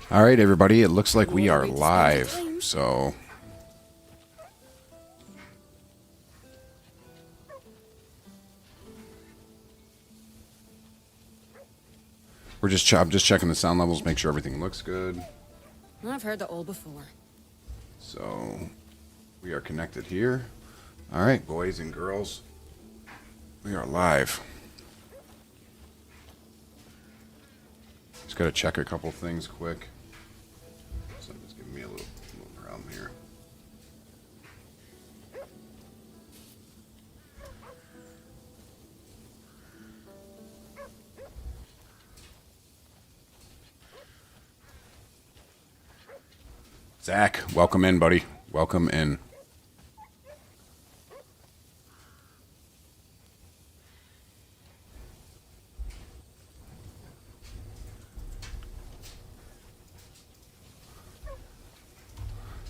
All right, everybody, it looks like we are live, so I'm just checking the sound levels, make sure everything looks good. I've heard that all before. So we are connected here. All right, boys and girls, we are live. Just got to check a couple things quick. Something's giving me a little problem here. Zach, welcome in, buddy. Welcome in.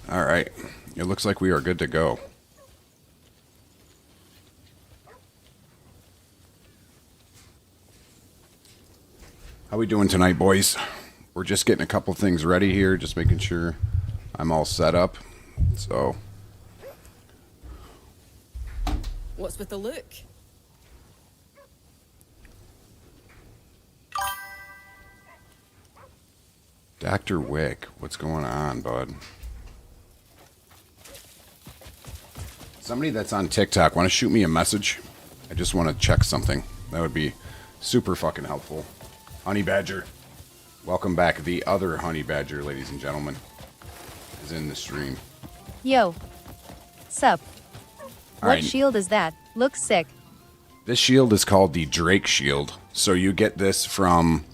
All right. It looks like we are good to go. How we doing tonight, boys? We're just getting a couple things ready here, just making sure I'm all set up. So, What's with the look? Dr. Wick, what's going on, bud? Somebody that's on TikTok, want to shoot me a message? I just want to check something. That would be super fucking helpful. Honey Badger, welcome back. The other Honey Badger, ladies and gentlemen, is in the stream. Yo. Sup? All What right. shield is that? Looks sick. This shield is called the Drake Shield. So you get this from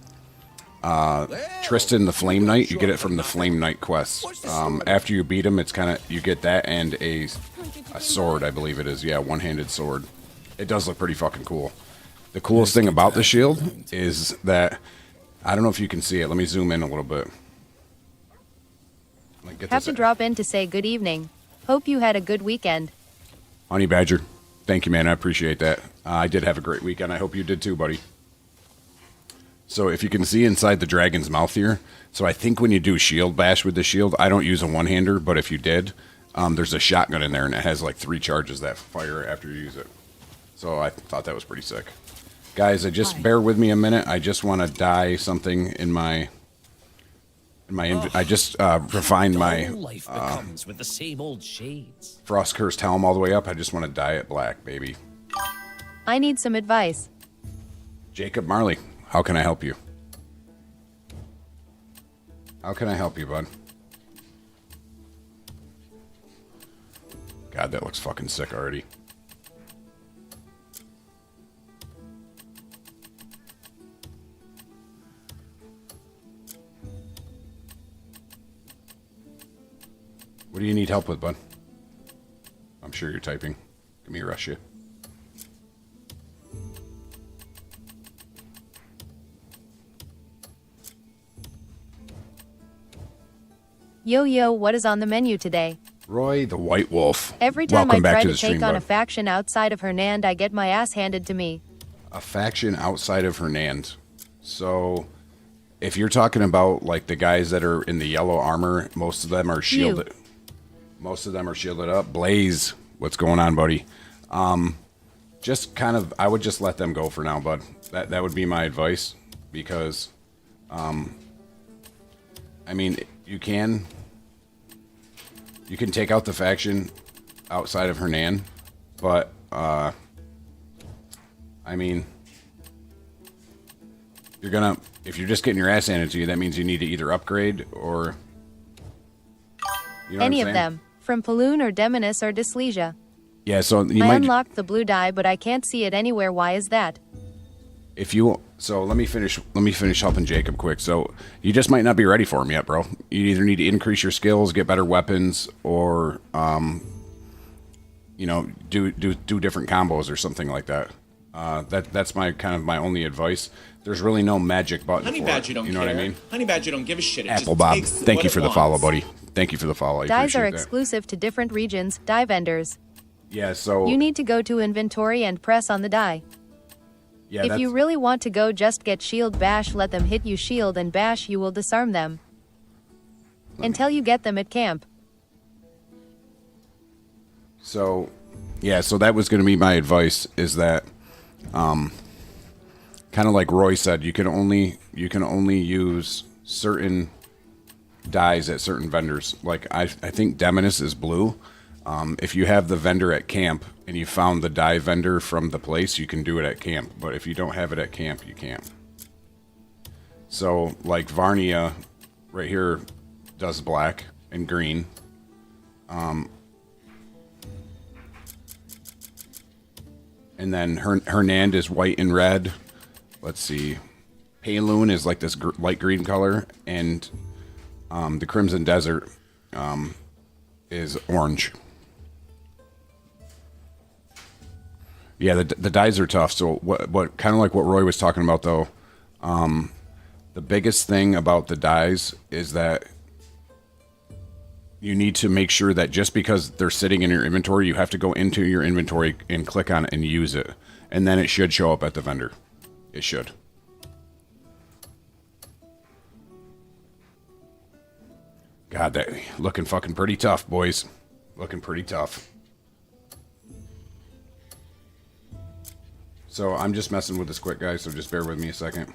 Tristan the Flame Knight. You get it from the Flame Knight quest. After you beat him, it's kind of, you get that and a sword, I believe it is. Yeah, one-handed sword. It does look pretty fucking cool. The coolest thing about the shield is that, I don't know if you can see it. Let me zoom in a little bit. Let me get Have this to drop in to say good evening. Hope you had a good weekend. Honey Badger, thank you, man. I appreciate that. I did have a great weekend. I hope you did too, buddy. So if you can see inside the dragon's mouth here, so I think when you do shield bash with the shield, I don't use a one-hander, but if you did, there's a shotgun in there, and it has like 3 charges that fire after you use it. So I thought that was pretty sick. Guys, bear with me a minute. I just want to dye something in my I just refined my life becomes with the same old shades. Frost Cursed Helm all the way up. I just want to dye it black, baby. I need some advice. Jacob Marley, how can I help you? How can I help you, bud? God, that looks fucking sick already. What do you need help with, bud? I'm sure you're typing. Give me a rush you. Yo, what is on the menu today? Roy the White Wolf. Every time Welcome I back try to to the stream, take on bud. a faction outside of Hernand, I get my ass handed to me. A faction outside of Hernand. So, if you're talking about like the guys that are in the yellow armor, most of them are shielded. Most of them are shielded up. Blaze, what's going on, buddy? Just kind of, I would just let them go for now, bud. That would be my advice, because, I mean, you can take out the faction outside of Hernand, but I mean, if you're just getting your ass handed to you, that means you need to either upgrade or, you know Any what I'm of saying? them. From Paloon or Demonis or Dyslesia. Yeah, so you I might. unlocked the blue dye, but I can't see it anywhere. Why is that? Let me finish helping Jacob quick. So you just might not be ready for him yet, bro. You either need to increase your skills, get better weapons, or do different combos or something like that. That's my only advice. There's really no magic button Honey for Badger it. don't You know care. what I mean? Honey Badger don't give a shit. It Apple just Bob, takes thank what you it for the follow, wants. buddy. Thank you for the follow. I Dyes are appreciate that. exclusive to different regions, dye vendors. Yeah, so You need to go to inventory and press on the dye. yeah, If that's, you really want to go, just get shield bash, let them hit you, shield and bash, you will disarm them. Until you get them at camp. So, yeah, so that was going to be my advice, is that kind of like Roy said, you can only use certain dyes at certain vendors. Like I think Demonis is blue. If you have the vendor at camp and you found the dye vendor from the place, you can do it at camp. But if you don't have it at camp, you can't. So like Varnia right here does black and green. And then Hernand is white and red. Let's see. Payloon is like this light green color. And the Crimson Desert is orange. Yeah, the dyes are tough. So what kind of like what Roy was talking about, though, the biggest thing about the dyes is that you need to make sure that just because they're sitting in your inventory, you have to go into your inventory and click on it and use it. And then it should show up at the vendor. It should. God, that looking fucking pretty tough, boys. Looking pretty tough. So I'm just messing with this quick, guys, so just bear with me a second.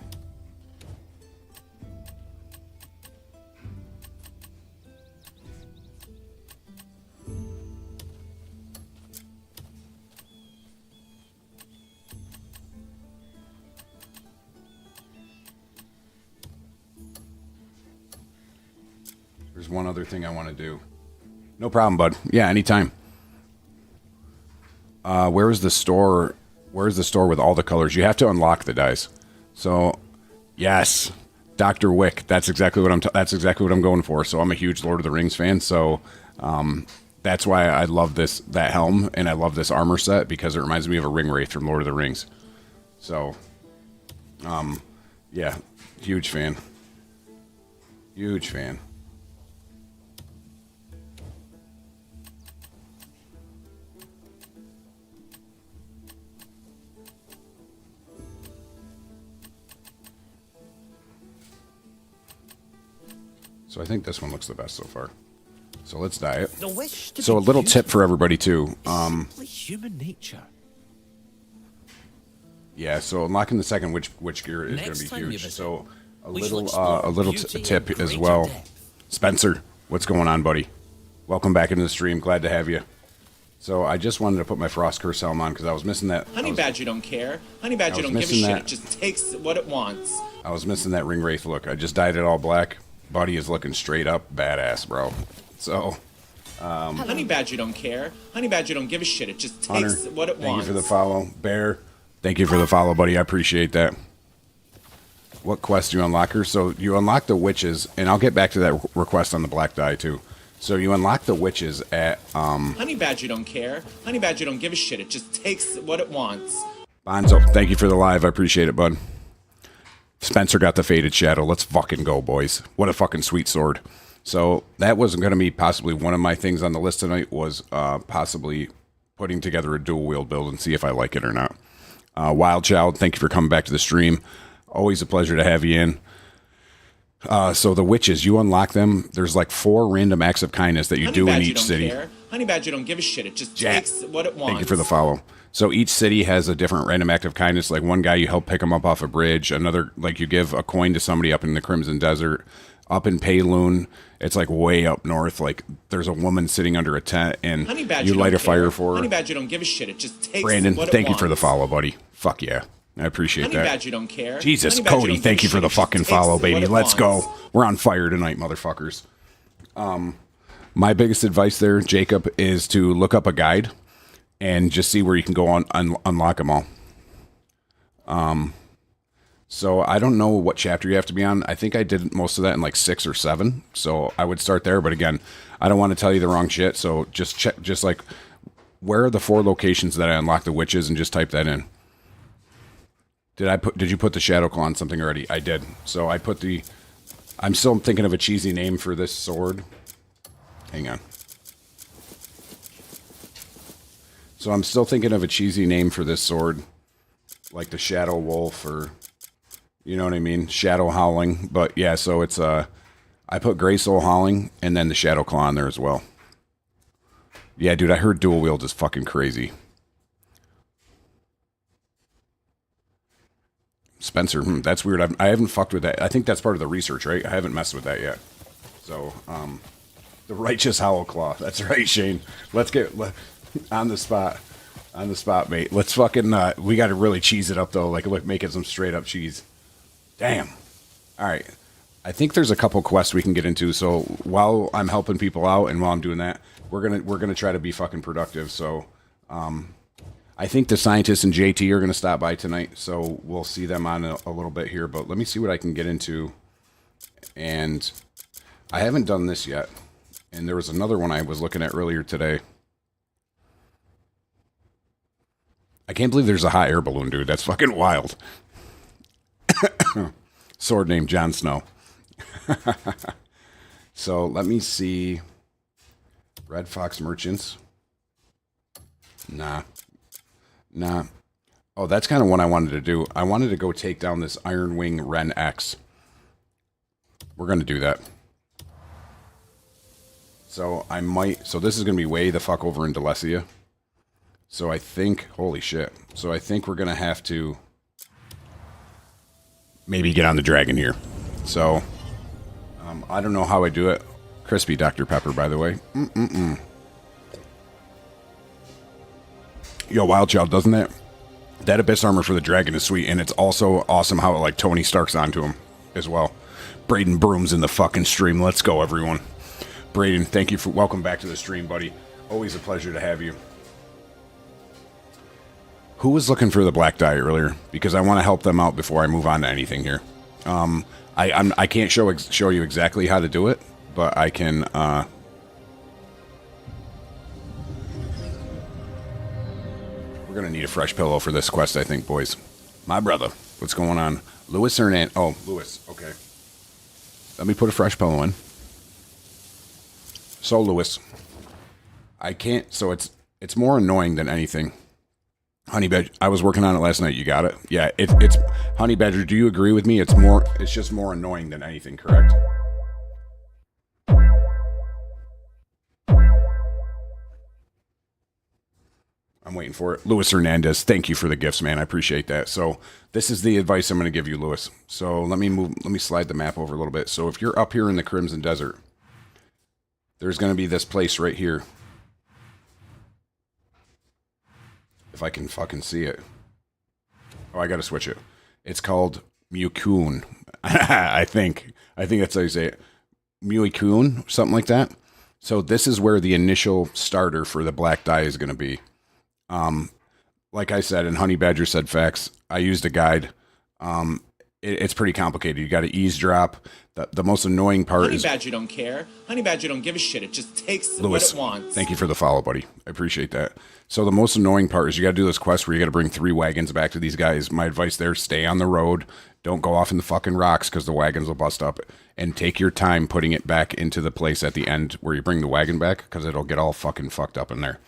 There's one other thing I want to do. No problem, bud. Yeah, anytime. Where is the store? Where's the store with all the colors? You have to unlock the dice. So, yes, Dr. Wick. That's exactly what I'm going for. So I'm a huge Lord of the Rings fan. So that's why I love that helm, and I love this armor set, because it reminds me of a ring wraith from Lord of the Rings. So, yeah, huge fan. Huge fan. So I think this one looks the best so far. So let's dye it. The wish to So a be little tip beautiful for everybody too. is simply human nature. Yeah, so unlocking the second witch gear is going Next to be time you huge. visit, So we shall explore a little beauty tip in as greater well. depth. Spencer, what's going on, buddy? Welcome back into the stream. Glad to have you. So I just wanted to put my Frost Curse helm on because I was missing that. Honey Badger don't care. Honey Badger don't give a missing shit. that. It just takes what it wants. I was missing that ring wraith look. I just dyed it all black. Buddy is looking straight up badass, bro. So Honey Badger don't care. Honey Badger don't give a shit. It just Hunter, takes what it thank wants. you for the follow. Bear, thank you for the follow, buddy. I appreciate that. What quest do you unlock her? So you unlock the witches, and I'll get back to that request on the black die too. So you unlock the witches at Honey Badger don't care. Honey Badger don't give a shit. It just takes what it wants. Bonzo. Thank you for the live. I appreciate it, bud. Spencer got the Faded Shadow. Let's fucking go, boys. What a fucking sweet sword. So that was going to be possibly one of my things on the list tonight, was possibly putting together a dual wield build and see if I like it or not. Wild Child, thank you for coming back to the stream. Always a pleasure to have you in. So the witches, you unlock them. There's like 4 random acts of kindness that you Honey do Badger in each don't city. care. Honey Badger don't give a shit. It just Jack, takes what it wants. Thank you for the follow. So each city has a different random act of kindness. Like one guy, you help pick him up off a bridge. Another, like you give a coin to somebody up in the Crimson Desert. Up in Payloon, it's like way up north. Like there's a woman sitting under a tent, and Honey Badger you light don't a fire care. for her. Honey Badger don't give a shit. It just takes Brandon, what it thank you wants. for the follow, buddy. Fuck yeah. I appreciate Honey that. Badger don't care. Jesus, Honey Badger Cody, don't thank give you a for the shit. It just fucking takes follow, what baby. it Let's wants. go. We're on fire tonight, motherfuckers. My biggest advice there, Jacob, is to look up a guide and just see where you can go on unlock them all. So I don't know what chapter you have to be on. I think I did most of that in like 6 or 7. So I would start there. But again, I don't want to tell you the wrong shit. So just check, just like, where are the 4 locations that I unlocked the witches, and just type that in. Did you put the Shadow Claw on something already? I did. So I put I'm still thinking of a cheesy name for this sword. Hang on. So I'm still thinking of a cheesy name for this sword, like the Shadow Wolf, or you know what I mean, Shadow Howling. But yeah, so it's I put Gray Soul Hauling and then the Shadow Claw on there as well. Yeah, dude, I heard dual wield is fucking crazy. Spencer, that's weird. I haven't fucked with that. I think that's part of the research, right? I haven't messed with that yet. So, the Righteous Howl Claw. That's right, Shane. Let's get on the spot. On the spot, mate. Let's fucking, we got to really cheese it up, though. Like, make it some straight up cheese. Damn. All right. I think there's a couple quests we can get into. So, while I'm helping people out and while I'm doing that, we're gonna try to be fucking productive. So, I think the scientists and JT are going to stop by tonight, so we'll see them on a little bit here. But let me see what I can get into. And I haven't done this yet. And there was another one I was looking at earlier today. I can't believe there's a hot air balloon, dude. That's fucking wild. Sword named Jon Snow. So let me see. Red Fox Merchants. Nah. Oh, that's kind of what I wanted to do. I wanted to go take down this Iron Wing Ren X. We're going to do that. So I might... So this is going to be way the fuck over in Delecia. So I think... Holy shit. So I think we're going to have to... maybe get on the dragon here. So... I don't know how I do it. Crispy Dr. Pepper, by the way. Yo, Wild Child, doesn't that Abyss armor for the dragon is sweet, and it's also awesome how it, like, Tony Stark's onto him as well. Braden Broom's in the fucking stream. Let's go, everyone. Braden, thank you for... welcome back to the stream, buddy. Always a pleasure to have you. Who was looking for the black dye earlier? Because I want to help them out before I move on to anything here. I can't show you exactly how to do it, but I can... We're going to need a fresh pillow for this quest, I think, boys. My brother. What's going on? Lewis Hernandez. Oh, Lewis. Okay. Let me put a fresh pillow in. So, Lewis. I can't... So, it's more annoying than anything. Honey Badger, I was working on it last night. You got it? Yeah, it's... Honey Badger, do you agree with me? It's just more annoying than anything, correct? I'm waiting for it. Luis Hernandez, thank you for the gifts, man. I appreciate that. So this is the advice I'm going to give you, Luis. So let me slide the map over a little bit. So if you're up here in the Crimson Desert, there's going to be this place right here. If I can fucking see it. Oh, I got to switch it. It's called Muikun. I think that's how you say it. Muikun, something like that. So this is where the initial starter for the black dye is going to be. Like I said, and Honey Badger said facts, I used a guide. It's pretty complicated. You got to eavesdrop. The most annoying part Honey is... Honey Badger don't care. Honey Badger don't give a shit. It just takes Lewis, what it wants. Thank you for the follow, buddy. I appreciate that. So the most annoying part is you got to do this quest where you got to bring 3 wagons back to these guys. My advice there, stay on the road. Don't go off in the fucking rocks because the wagons will bust up. And take your time putting it back into the place at the end where you bring the wagon back because it'll get all fucking fucked up in there.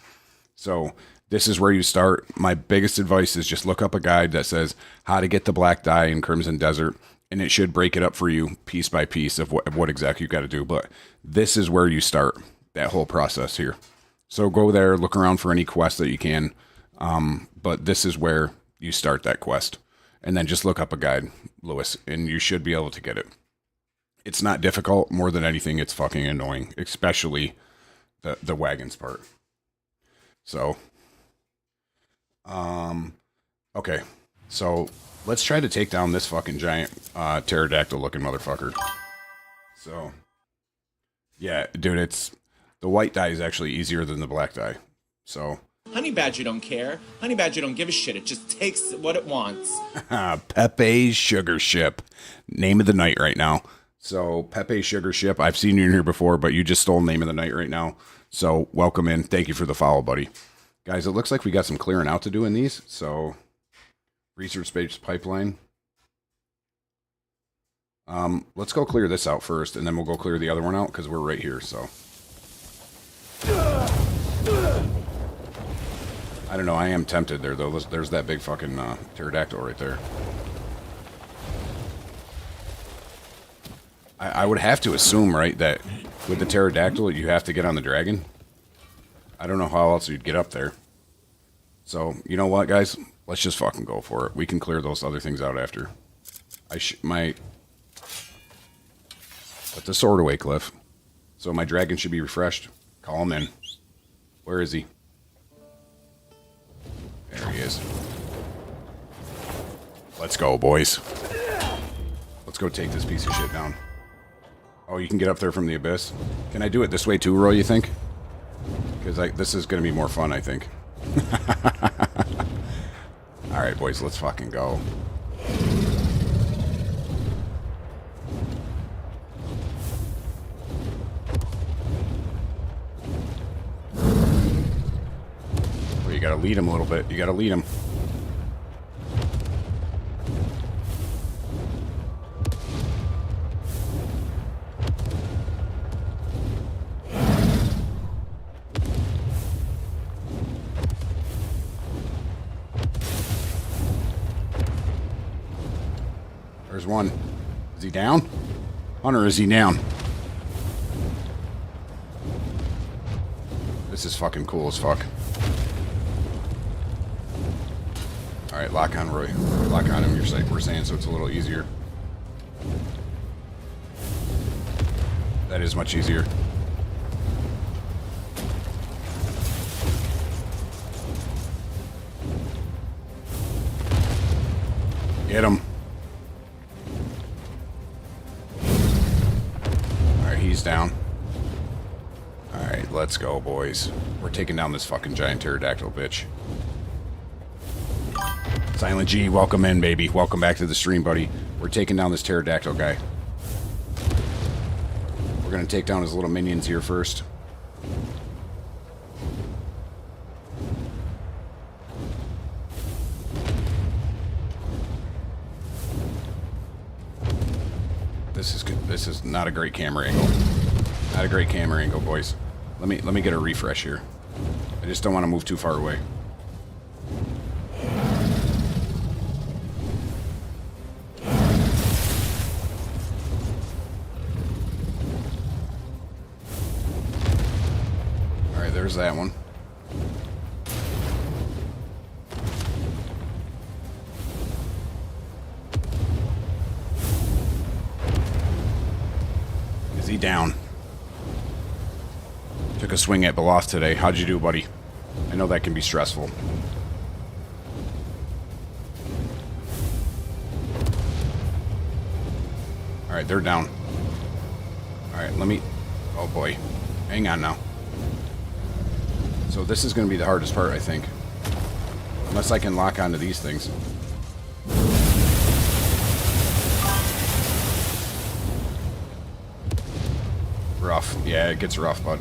So... this is where you start. My biggest advice is just look up a guide that says how to get the black dye in Crimson Desert, and it should break it up for you piece by piece of what exactly you got to do. But this is where you start that whole process here. So go there, look around for any quest that you can. But this is where you start that quest. And then just look up a guide, Lewis, and you should be able to get it. It's not difficult. More than anything, it's fucking annoying, especially the wagons part. So... okay, so let's try to take down this fucking giant pterodactyl looking motherfucker. So yeah, dude, it's the white dye is actually easier than the black dye. So Honey Badger don't care. Honey Badger don't give a shit. It just takes what it wants. Pepe's Sugar Ship, name of the night right now. So Pepe's Sugar Ship, I've seen you in here before, but you just stole name of the night right now. So welcome in. Thank you for the follow, buddy. Guys, it looks like we got some clearing out to do in these. So, research space pipeline. Let's go clear this out first, and then we'll go clear the other one out, because we're right here, so. I don't know, I am tempted there, though. There's that big fucking pterodactyl right there. I would have to assume, right, that with the pterodactyl, you have to get on the dragon. I don't know how else you'd get up there. So, you know what, guys? Let's just fucking go for it. We can clear those other things out after. Put the sword away, Cliff. So my dragon should be refreshed. Call him in. Where is he? There he is. Let's go, boys. Let's go take this piece of shit down. Oh, you can get up there from the abyss? Can I do it this way too, Roy, you think? Because this is going to be more fun, I think. Alright, boys, let's fucking go. Well, you gotta lead him a little bit. You gotta lead him. There's one. Is he down? Hunter, is he down? This is fucking cool as fuck. Alright, lock on Roy. Lock on him, we're saying, so it's a little easier. That is much easier. Get him. He's down. Alright, let's go, boys. We're taking down this fucking giant pterodactyl bitch. Silent G, welcome in, baby. Welcome back to the stream, buddy. We're taking down this pterodactyl guy. We're gonna take down his little minions here first. This is good. This is not a great camera angle. Not a great camera angle, boys. Let me get a refresh here. I just don't want to move too far away. All right, there's that one. Is he down? Took a swing at Beloth today. How'd you do, buddy? I know that can be stressful. Alright, they're down. Alright, let me... Oh boy. Hang on now. So this is going to be the hardest part, I think. Unless I can lock onto these things. Rough. Yeah, it gets rough, bud.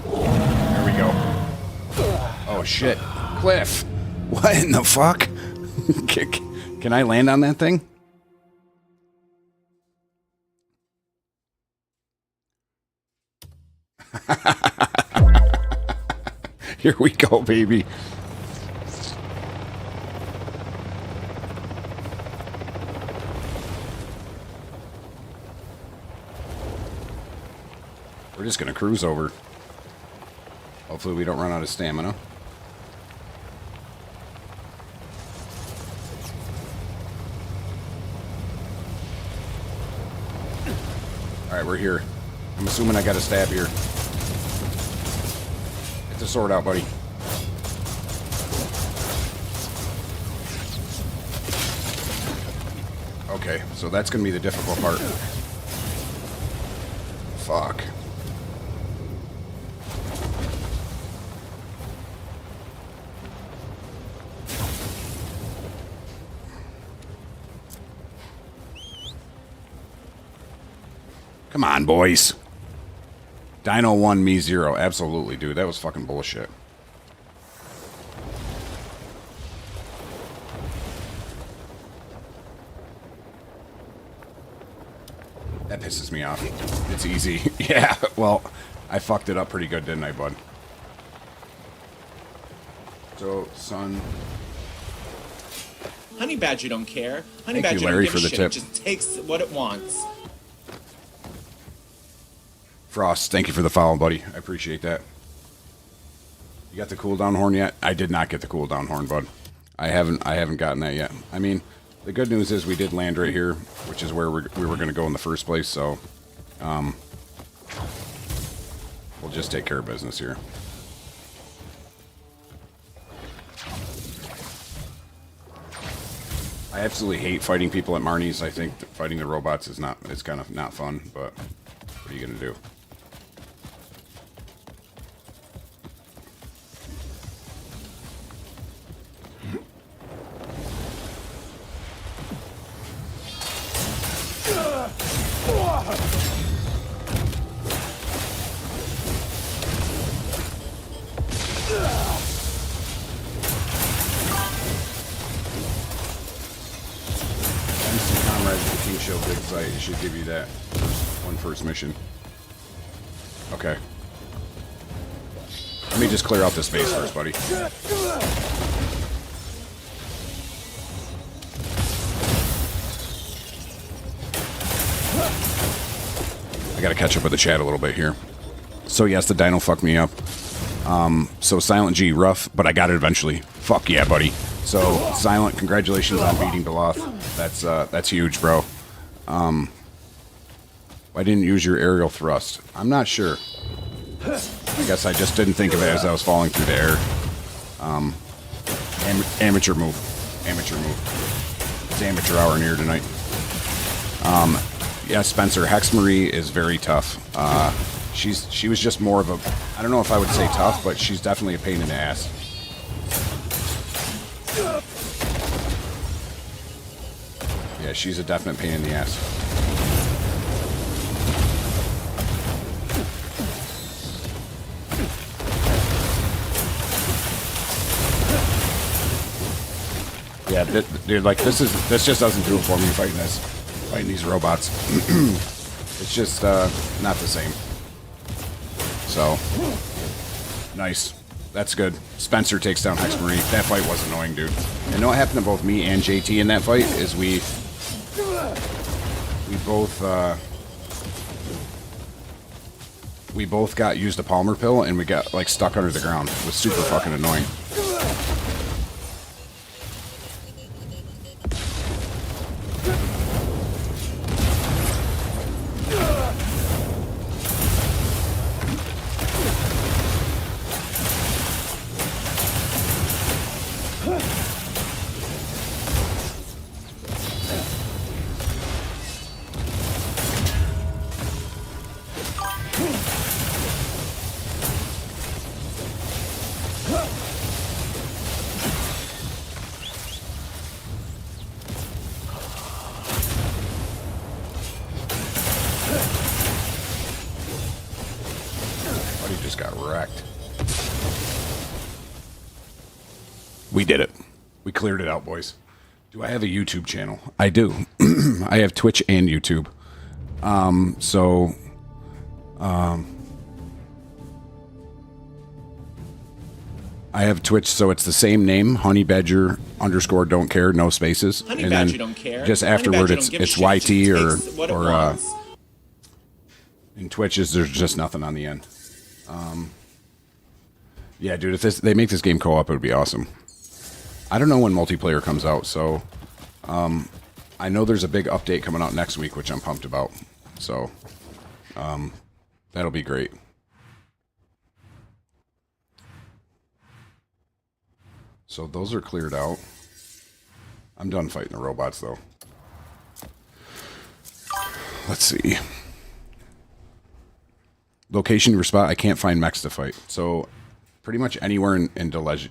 There we go. Oh, shit. Cliff! What in the fuck? Can I land on that thing? Here we go, baby. We're just gonna cruise over. Hopefully we don't run out of stamina. Alright, we're here. I'm assuming I got a stab here. Get the sword out, buddy. Okay, so that's gonna be the difficult part. Fuck. Come on, boys. Dino 1, me 0. Absolutely, dude. That was fucking bullshit. That pisses me off. It's easy. Yeah, well, I fucked it up pretty good, didn't I, bud? So, son... Honey Badger don't care. Honey Thank you, Badger Larry, don't give for a the shit. It tip. just takes what it wants. Frost, thank you for the follow, buddy. I appreciate that. You got the cooldown horn yet? I did not get the cooldown horn, bud. I haven't gotten that yet. I mean, the good news is we did land right here, which is where we were going to go in the first place, so we'll just take care of business here. I absolutely hate fighting people at Marnie's. I think that fighting the robots is kind of not fun, but what are you going to do? MC Comrades of the King Shield Dig Site. It should give you that first mission. Okay. Let me just clear out this space first, buddy. I gotta catch up with the chat a little bit here. So yes, the dino fucked me up. So Silent G, rough, but I got it eventually. Fuck yeah, buddy. So Silent, congratulations on beating Beloth. That's huge, bro. Why didn't you use your aerial thrust? I'm not sure. I guess I just didn't think of it as I was falling through the air. Amateur move. Amateur move. It's amateur hour in here tonight. Yeah, Spencer, Hexmarie is very tough. She was just more of a, I don't know if I would say tough, but she's definitely a pain in the ass. Yeah, she's a definite pain in the ass. Yeah, dude, like this just doesn't do it for me fighting these robots. It's just not the same. So nice, that's good. Spencer takes down Hexmarie. That fight was annoying, dude. And know what happened to both me and JT in that fight is we both got used a Palmer pill and we got like stuck under the ground. It was super fucking annoying. Buddy just got wrecked. We did it. We cleared it out, boys. Do I have a YouTube channel? I do. I have Twitch and YouTube. I have Twitch, so it's the same name, Honey Badger _ don't care, no spaces. Honey and Badger then don't care. Just Honey afterward, Badger it's don't give a shit. YT It just takes what it or wants. in Twitches, there's just nothing on the end. Yeah, dude, if they make this game co-op, it would be awesome. I don't know when multiplayer comes out, so I know there's a big update coming out next week, which I'm pumped about. So that'll be great. So those are cleared out. I'm done fighting the robots, though. Let's see. Location or spot, I can't find mechs to fight. So pretty much anywhere in Delegia.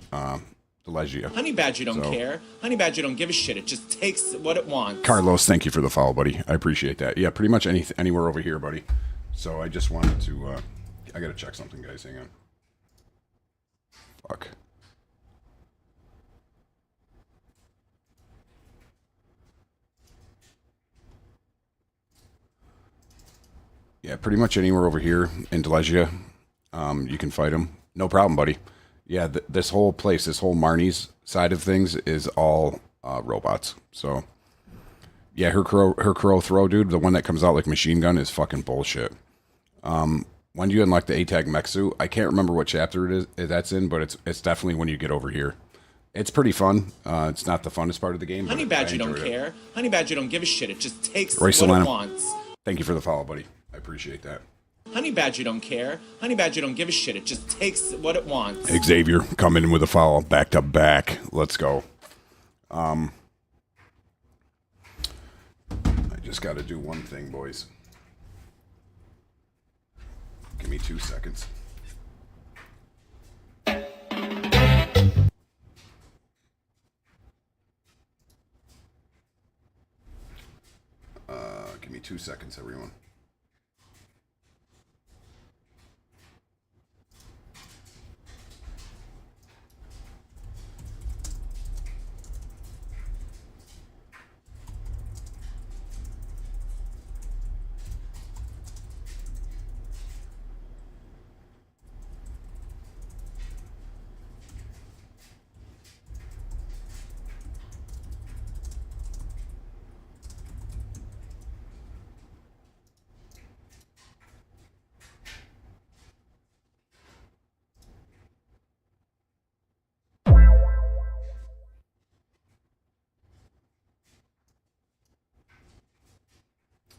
Honey Badger don't care. Honey Badger don't give a shit. It just takes what it wants. Carlos, thank you for the follow, buddy. I appreciate that. Yeah, pretty much anywhere over here, buddy. So I just wanted to... I gotta check something, guys. Hang on. Fuck. Yeah, pretty much anywhere over here in Delegia, you can fight them. No problem, buddy. Yeah, this whole place, this whole Marnie's side of things is all robots. So yeah, her crow throw, dude, the one that comes out like machine gun, is fucking bullshit. When do you unlock the ATAG mech suit? I can't remember what chapter it is that's in, but it's definitely when you get over here. It's pretty fun. It's not the funnest part of the game. Honey but Badger I don't enjoyed it. care. Honey Badger don't give a shit. It just takes Roy what Solano. it wants. Thank you for the follow, buddy. I appreciate that. Honey Badger don't care. Honey Badger don't give a shit. It just takes what it wants. Xavier coming in with a follow, back to back. Let's go. I just got to do one thing, boys. Give me 2 seconds. Give me 2 seconds, everyone.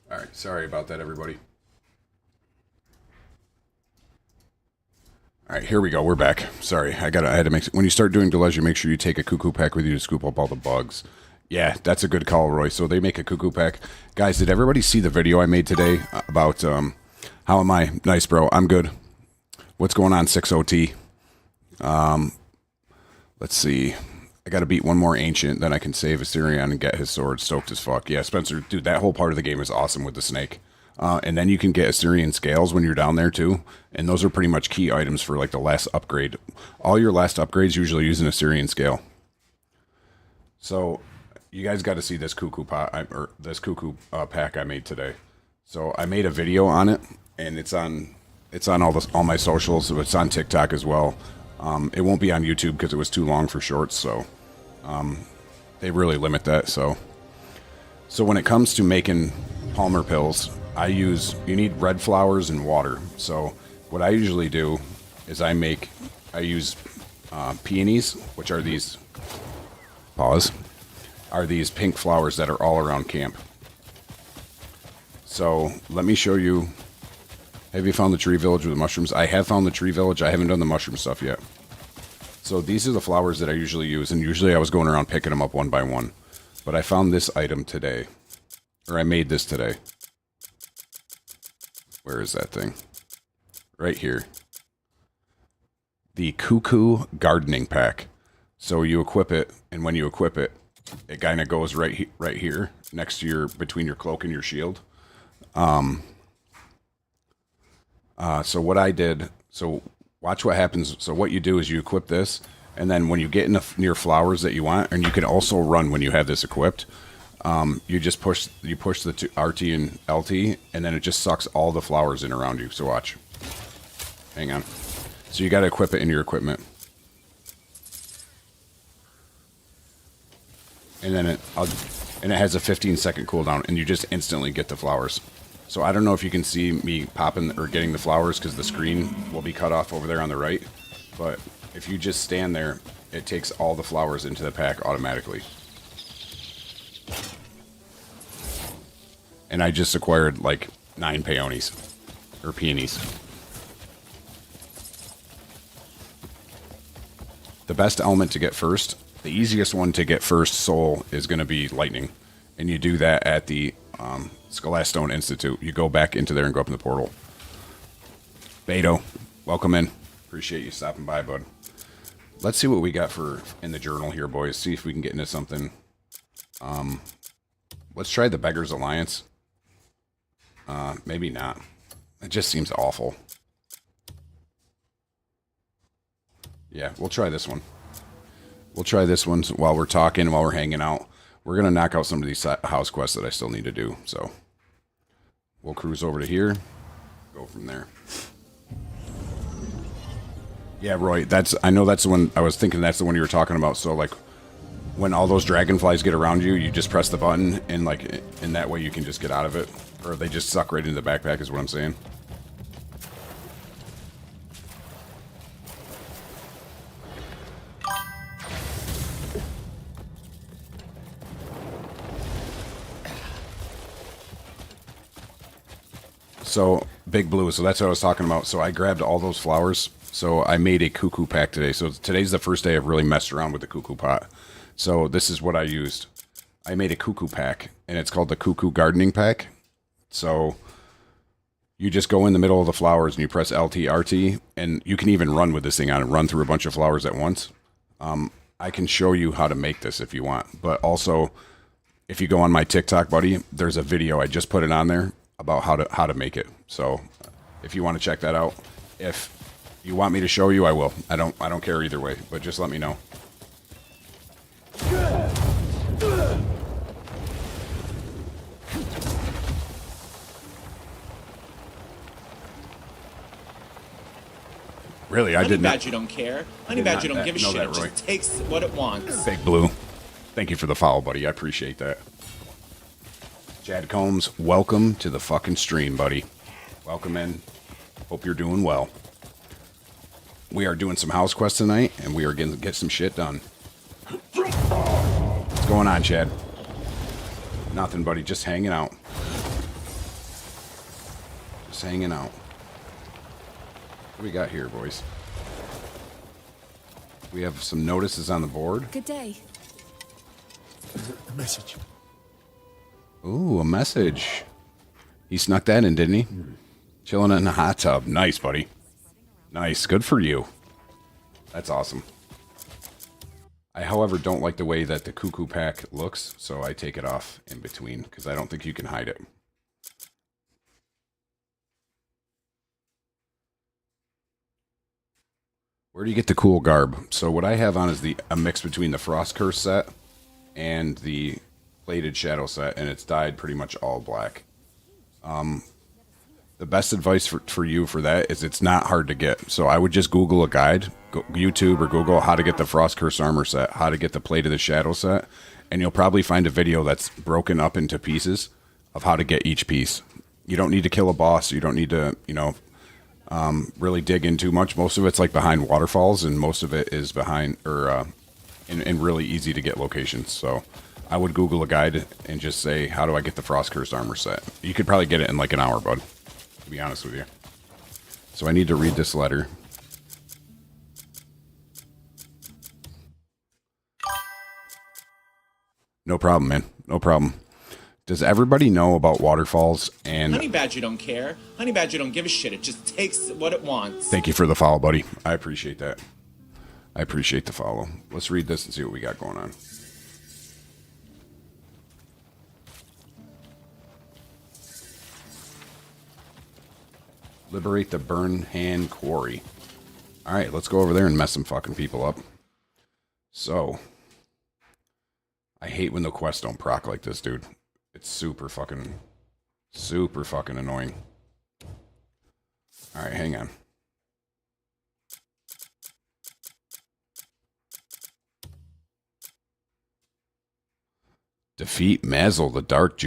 All right, sorry about that, everybody. All right, here we go. We're back. Sorry, I had to make. When you start doing Deleuze, make sure you take a cuckoo pack with you to scoop up all the bugs. Yeah, that's a good call, Roy. So they make a cuckoo pack. Guys, did everybody see the video I made today about how am I? Nice, bro. I'm good. What's going on, 6OT? Let's see. I got to beat one more ancient, then I can save Assyrian and get his sword stoked as fuck. Yeah, Spencer, dude, that whole part of the game is awesome with the snake. And then you can get Assyrian scales when you're down there too. And those are pretty much key items for like the last upgrade. All your last upgrades usually use an Assyrian scale. So you guys got to see this cuckoo pack I made today. So I made a video on it, and it's on all my socials. So it's on TikTok as well. It won't be on YouTube because it was too long for shorts. So they really limit that. So when it comes to making Palmer pills, you need red flowers and water. So what I usually do is I use peonies, which are these pink flowers that are all around camp. So let me show you. Have you found the tree village with the mushrooms? I have found the tree village. I haven't done the mushroom stuff yet. So these are the flowers that I usually use, and usually I was going around picking them up one by one. But I found this item today, or I made this today. Where is that thing? Right here. The Cuckoo Gardening Pack. So you equip it, and when you equip it, it kind of goes right here, next to between your cloak and your shield. So what I did, so watch what happens. So what you do is you equip this, and then when you get near flowers that you want, and you can also run when you have this equipped, you just push the two, RT and LT, and then it just sucks all the flowers in around you. So watch. Hang on. So you got to equip it in your equipment. And then it has a 15-second cooldown, and you just instantly get the flowers. So I don't know if you can see me popping or getting the flowers because the screen will be cut off over there on the right. But if you just stand there, it takes all the flowers into the pack automatically. And I just acquired like 9 peonies. Or peonies. The best element to get first, the easiest one to get first soul is going to be lightning. And you do that at the Scalastone Institute. You go back into there and go up in the portal. Beto, welcome in. Appreciate you stopping by, bud. Let's see what we got in the journal here, boys. See if we can get into something. Let's try the Beggars Alliance. Maybe not. It just seems awful. Yeah, we'll try this one. We'll try this one while we're talking, while we're hanging out. We're going to knock out some of these house quests that I still need to do. So we'll cruise over to here. Go from there. Yeah, Roy, I know that's the one I was thinking that's the one you were talking about. So like when all those dragonflies get around you, you just press the button, and like, in that way you can just get out of it, or they just suck right into the backpack. Is what I'm saying. So, Big Blue, so that's what I was talking about. So I grabbed all those flowers. So I made a cuckoo pack today. So today's the first day I've really messed around with the cuckoo pot. So this is what I used. I made a cuckoo pack, and it's called the Cuckoo Gardening Pack. So you just go in the middle of the flowers, and you press LT, RT, and you can even run with this thing on and run through a bunch of flowers at once. I can show you how to make this if you want. But also, if you go on my TikTok, buddy, there's a video. I just put it on there about how to make it. So if you want to check that out, if you want me to show you, I will. I don't care either way, but just let me know. Really, I did not. Honey Badger don't care. Honey Badger don't give a shit. It just takes what it wants. Big Blue, thank you for the follow, buddy. I appreciate that. Chad Combs, welcome to the fucking stream, buddy. Welcome in. Hope you're doing well. We are doing some house quests tonight, and we are going to get some shit done. What's going on, Chad? Nothing, buddy. Just hanging out. Just hanging out. What do we got here, boys? We have some notices on the board. Good day. A message. Ooh, a message. He snuck that in, didn't he? Chilling in the hot tub. Nice, buddy. Nice. Good for you. That's awesome. I, however, don't like the way that the cuckoo pack looks, so I take it off in between, because I don't think you can hide it. Where do you get the cool garb? So what I have on is a mix between the Frost Curse set and the plated shadow set, and it's dyed pretty much all black. The best advice for you for that is it's not hard to get. So I would just Google a guide, YouTube or Google how to get the Frost Curse armor set, how to get the Plate of the Shadow set, and you'll probably find a video that's broken up into pieces of how to get each piece. You don't need to kill a boss. You don't need to, really dig in too much. Most of it's like behind waterfalls, and most of it is behind in really easy to get locations. So I would Google a guide and just say, how do I get the Frost Curse armor set? You could probably get it in like an hour, bud, to be honest with you. So I need to read this letter. No problem, man. No problem. Does everybody know about waterfalls? And Honey Badger don't care. Honey Badger don't give a shit. It just takes what it wants. Thank you for the follow, buddy. I appreciate that. I appreciate the follow. Let's read this and see what we got going on. Liberate the Burnhand Quarry. Alright, let's go over there and mess some fucking people up. So, I hate when the quests don't proc like this, dude. It's super fucking annoying. Alright, hang on. Defeat Mazel, the Dark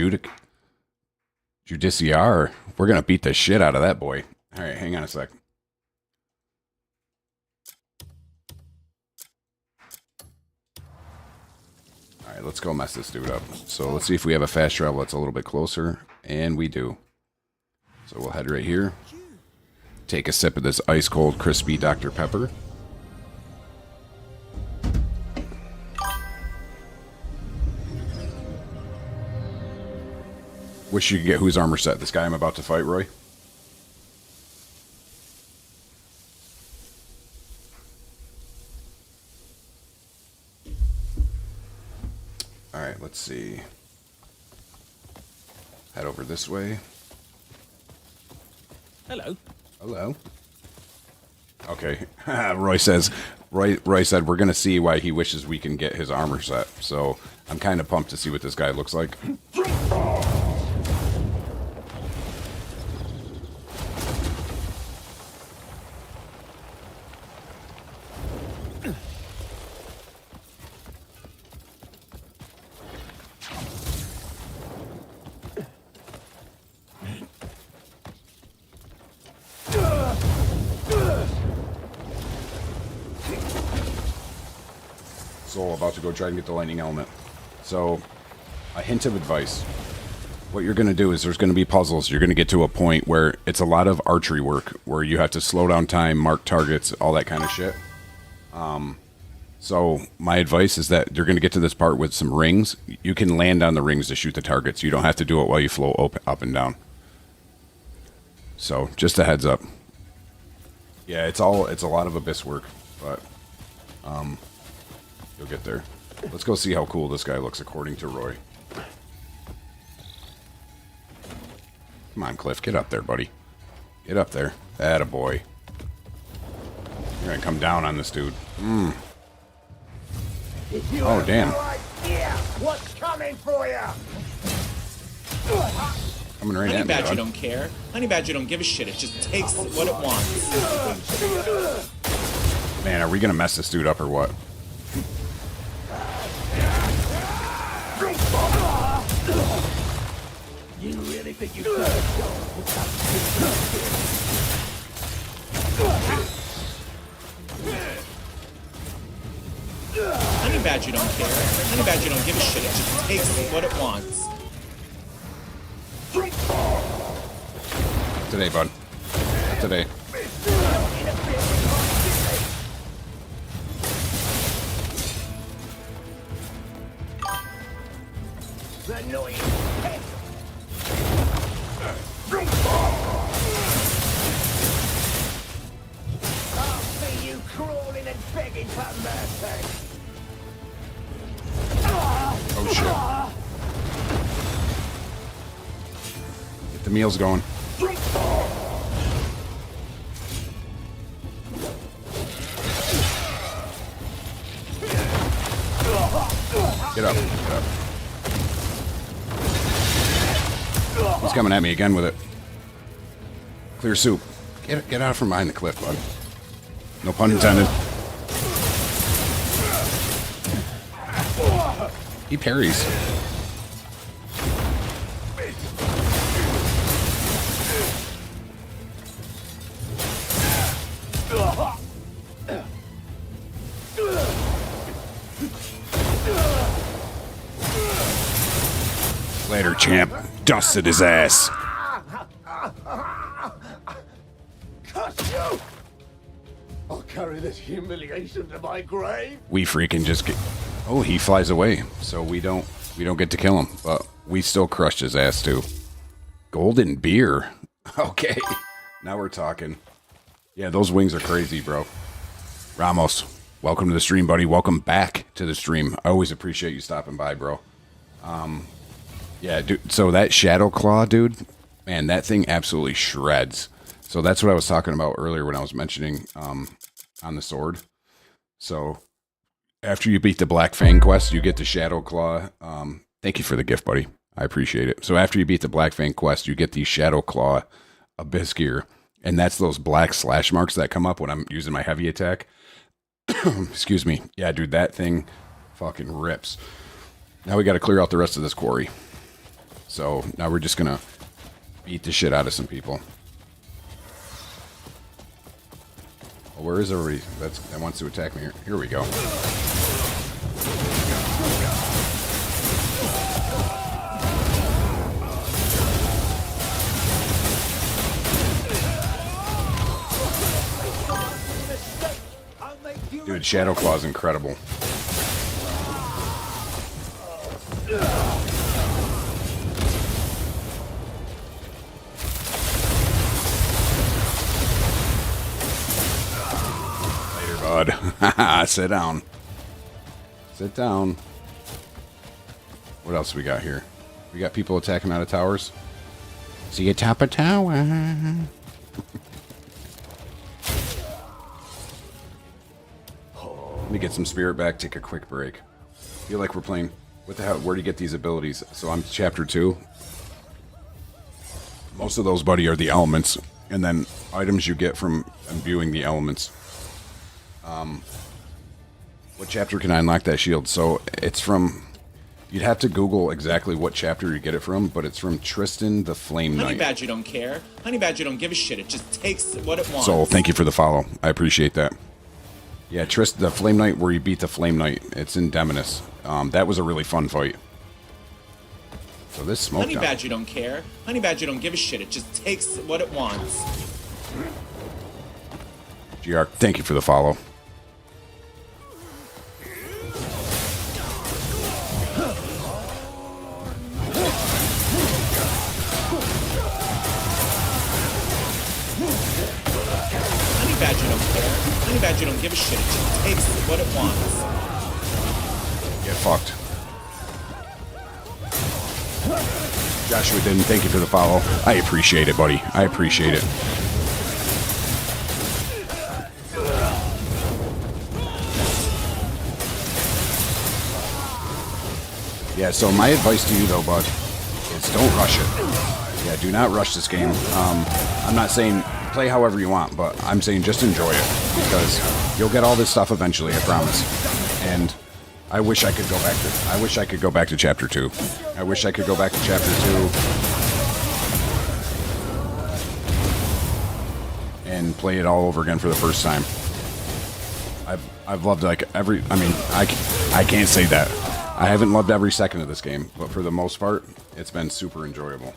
Judiciar. We're gonna beat the shit out of that boy. Alright, hang on a sec. Alright, let's go mess this dude up. So let's see if we have a fast travel that's a little bit closer. And we do. So we'll head right here. Take a sip of this ice cold crispy Dr. Pepper. Wish you could get whose armor set. This guy I'm about to fight, Roy. Alright, let's see. Head over this way. Hello. Hello. Okay. Roy said we're going to see why he wishes we can get his armor set. So I'm kind of pumped to see what this guy looks like. Soul about to go try and get the lightning element. So, a hint of advice. What you're going to do is there's going to be puzzles. You're going to get to a point where it's a lot of archery work, where you have to slow down time, mark targets, all that kind of shit. So my advice is that you're going to get to this part with some rings. You can land on the rings to shoot the targets. You don't have to do it while you float up and down. So just a heads up. Yeah, it's a lot of abyss work, but you'll get there. Let's go see how cool this guy looks according to Roy. Come on, Cliff, get up there, buddy. Get up there. Attaboy. You're gonna come down on this dude. Oh, damn. What's coming for you? Coming right Honey at me, Badger bud. don't care. Honey Badger don't give a shit. It just takes what it wants. Man, are we gonna mess this dude up or what? You really think you Honey Badger don't care. Honey Badger don't give a shit. It just takes what it wants. Today, bud. Not today. annoying? I'll see you crawling and begging for mercy. Oh shit. Get the meals going. Get up. Get up. He's coming at me again with it. Clear soup. Get out from behind the cliff, bud. No pun intended. He parries. Later, champ. Dusted his ass. Curse you! I'll carry this humiliation to my grave. We freaking just get. Oh, he flies away, so we don't get to kill him, but we still crushed his ass too. Golden beer. Okay, now we're talking. Yeah, those wings are crazy, bro. Ramos, welcome to the stream, buddy. Welcome back to the stream. I always appreciate you stopping by, bro. Yeah, dude. So that Shadow Claw, dude, man, that thing absolutely shreds. So that's what I was talking about earlier when I was mentioning on the sword. So after you beat the Black Fang quest, you get the Shadow Claw. Thank you for the gift, buddy. I appreciate it. So after you beat the Black Fang quest, you get the Shadow Claw Abyss gear. And that's those black slash marks that come up when I'm using my heavy attack. Excuse me. Yeah, dude, that thing fucking rips. Now we got to clear out the rest of this quarry. So now we're just going to beat the shit out of some people. Well, where is everybody that wants to attack me? Here we go. Dude, Shadow Claw is incredible. Later, bud. Sit down. Sit down. What else we got here? We got people attacking out of towers. See you top a tower. Let me get some spirit back, take a quick break. Feel like we're playing. What the hell? Where do you get these abilities? So I'm chapter 2. Most of those, buddy, are the elements, and then items you get from imbuing the elements. What chapter can I unlock that shield? So it's from. You'd have to Google exactly what chapter you get it from, but it's from Tristan the Flame Honey Knight. Badger don't care. Honey Badger don't give a shit. It just takes what it wants. So thank you for the follow. I appreciate that. Yeah, the Flame Knight where you beat the Flame Knight. It's in Demonus. That was a really fun fight. So this smoke. Honey Badger don't care. Honey Badger don't give a shit. It just takes what it wants. GR, thank you for the follow. Honey Badger don't care. Honey Badger don't give a shit. It just takes what it wants. Get fucked. Joshua didn't. Thank you for the follow. I appreciate it, buddy. I appreciate it. Yeah, so my advice to you, though, bud, is don't rush it. Yeah, do not rush this game. I'm not saying play however you want, but I'm saying just enjoy it, because you'll get all this stuff eventually, I promise. And I wish I could go back to. I wish I could go back to Chapter 2. I wish I could go back to Chapter 2 and play it all over again for the first time. I've loved like every. I mean, I can't say that. I haven't loved every second of this game, but for the most part, it's been super enjoyable.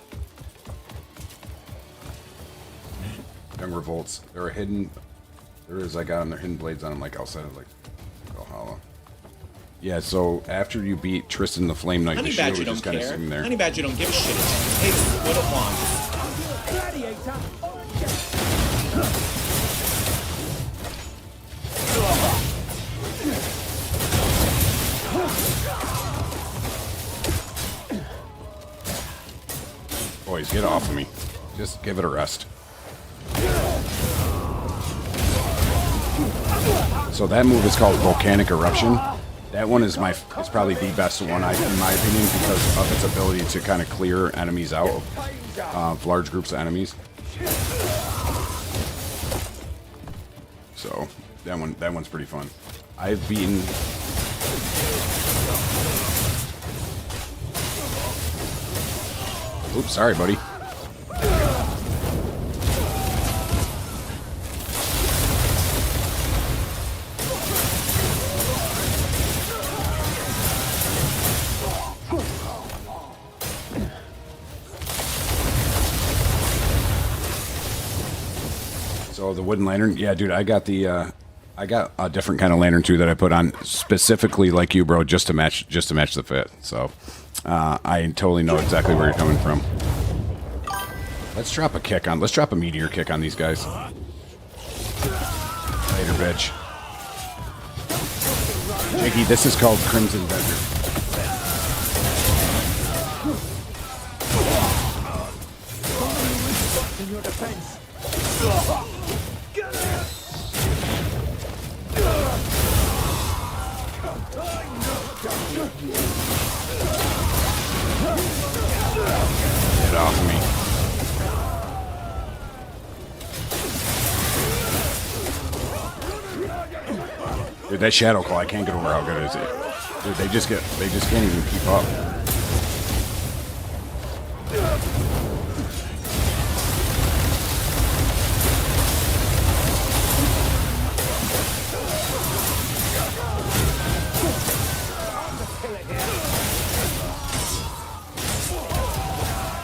Young Revolts. There are hidden. There is. I got them. They're hidden blades on them, like outside of like Valhalla. Yeah. So after you beat Tristan the Flame Knight, Honey the shield Badger was don't just kind of care. sitting there. Honey Badger don't give a shit. It just takes what it wants. Boys, get off of me. Just give it a rest. So that move is called Volcanic Eruption. That one is it's probably the best one, in my opinion, because of its ability to kind of clear enemies out of large groups of enemies. So that one's pretty fun. I've beaten. Oops, sorry, buddy. So the wooden lantern, yeah, dude, I got a different kind of lantern too that I put on specifically like you, bro, just to match the fit. So I totally know exactly where you're coming from. Let's drop a meteor kick on these guys. Later, bitch. Jiggy, this is called Crimson Desert. In your defense. Get off of me. Dude, that Shadow Claw, I can't get over how good it is. Dude, they just can't even keep up.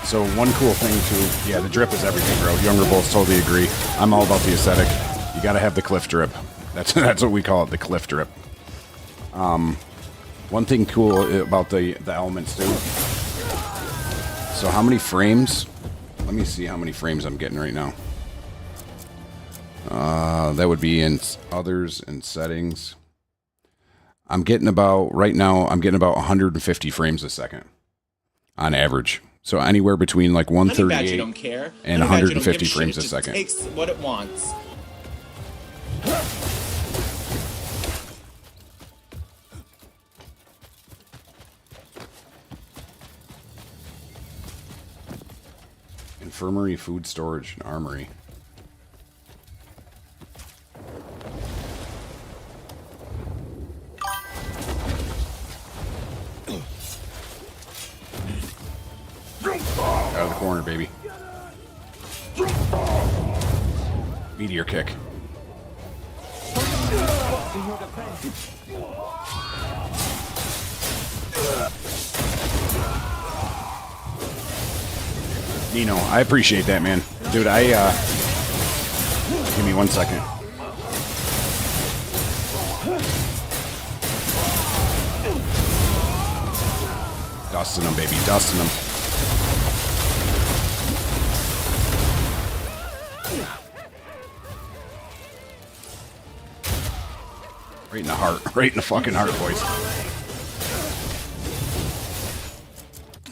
So one cool thing too, yeah, the drip is everything, bro. Younger Bolts totally agree. I'm all about the aesthetic. You gotta have the cliff drip. That's what we call it, the cliff drip. One thing cool about the elements too. So how many frames? Let me see how many frames I'm getting right now. That would be in others and settings. Right now I'm getting about 150 frames a second on average. So anywhere between like 138 don't care. and 150 frames a second. It takes what it wants. Infirmary, food storage, and armory. Out of the corner, baby. Meteor kick. Nino, I appreciate that, man. Dude, give me 1 second. Dusting them, baby, dusting them. Right in the heart. Right in the fucking heart, boys.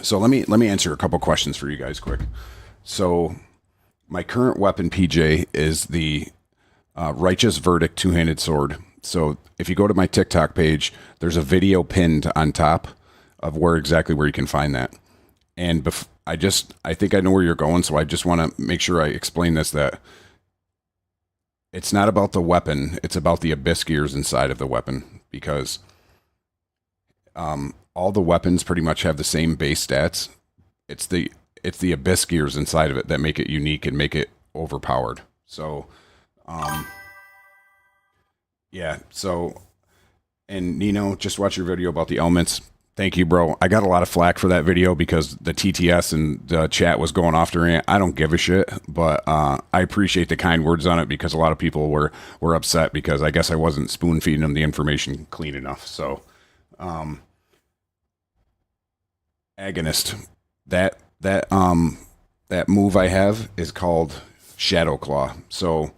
So let me answer a couple questions for you guys quick. So my current weapon, PJ, is the Righteous Verdict two-handed sword. So if you go to my TikTok page, there's a video pinned on top of where you can find that. And I think I know where you're going, so I just want to make sure I explain this, that it's not about the weapon, it's about the abyss gears inside of the weapon, because all the weapons pretty much have the same base stats. It's the abyss gears inside of it that make it unique and make it overpowered. So yeah, so, and Nino, just watch your video about the elements. Thank you, bro. I got a lot of flack for that video because the TTS and the chat was going off during it. I don't give a shit, but I appreciate the kind words on it, because a lot of people were upset because I guess I wasn't spoon feeding them the information clean enough. So, agonist, that move I have is called Shadow Claw. So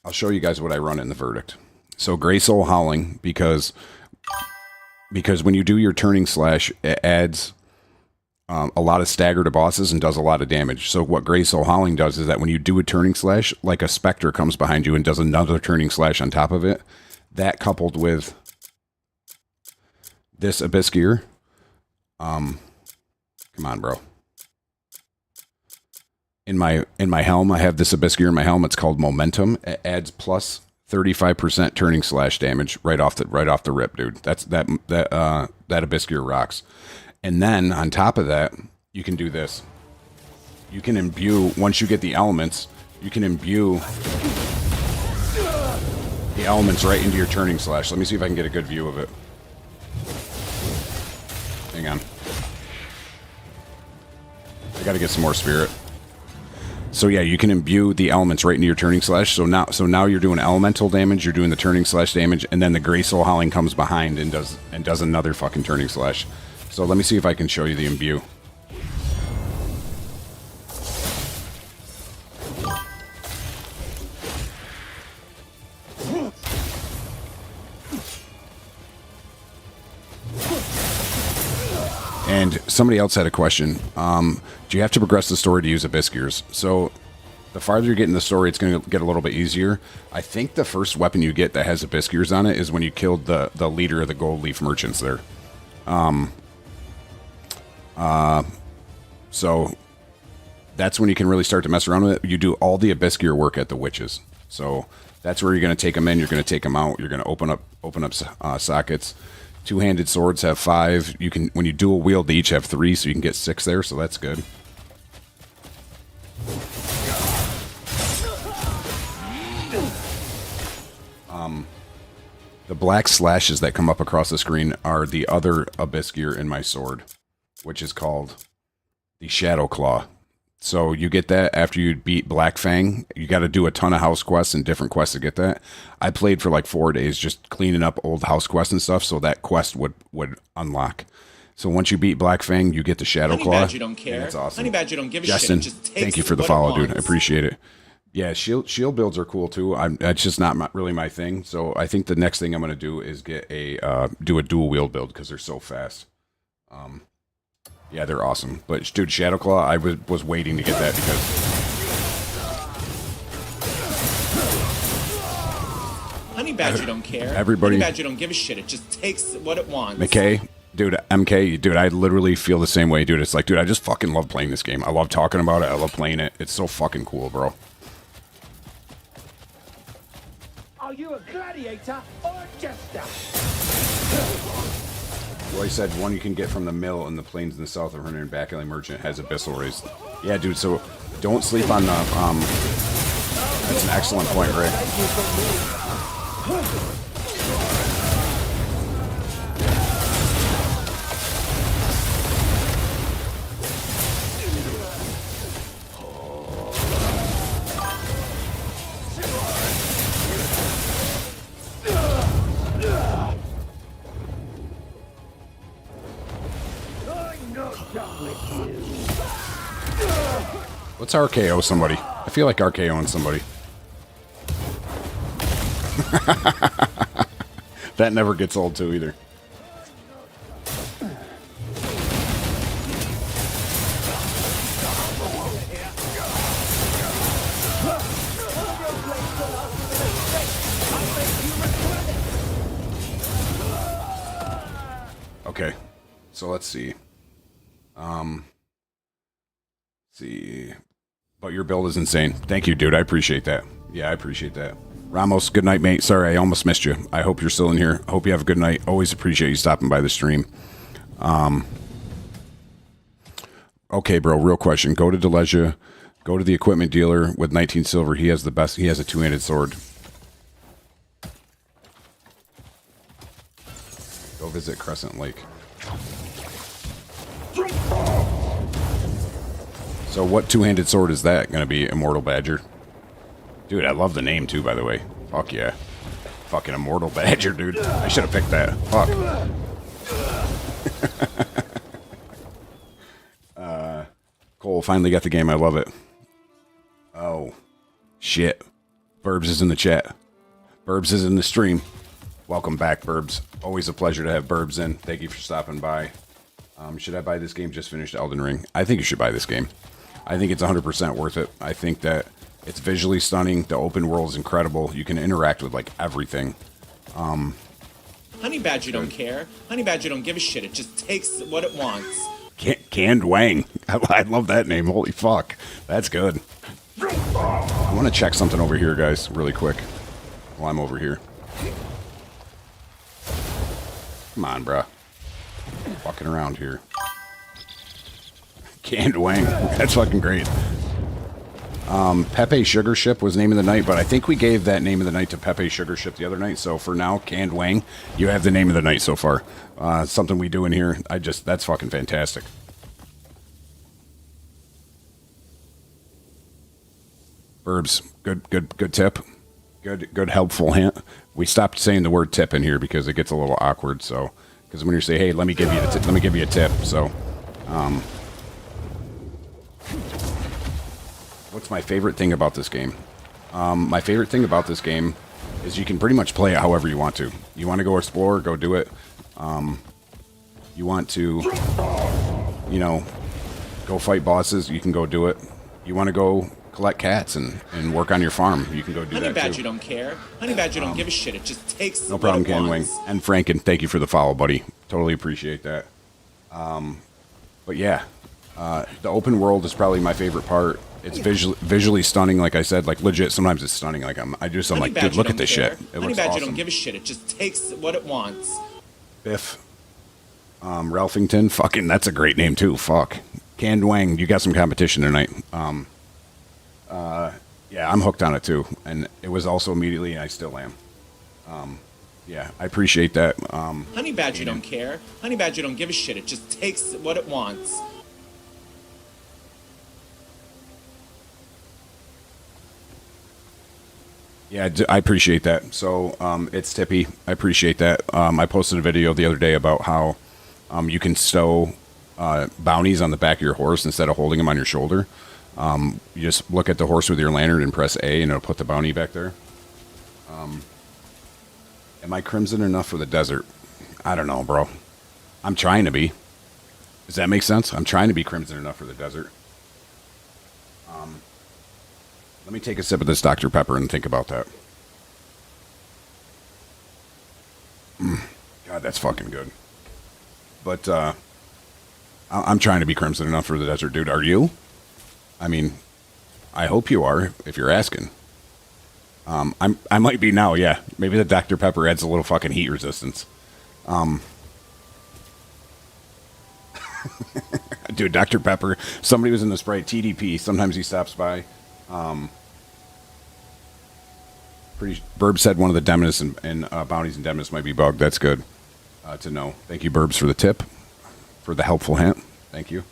I'll show you guys what I run in the Verdict. So Gray Soul Howling, because when you do your turning slash, it adds a lot of stagger to bosses and does a lot of damage. So what Gray Soul Howling does is that when you do a turning slash, like a Spectre comes behind you and does another turning slash on top of it, that coupled with this Abyss Gear, come on, bro. In my helm, I have this Abyss Gear in my helm. It's called Momentum. It adds plus 35% turning slash damage right off the rip, dude. That Abyss Gear rocks. And then on top of that, you can do this. You can imbue, once you get the elements, you can imbue the elements right into your turning slash. Let me see if I can get a good view of it. Hang on. I gotta get some more spirit. So yeah, you can imbue the elements right into your turning slash. So now you're doing elemental damage, you're doing the turning slash damage, and then the Gray Soul Howling comes behind and does another fucking turning slash. So let me see if I can show you the imbue. And somebody else had a question. Do you have to progress the story to use Abyss Gears? So the farther you get in the story, it's going to get a little bit easier. I think the first weapon you get that has Abyss Gears on it is when you killed the leader of the Gold Leaf Merchants there. So that's when you can really start to mess around with it. You do all the Abyss Gear work at the Witches. So that's where you're going to take them in, you're going to take them out, you're going to open up sockets. Two-handed swords have 5. You can, when you dual wield, they each have 3, so you can get 6 there. So that's good. The black slashes that come up across the screen are the other Abyss Gear in my sword, which is called the Shadow Claw. So you get that after you beat Black Fang. You got to do a ton of house quests and different quests to get that. I played for like 4 days just cleaning up old house quests and stuff, so that quest would unlock. So once you beat Black Fang, you get the Shadow Claw. Honey Badger don't care. It's awesome. Honey Badger don't give a Justin, shit. It just takes thank you for the what follow, it dude. I wants. appreciate it. Yeah, shield builds are cool too. It's just not really my thing. So I think the next thing I'm going to do is get do a dual wield build because they're so fast. Yeah, they're awesome. But dude, Shadow Claw, I was waiting to get that because Honey Badger don't care. Everybody- Honey Badger don't give a shit. It just takes what it wants. MK, dude, MK, dude, I literally feel the same way, dude. It's like, dude, I just fucking love playing this game. I love talking about it. I love playing it. It's so fucking cool, bro. Are you a gladiator or a jester? Roy said one you can get from the mill in the plains in the south of Hernan Back Alley Merchant has Abyssal Rays. Yeah, dude, so don't sleep on the, that's an excellent point, Ray. Let's RKO somebody. I feel like RKOing somebody. That never gets old too either. Okay, so let's see. See. But your build is insane. Thank you, dude. I appreciate that. Yeah, I appreciate that. Ramos, good night, mate. Sorry, I almost missed you. I hope you're still in here. I hope you have a good night. Always appreciate you stopping by the stream. Okay, bro, real question. Go to Delesia. Go to the equipment dealer with 19 silver. He has the best. He has a two-handed sword. Go visit Crescent Lake. So what two-handed sword is that going to be? Immortal Badger? Dude, I love the name too, by the way. Fuck yeah. Fucking Immortal Badger, dude. I should have picked that. Fuck. Cole finally got the game. I love it. Oh. Shit. Burbs is in the chat. Burbs is in the stream. Welcome back, Burbs. Always a pleasure to have Burbs in. Thank you for stopping by. Should I buy this game? Just finished Elden Ring. I think you should buy this game. I think it's 100% worth it. I think that it's visually stunning. The open world is incredible. You can interact with, like, everything. Honey Badger don't care. Honey Badger don't give a shit. It just takes what it wants. Canned Wang. I love that name. Holy fuck. That's good. I want to check something over here, guys, really quick. While I'm over here. Come on, bruh. Fucking around here. Canned Wang. That's fucking great. Pepe Sugar Ship was name of the night, but I think we gave that name of the night to Pepe Sugar Ship the other night. So for now, Canned Wang, you have the name of the night so far. Something we do in here. That's fucking fantastic. Burbs, good tip. Good helpful hint. We stopped saying the word tip in here because it gets a little awkward. So, because when you say, "Hey, let me give you a tip," so, what's my favorite thing about this game? My favorite thing about this game is you can pretty much play it however you want to. You want to go explore, go do it. You want to, go fight bosses, you can go do it. You want to go collect cats and work on your farm, you can go do Honey that Badger too. don't care. Honey Badger don't give a shit. It just takes No problem, what it Ken Wing. wants. And Franken, thank you for the follow, buddy. Totally appreciate that. But yeah, the open world is probably my favorite part. It's visually stunning, like I said, like legit. Sometimes it's stunning. Like I'm like, dude, look at this shit. It Honey looks Badger awesome. don't give a shit. It just takes what it wants. Biff, Ralphington, fucking, that's a great name too. Fuck, Canned Wang, you got some competition tonight. Yeah, I'm hooked on it too, and it was also immediately, and I still am. Yeah, I appreciate that. Honey Badger don't care. Honey Badger don't give a shit. It just takes what it wants. Yeah, I appreciate that. So, it's Tippy. I appreciate that. I posted a video the other day about how you can stow bounties on the back of your horse instead of holding them on your shoulder. You just look at the horse with your lantern and press A, and it'll put the bounty back there. Am I crimson enough for the desert? I don't know, bro. I'm trying to be. Does that make sense? I'm trying to be crimson enough for the desert. Let me take a sip of this Dr. Pepper and think about that. God, that's fucking good. But I'm trying to be crimson enough for the desert, dude. Are you? I mean, I hope you are, if you're asking. I might be now, yeah. Maybe the Dr. Pepper adds a little fucking heat resistance. Dude, Dr. Pepper. Somebody was in the Sprite. TDP. Sometimes he stops by. Burb said one of the Demonus and bounties and Demonus might be bugged. That's good to know. Thank you, Burbs, for the tip, for the helpful hint. Thank you.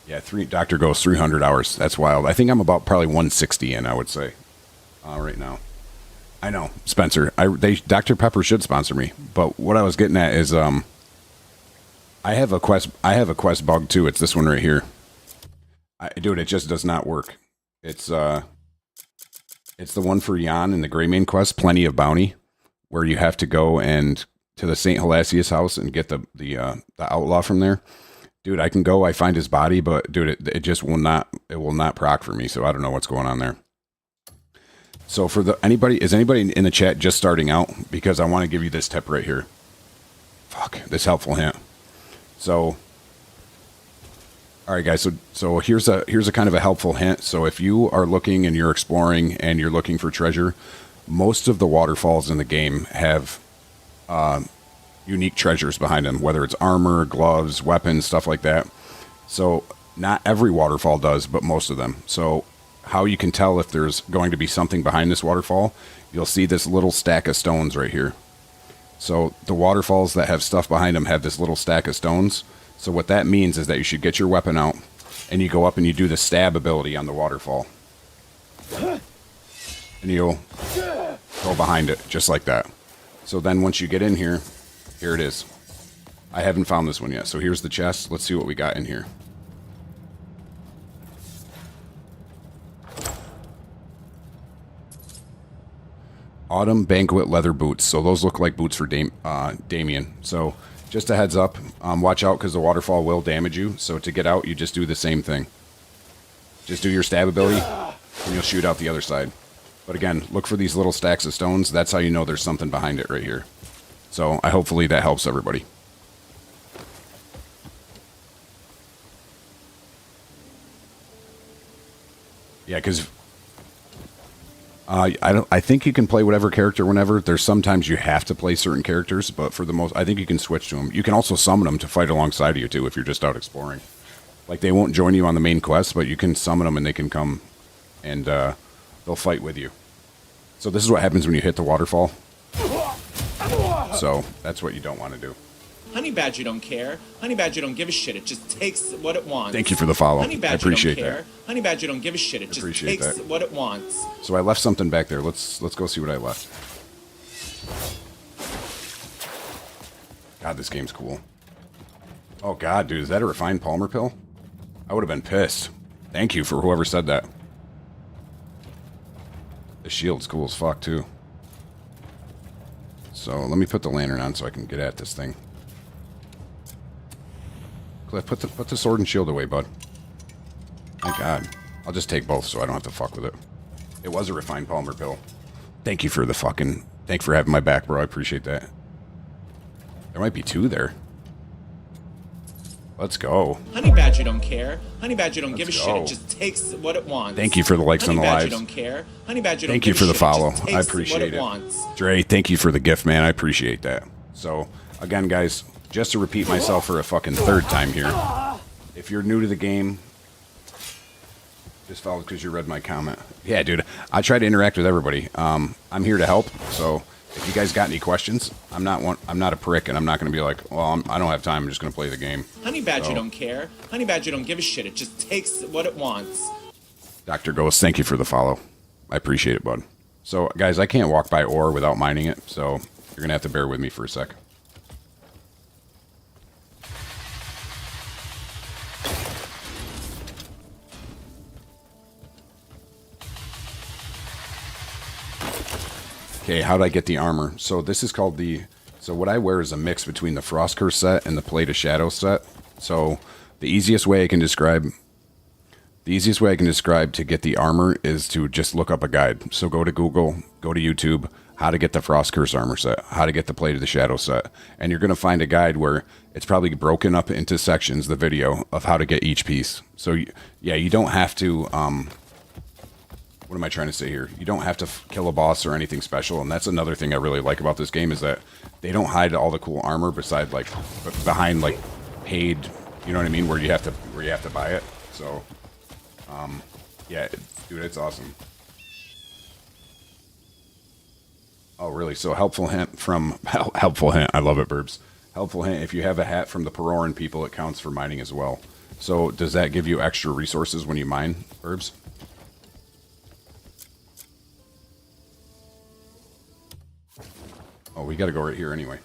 Yeah, Dr. Ghost, 300 hours. That's wild. I think I'm about probably 160 in, I would say, right now. I know, Spencer. Dr. Pepper should sponsor me. But what I was getting at is I have a quest bug too. It's this one right here. Dude, it just does not work. It's the one for Jan in the Greymane quest, Plenty of Bounty, where you have to go and to the St. Hilasius house and get the outlaw from there. Dude, I can go, I find his body, but dude, it just will not proc for me, so I don't know what's going on there. So for is anybody in the chat just starting out? Because I want to give you this tip right here. Fuck, this helpful hint. So, all right, guys. So here's a kind of a helpful hint. So if you are looking and you're exploring and you're looking for treasure, most of the waterfalls in the game have unique treasures behind them, whether it's armor, gloves, weapons, stuff like that. So not every waterfall does, but most of them. So how you can tell if there's going to be something behind this waterfall, you'll see this little stack of stones right here. So the waterfalls that have stuff behind them have this little stack of stones. So what that means is that you should get your weapon out and you go up and you do the stab ability on the waterfall. And you'll go behind it just like that. So then once you get in here, here it is. I haven't found this one yet. So here's the chest. Let's see what we got in here. Autumn Banquet leather boots. So those look like boots for Damien. So just a heads up. Watch out because the waterfall will damage you. So to get out, you just do the same thing. Just do your stab ability and you'll shoot out the other side. But again, look for these little stacks of stones. That's how you know there's something behind it right here. So hopefully that helps everybody. Yeah, because I think you can play whatever character whenever. There's sometimes you have to play certain characters, but for the most, I think you can switch to them. You can also summon them to fight alongside of you too if you're just out exploring. Like they won't join you on the main quest, but you can summon them and they can come and they'll fight with you. So this is what happens when you hit the waterfall. So that's what you don't want to do. Honey Badger don't care. Honey Badger don't give a shit. It just takes what it wants. Thank you for the follow. Honey Badger I appreciate don't care. that. Honey Badger don't give a shit. It just takes what it wants. So I left something back there. Let's go see what I left. God, this game's cool. Oh God, dude, is that a refined Palmer pill? I would have been pissed. Thank you for whoever said that. The shield's cool as fuck too. So let me put the lantern on so I can get at this thing. Cliff, put the sword and shield away, bud. Thank God. I'll just take both so I don't have to fuck with it. It was a refined Palmer pill. Thank you for the fucking... Thank you for having my back, bro. I appreciate that. There might be two there. Let's go. Honey Badger don't care. Honey Badger don't give a shit. go. It just takes what it wants. Thank you for the likes on the Honey Badger lives. don't care. Honey Badger don't Thank you give for a the shit. It follow. just I takes appreciate what it. wants. Dre, thank you for the gift, man. I appreciate that. So, again, guys, just to repeat myself for a fucking third time here. If you're new to the game, just followed because you read my comment. Yeah, dude, I try to interact with everybody. I'm here to help. So if you guys got any questions, I'm not a prick, and I'm not going to be like, well, I don't have time. I'm just going to play the game. Honey Badger don't care. Honey Badger don't give a shit. It just takes what it wants. Dr. Ghost, thank you for the follow. I appreciate it, bud. So, guys, I can't walk by ore without mining it, so you're going to have to bear with me for a sec. Okay, how did I get the armor? So this is called the... So what I wear is a mix between the Frost Curse set and the Plate of Shadow set. So the easiest way I can describe to get the armor is to just look up a guide. So go to Google, go to YouTube, how to get the Frost Curse armor set, how to get the Plate of the Shadow set. And you're going to find a guide where it's probably broken up into sections, the video, of how to get each piece. So, yeah, you don't have to... what am I trying to say here? You don't have to kill a boss or anything special, and that's another thing I really like about this game is that they don't hide all the cool armor beside behind paid, you know what I mean, where you have to buy it. So, yeah, dude, it's awesome. Oh, really? So helpful hint from helpful hint. I love it, Burbs. Helpful hint. If you have a hat from the Peroran people, it counts for mining as well. So does that give you extra resources when you mine, Burbs? Oh, we got to go right here anyway.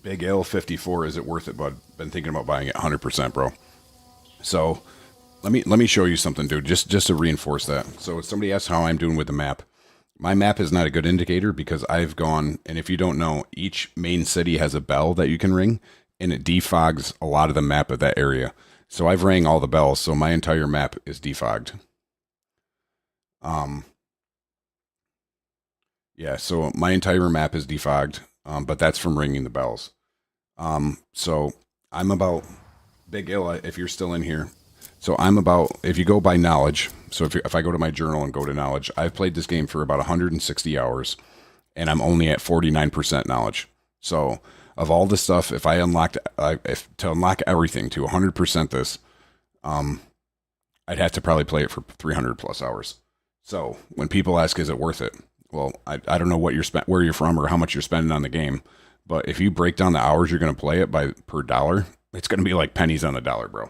Big L 54. Is it worth it, bud? Been thinking about buying it 100%, bro. So let me show you something, dude. Just to reinforce that. So somebody asked how I'm doing with the map. My map is not a good indicator because I've gone, and if you don't know, each main city has a bell that you can ring, and it defogs a lot of the map of that area. So I've rang all the bells, so my entire map is defogged. Yeah, so my entire map is defogged, but that's from ringing the bells. So I'm about Big Ill, if you're still in here. So I'm about, if you go by knowledge, so if I go to my journal and go to knowledge, I've played this game for about 160 hours, and I'm only at 49% knowledge. So of all the stuff, if I unlocked, to unlock everything to 100% this, I'd have to probably play it for 300 plus hours. So when people ask, is it worth it? Well, I don't know what where you're from or how much you're spending on the game, but if you break down the hours you're going to play it by per dollar, it's going to be like pennies on the dollar, bro.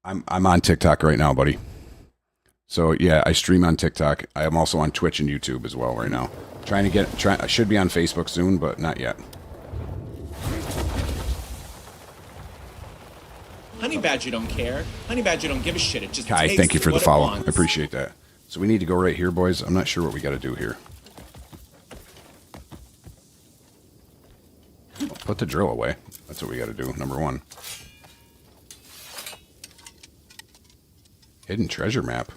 I'm on TikTok right now, buddy. So yeah, I stream on TikTok. I am also on Twitch and YouTube as well right now. I should be on Facebook soon, but not yet. Honey Badger don't care. Honey Badger don't give a shit. It just Kai, takes thank you for the what it follow. wants. I appreciate that. So we need to go right here, boys. I'm not sure what we got to do here. Well, put the drill away. That's what we got to do. Number one. Hidden treasure map.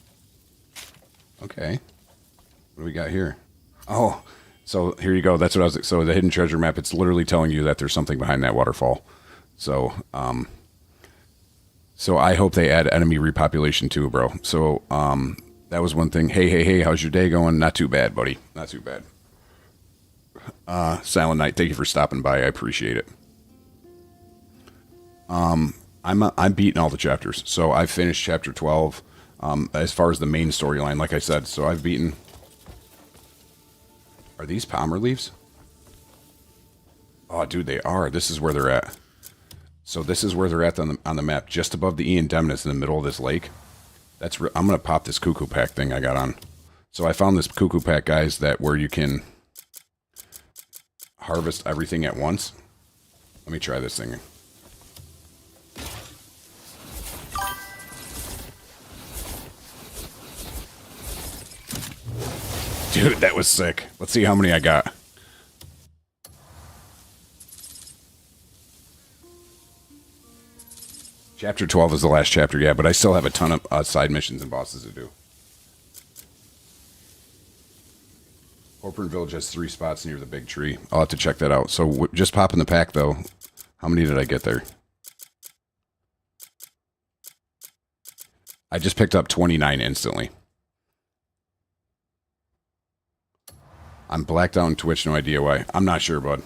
Okay. What do we got here? Oh, so here you go. That's what I was. So the hidden treasure map. It's literally telling you that there's something behind that waterfall. So, so I hope they add enemy repopulation too, bro. So, that was one thing. Hey, how's your day going? Not too bad, buddy. Not too bad. Silent Night, thank you for stopping by. I appreciate it. I'm beating all the chapters. So I've finished chapter 12. As far as the main storyline, like I said, so I've beaten. Are these Palmer leaves? Oh, dude, they are. This is where they're at. So this is where they're at on the map, just above the Ian Demnus in the middle of this lake. I'm gonna pop this cuckoo pack thing I got on. So I found this cuckoo pack, guys, where you can harvest everything at once. Let me try this thing. Dude, that was sick. Let's see how many I got. Chapter 12 is the last chapter, yeah, but I still have a ton of side missions and bosses to do. Corporate Village has 3 spots near the big tree. I'll have to check that out. So just pop in the pack, though. How many did I get there? I just picked up 29 instantly. I'm blacked out on Twitch, no idea why. I'm not sure, bud.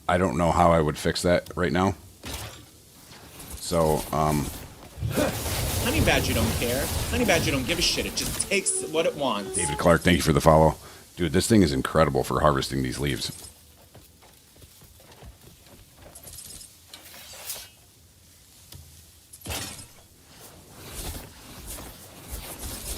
I don't know how I would fix that right now. So, Honey Badger don't care. Honey Badger don't give a shit. It just takes what it wants. David Clark, thank you for the follow. Dude, this thing is incredible for harvesting these leaves.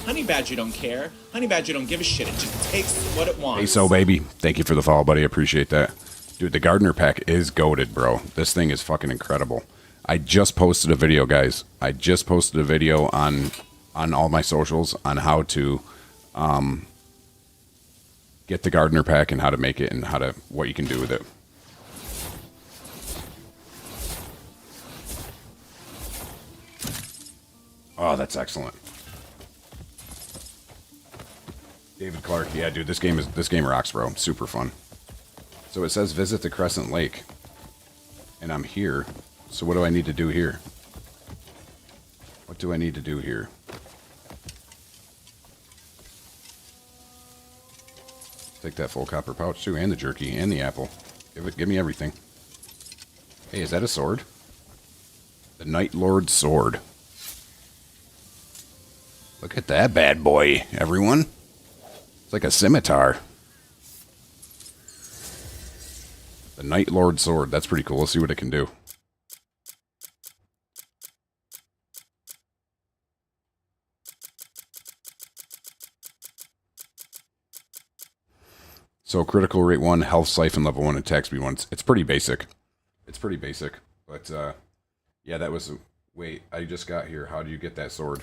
Honey Badger don't care. Honey Badger don't give a shit. It just takes what it wants. Hey, so baby, thank you for the follow, buddy. I appreciate that. Dude, the Gardener pack is goated, bro. This thing is fucking incredible. I just posted a video, guys. I just posted a video on all my socials on how to get the Gardener pack and how to make it and what you can do with it. Oh, that's excellent. David Clark, yeah, dude, this game rocks, bro. Super fun. So it says visit the Crescent Lake, and I'm here. So what do I need to do here? What do I need to do here? Take that full copper pouch too, and the jerky, and the apple. Give me everything. Hey, is that a sword? The Night Lord's sword. Look at that bad boy, everyone. It's like a scimitar. The Night Lord sword. That's pretty cool. Let's see what it can do. So critical rate 1, health siphon level 1, attack speed 1. It's pretty basic. It's pretty basic. But, yeah, that was... Wait, I just got here. How do you get that sword?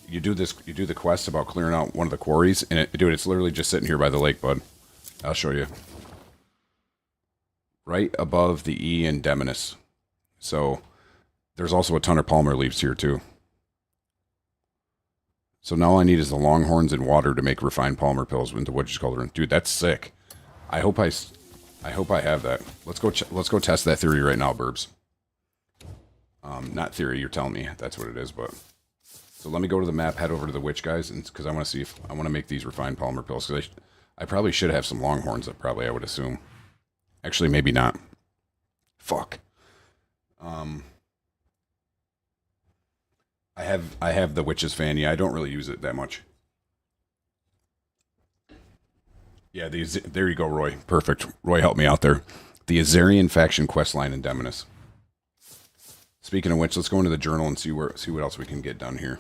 You do the quest about clearing out one of the quarries, and dude, it's literally just sitting here by the lake, bud. I'll show you. Right above the E in Demonis. So, there's also a ton of palmer leaves here, too. So now all I need is the longhorns and water to make refined palmer pills into Witch's Cauldron. Dude, that's sick. I hope I have that. Let's go test that theory right now, Burbs. Not theory, you're telling me that's what it is, but... So let me go to the map, head over to the witch guys, because I want to see if I want to make these refined palmer pills. Because I probably should have some longhorns. I would assume. Actually, maybe not. Fuck. I have the witch's fan. Yeah, I don't really use it that much. Yeah, there you go, Roy. Perfect. Roy helped me out there. The Azarian faction quest line in Demonis. Speaking of which, let's go into the journal and see what else we can get done here.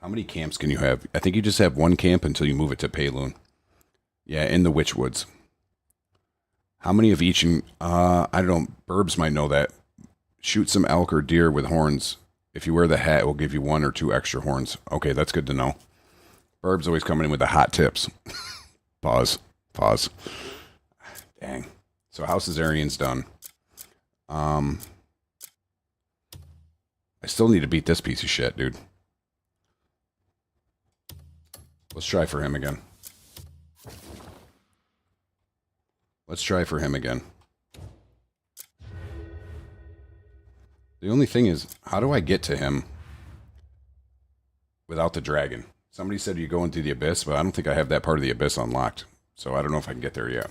How many camps can you have? I think you just have one camp until you move it to Payloon. Yeah, in the Witchwoods. How many of each? I don't know. Burbs might know that. Shoot some elk or deer with horns. If you wear the hat, it will give you 1 or 2 extra horns. Okay, that's good to know. Burbs always coming in with the hot tips. Pause. Dang. So House Azarian's done. I still need to beat this piece of shit, dude. Let's try for him again. The only thing is, how do I get to him without the dragon? Somebody said you go into the abyss, but I don't think I have that part of the abyss unlocked. So I don't know if I can get there yet.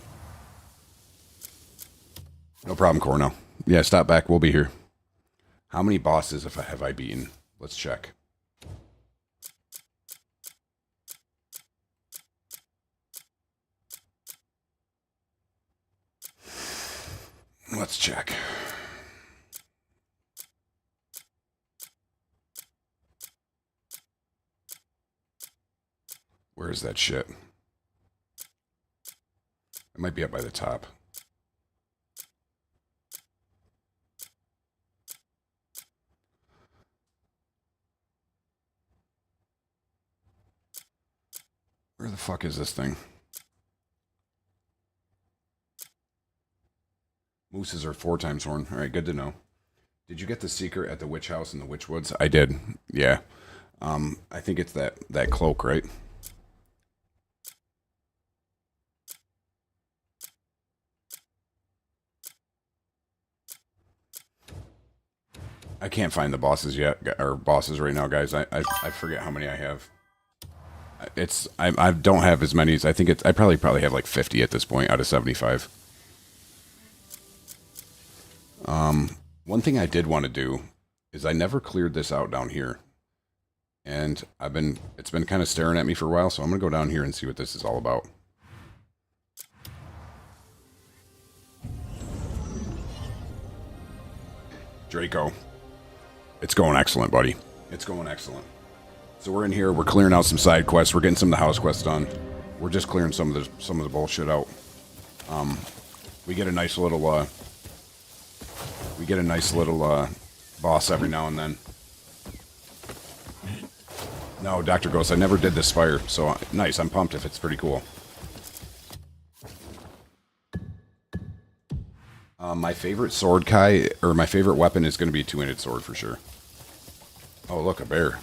No problem, Cornell. Yeah, stop back. We'll be here. How many bosses have I beaten? Let's check. Let's check. Where is that shit? It might be up by the top. Where the fuck is this thing? Mooses are 4 times horn. All right, good to know. Did you get the secret at the witch house in the Witchwoods? I did. Yeah. I think it's that cloak, right? I can't find the bosses yet, or bosses right now, guys. I forget how many I have. I don't have as many as I think I probably have like 50 at this point out of 75. One thing I did want to do is I never cleared this out down here. And it's been kind of staring at me for a while, so I'm going to go down here and see what this is all about. Draco. It's going excellent, buddy. It's going excellent. So we're in here, we're clearing out some side quests, we're getting some of the house quests done. We're just clearing some of the bullshit out. We get a nice little boss every now and then. No, Dr. Ghost, I never did this fire, so nice, I'm pumped if it's pretty cool. My favorite sword, Kai, or my favorite weapon is going to be a 2-handed sword for sure. Oh, look, a bear.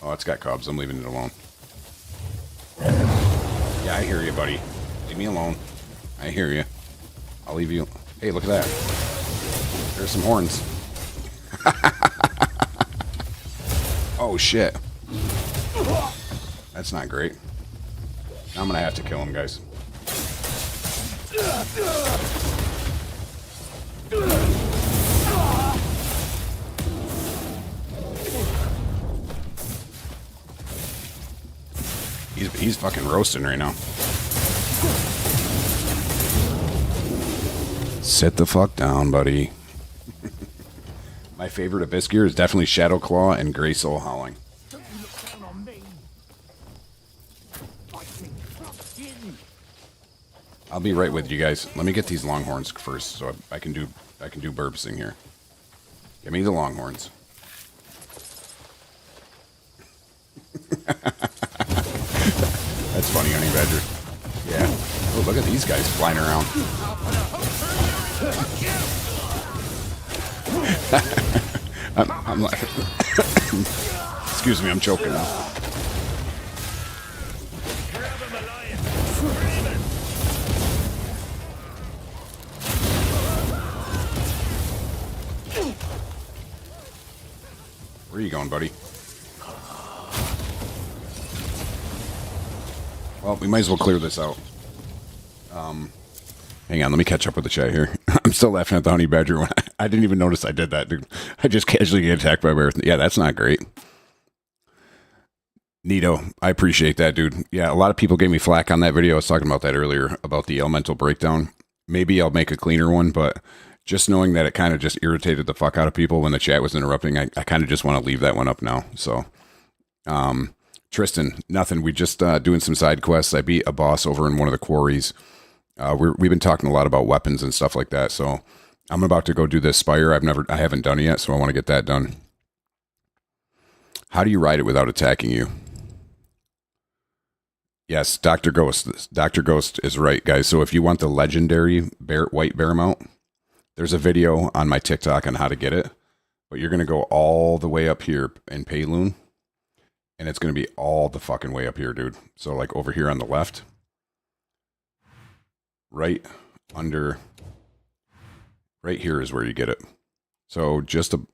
Oh, it's got cubs. I'm leaving it alone. Yeah, I hear you, buddy. Leave me alone. I hear you. I'll leave you. Hey, look at that. There's some horns. Oh, shit. That's not great. I'm gonna have to kill him, guys. He's fucking roasting right now. Sit the fuck down, buddy. My favorite Abyss gear is definitely Shadow Claw and Grey Soul Howling. I'll be right with you guys. Let me get these longhorns first, so I can do burbsing here. Give me the longhorns. That's funny, Honey Badger. Yeah. Oh, look at these guys flying around. I'm like, excuse me, I'm choking. Where are you going, buddy? Well, we might as well clear this out. Hang on, let me catch up with the chat here. I'm still laughing at the Honey Badger one. I didn't even notice I did that, dude. I just casually get attacked by a bear. Yeah, that's not great. Neato, I appreciate that, dude. Yeah, a lot of people gave me flack on that video. I was talking about that earlier, about the elemental breakdown. Maybe I'll make a cleaner one, but just knowing that it kind of just irritated the fuck out of people when the chat was interrupting, I kind of just want to leave that one up now. So, Tristan, nothing. We just doing some side quests. I beat a boss over in one of the quarries. We've been talking a lot about weapons and stuff like that. So I'm about to go do this Spire. I haven't done it yet, so I want to get that done. How do you ride it without attacking you? Yes, Dr. Ghost. Dr. Ghost is right, guys. So if you want the legendary white bear mount, there's a video on my TikTok on how to get it. But you're going to go all the way up here in Payloon. And it's going to be all the fucking way up here, dude. So like over here on the left. Right here is where you get it. So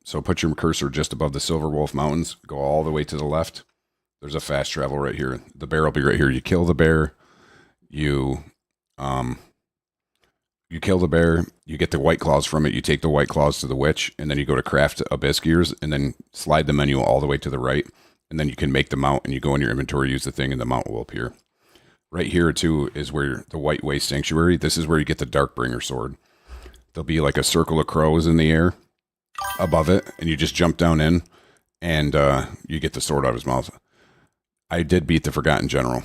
so put your cursor just above the Silver Wolf Mountains. Go all the way to the left. There's a fast travel right here. The bear will be right here. You kill the bear. You kill the bear. You get the white claws from it. You take the white claws to the witch, and then you go to craft Abyss gears, and then slide the menu all the way to the right, and then you can make the mount. And you go in your inventory, use the thing, and the mount will appear. Right here too is where the White Waste Sanctuary. This is where you get the Darkbringer sword. There'll be like a circle of crows in the air above it, and you just jump down in, and you get the sword out of his mouth. I did beat the Forgotten General.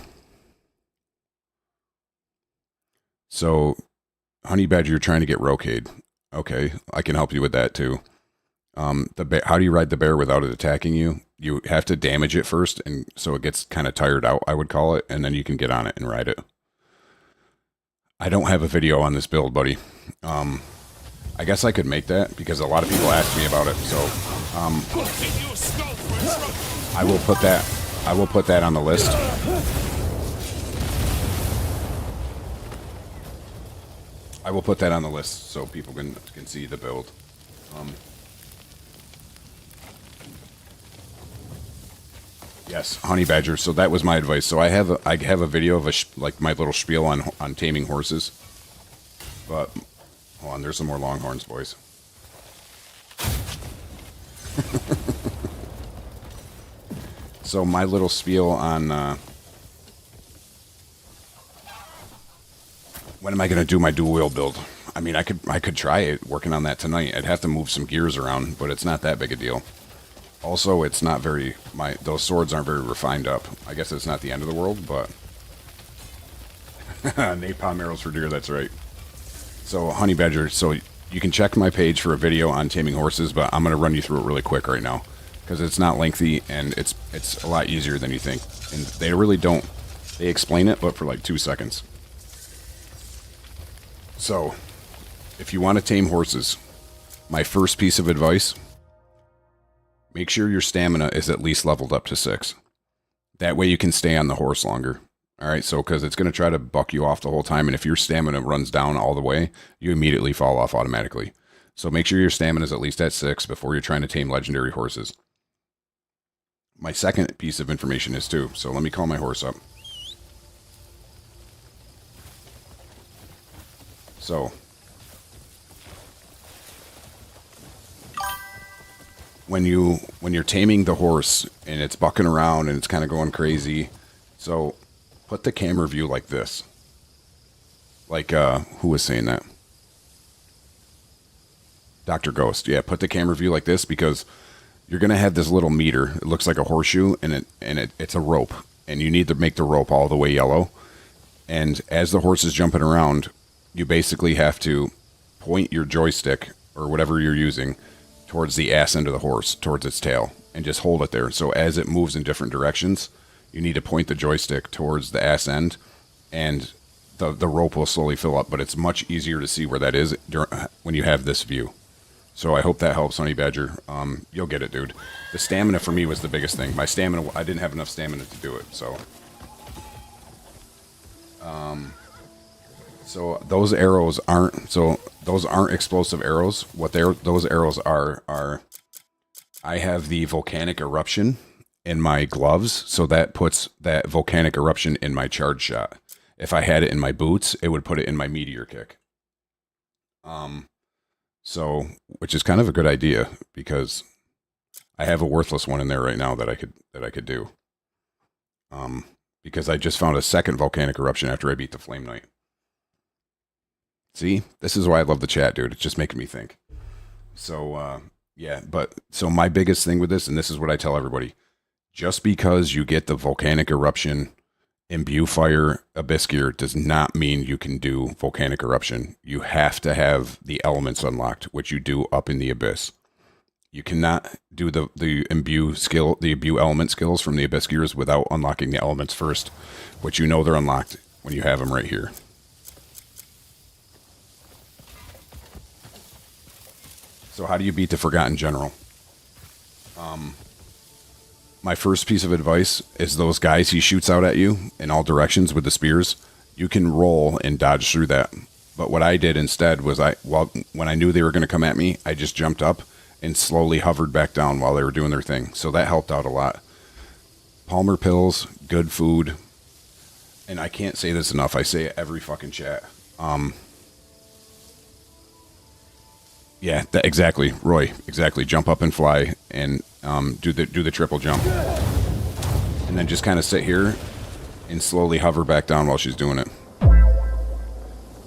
So, Honey Badger, you're trying to get Rocade. Okay, I can help you with that too. How do you ride the bear without it attacking you? You have to damage it first, and so it gets kind of tired out, I would call it, and then you can get on it and ride it. I don't have a video on this build, buddy. I guess I could make that because a lot of people asked me about it. So I will put that on the list. I will put that on the list so people can see the build. Yes, Honey Badger. So that was my advice. So I have a video of like my little spiel on taming horses. But hold on, there's some more longhorns, boys. So my little spiel on when am I going to do my dual wheel build? I mean, I could try it working on that tonight. I'd have to move some gears around, but it's not that big a deal. Also, it's not very, those swords aren't very refined up. I guess it's not the end of the world, but napalm arrows for deer, that's right. So, Honey Badger, so you can check my page for a video on taming horses, but I'm going to run you through it really quick right now because it's not lengthy and it's a lot easier than you think. And they really don't, they explain it, but for like 2 seconds. So, if you want to tame horses, my first piece of advice, make sure your stamina is at least leveled up to 6. That way you can stay on the horse longer. All right, so because it's going to try to buck you off the whole time, and if your stamina runs down all the way, you immediately fall off automatically. So make sure your stamina is at least at 6 before you're trying to tame legendary horses. my second piece of information is too. So let me call my horse up. So when you're taming the horse and it's bucking around and it's kind of going crazy, so put the camera view like this. Like who was saying that? Dr. Ghost. Yeah, put the camera view like this because you're gonna have this little meter. It looks like a horseshoe and it's a rope, and you need to make the rope all the way yellow. And as the horse is jumping around, you basically have to point your joystick or whatever you're using towards the ass end of the horse, towards its tail, and just hold it there. So as it moves in different directions, you need to point the joystick towards the ass end, and the rope will slowly fill up. But it's much easier to see where that is when you have this view. So I hope that helps, Honey Badger. You'll get it, dude. The stamina for me was the biggest thing. My stamina, I didn't have enough stamina to do it, so... So those arrows aren't, those aren't explosive arrows. What those arrows are I have the volcanic eruption in my gloves, so that puts that volcanic eruption in my charge shot. If I had it in my boots, it would put it in my meteor kick. So, which is kind of a good idea because I have a worthless one in there right now that I could do. Because I just found a second volcanic eruption after I beat the Flame Knight. See, this is why I love the chat, dude. It's just making me think. So, yeah, but so my biggest thing with this, and this is what I tell everybody, just because you get the volcanic eruption imbue fire abyss gear does not mean you can do volcanic eruption. You have to have the elements unlocked, which you do up in the abyss. You cannot do the imbue skill, the imbue element skills from the abyss gears without unlocking the elements first, which you know they're unlocked when you have them right here. So how do you beat the Forgotten General? My first piece of advice is those guys he shoots out at you in all directions with the spears. You can roll and dodge through that. But what I did instead was when I knew they were going to come at me, I just jumped up and slowly hovered back down while they were doing their thing. So that helped out a lot. Palmer pills, good food. And I can't say this enough. I say it every fucking chat. Yeah, exactly, Roy. Exactly. Jump up and fly, and do the triple jump, and then just kind of sit here and slowly hover back down while she's doing it.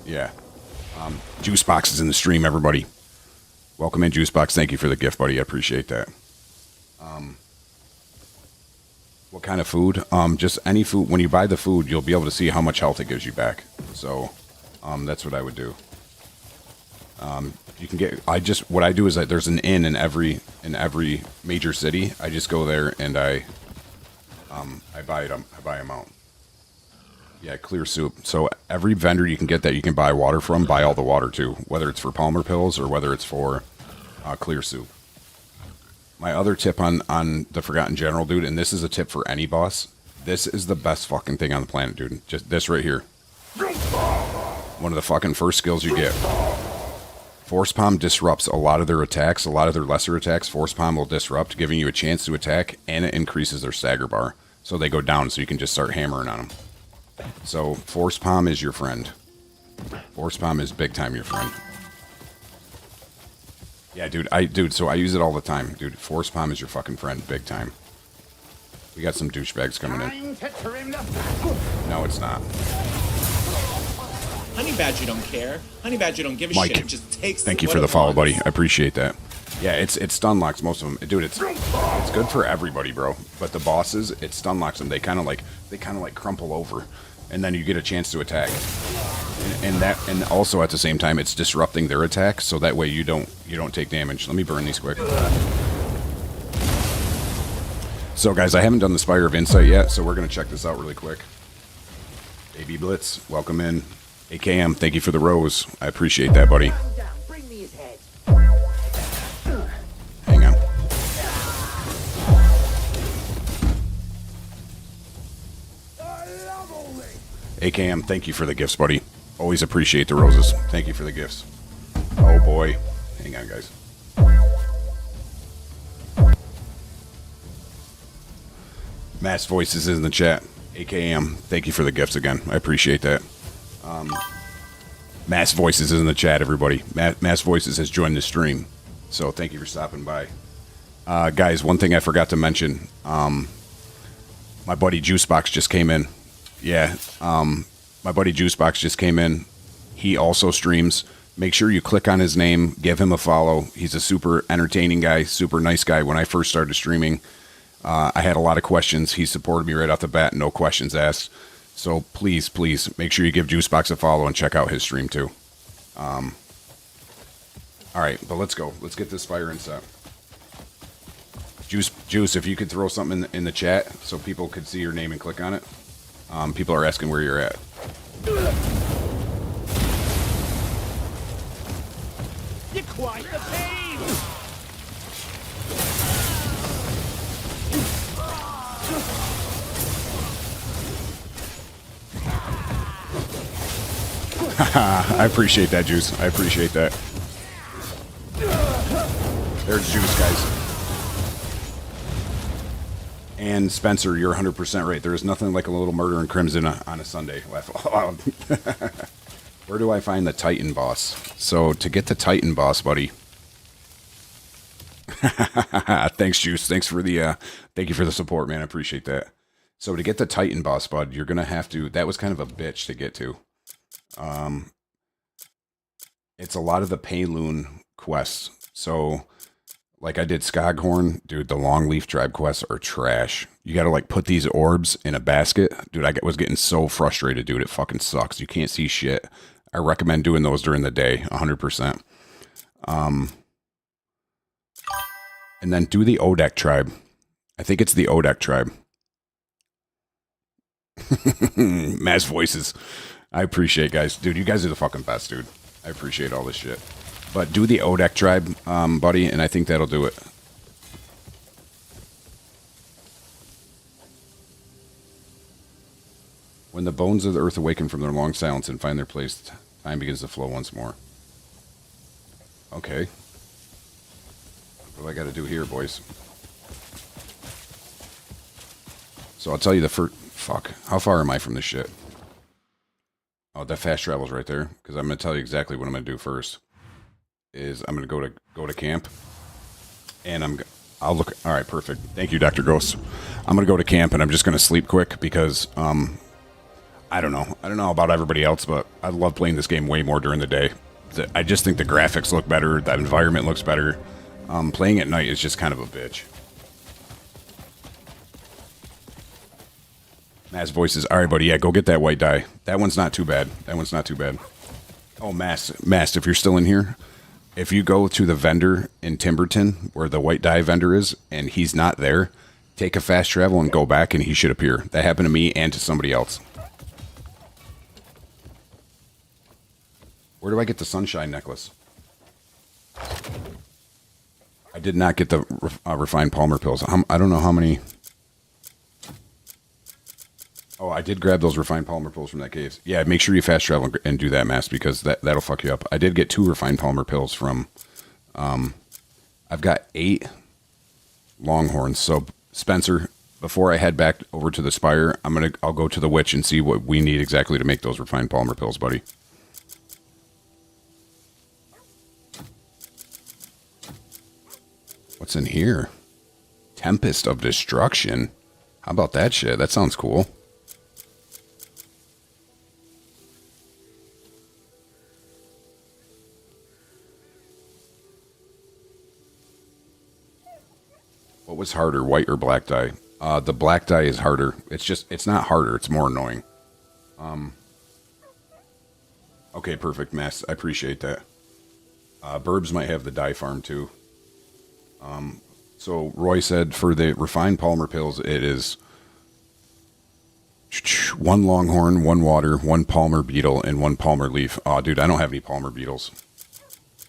Yeah. Juicebox is in the stream, everybody. Welcome in, Juicebox. Thank you for the gift, buddy. I appreciate that. What kind of food? Just any food. When you buy the food, you'll be able to see how much health it gives you back. So, that's what I would do. You can get. What I do is that there's an inn in every major city. I just go there and I buy them. I buy them out. Yeah, clear soup. So every vendor you can get that you can buy water from, buy all the water too. Whether it's for Palmer pills or whether it's for clear soup. My other tip on the Forgotten General, dude, and this is a tip for any boss. This is the best fucking thing on the planet, dude. Just this right here. One of the fucking first skills you get. Force Palm disrupts a lot of their attacks, a lot of their lesser attacks. Force Palm will disrupt, giving you a chance to attack, and it increases their stagger bar. So they go down, so you can just start hammering on them. So Force Palm is your friend. Force Palm is big time your friend. Yeah, dude, so I use it all the time. Dude, Force Palm is your fucking friend, big time. We got some douchebags coming in. No, it's not. Honey Badger don't care. Honey Badger don't give a Mike, shit. It just takes. Thank you what for the it follow, wants. buddy. I appreciate that. Yeah, it stun locks most of them, dude. It's good for everybody, bro. But the bosses, it stun locks them. They kind of like crumple over, and then you get a chance to attack. And also at the same time, it's disrupting their attack, so that way you don't take damage. Let me burn these quick. So guys, I haven't done the Spire of Insight yet, so we're gonna check this out really quick. AB Blitz, welcome in. AKM, thank you for the rose. I appreciate that, buddy. Hang on. AKM, thank you for the gifts, buddy. Always appreciate the roses. Thank you for the gifts. Oh boy. Hang on, guys. Mass Voices is in the chat. AKM, thank you for the gifts again. I appreciate that. Mass Voices is in the chat, everybody. Mass Voices has joined the stream. So thank you for stopping by. Guys, one thing I forgot to mention. My buddy Juicebox just came in. Yeah, my buddy Juicebox just came in. He also streams. Make sure you click on his name. Give him a follow. He's a super entertaining guy, super nice guy. When I first started streaming, I had a lot of questions. He supported me right off the bat. No questions asked. So please, please, make sure you give Juicebox a follow and check out his stream too. All right, but let's go. Let's get this fire in set. Juice, if you could throw something in the chat so people could see your name and click on it. People are asking where you're at. You're quite the pain! I appreciate that, Juice. I appreciate that. There's Juice, guys. And Spencer, you're 100% right. There is nothing like a little murder in Crimson on a Sunday. Where do I find the Titan boss? So to get the Titan boss, buddy. Thanks, Juice. Thanks for the thank you for the support, man. I appreciate that. So to get the Titan boss, bud, you're gonna have to. That was kind of a bitch to get to. It's a lot of the Payloon quests. So, like I did Skoghorn, dude. The Longleaf Tribe quests are trash. You got to like put these orbs in a basket, dude. I was getting so frustrated, dude. It fucking sucks. You can't see shit. I recommend doing those during the day, 100%. And then do the Odek Tribe. I think it's the Odek Tribe. Mass Voices. I appreciate, guys. Dude, you guys are the fucking best, dude. I appreciate all this shit. But do the Odek Tribe, buddy, and I think that'll do it. When the bones of the earth awaken from their long silence and find their place, time begins to flow once more. Okay. What do I got to do here, boys? So I'll tell you the first... Fuck. How far am I from this shit? Oh, that fast travel's right there. Because I'm going to tell you exactly what I'm going to do first. Is I'm going to go to camp. And I'll look... Alright, perfect. Thank you, Dr. Ghost. I'm going to go to camp and I'm just going to sleep quick because... I don't know. I don't know about everybody else, but I love playing this game way more during the day. I just think the graphics look better. The environment looks better. Playing at night is just kind of a bitch. Mass Voices. All right, buddy. Yeah, go get that white dye. That one's not too bad. That one's not too bad. Oh, Mass, if you're still in here, if you go to the vendor in Timberton, where the white dye vendor is, and he's not there, take a fast travel and go back, and he should appear. That happened to me and to somebody else. Where do I get the Sunshine Necklace? I did not get the refined Palmer pills. I don't know how many... Oh, I did grab those refined Palmer pills from that cave. Yeah, make sure you fast travel and do that, Mass, because that'll fuck you up. I did get 2 refined Palmer pills from... I've got 8 Longhorns. So, Spencer, before I head back over to the Spire, I'll go to the Witch and see what we need exactly to make those refined Palmer pills, buddy. What's in here? Tempest of Destruction. How about that shit? That sounds cool. What was harder, white or black dye? The black dye is harder. It's not harder. It's more annoying. Okay, perfect, Mass. I appreciate that. Burbs might have the dye farm too. So Roy said for the refined Palmer pills, it is 1 Longhorn, 1 water, 1 Palmer beetle, and 1 Palmer leaf. Oh, dude, I don't have any Palmer beetles,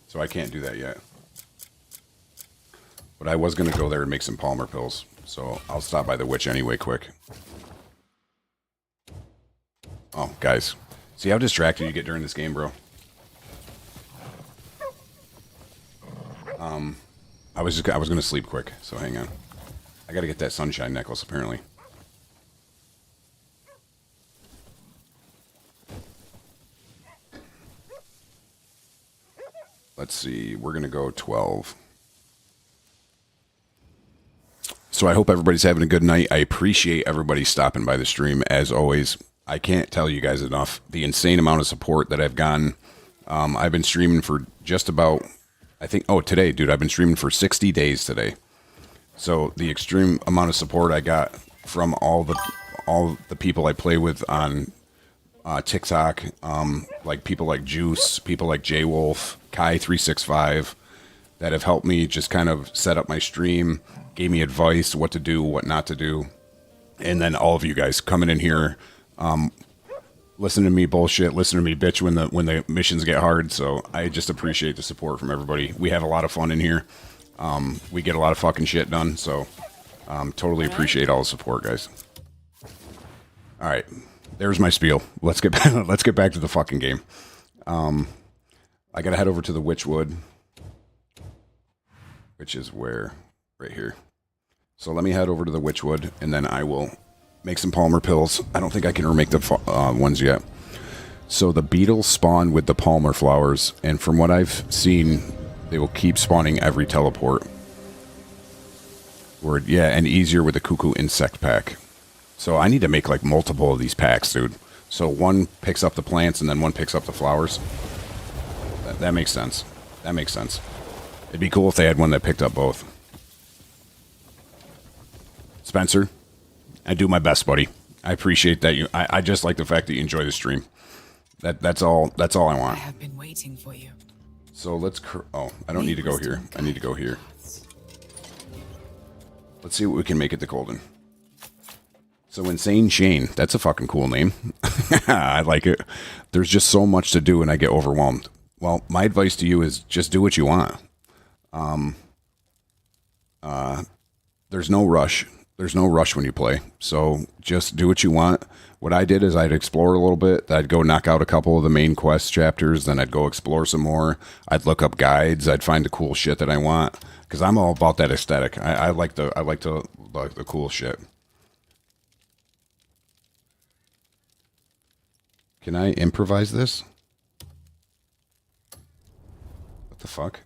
so I can't do that yet. But I was going to go there and make some Palmer pills, so I'll stop by the Witch anyway quick. Oh, guys. See how distracted you get during this game, bro? I was going to sleep quick, so hang on. I got to get that Sunshine Necklace, apparently. Let's see. We're going to go 12. So I hope everybody's having a good night. I appreciate everybody stopping by the stream. As always, I can't tell you guys enough the insane amount of support that I've gotten. I've been streaming for just about, today, dude, I've been streaming for 60 days today. So the extreme amount of support I got from all the people I play with on TikTok, like people like Juice, people like J Wolf, Kai365, that have helped me just kind of set up my stream, gave me advice, what to do, what not to do. And then all of you guys coming in here, listen to me bullshit, listen to me bitch when the missions get hard. So I just appreciate the support from everybody. We have a lot of fun in here. We get a lot of fucking shit done. So totally appreciate all the support, guys. All right, there's my spiel. Let's get back to the fucking game. I gotta head over to the Witchwood, which is where, right here. So let me head over to the Witchwood, and then I will make some Palmer pills. I don't think I can remake the ones yet. So the beetles spawn with the Palmer flowers, and from what I've seen, they will keep spawning every teleport. And easier with the Cuckoo Insect pack. So I need to make like multiple of these packs, dude. So one picks up the plants, and then one picks up the flowers. That makes sense. That makes sense. It'd be cool if they had one that picked up both. Spencer, I do my best, buddy. I appreciate that I just like the fact that you enjoy the stream. That's all I want. I have been waiting for you. So let's I don't need to go here. I need to go here. Let's see what we can make at the Golden. So Insane Shane, that's a fucking cool name. I like it. There's just so much to do and I get overwhelmed. Well, my advice to you is just do what you want. There's no rush. There's no rush when you play. So just do what you want. What I did is I'd explore a little bit. I'd go knock out a couple of the main quest chapters. Then I'd go explore some more. I'd look up guides. I'd find the cool shit that I want. Because I'm all about that aesthetic. I like the cool shit. Can I improvise this? What the fuck?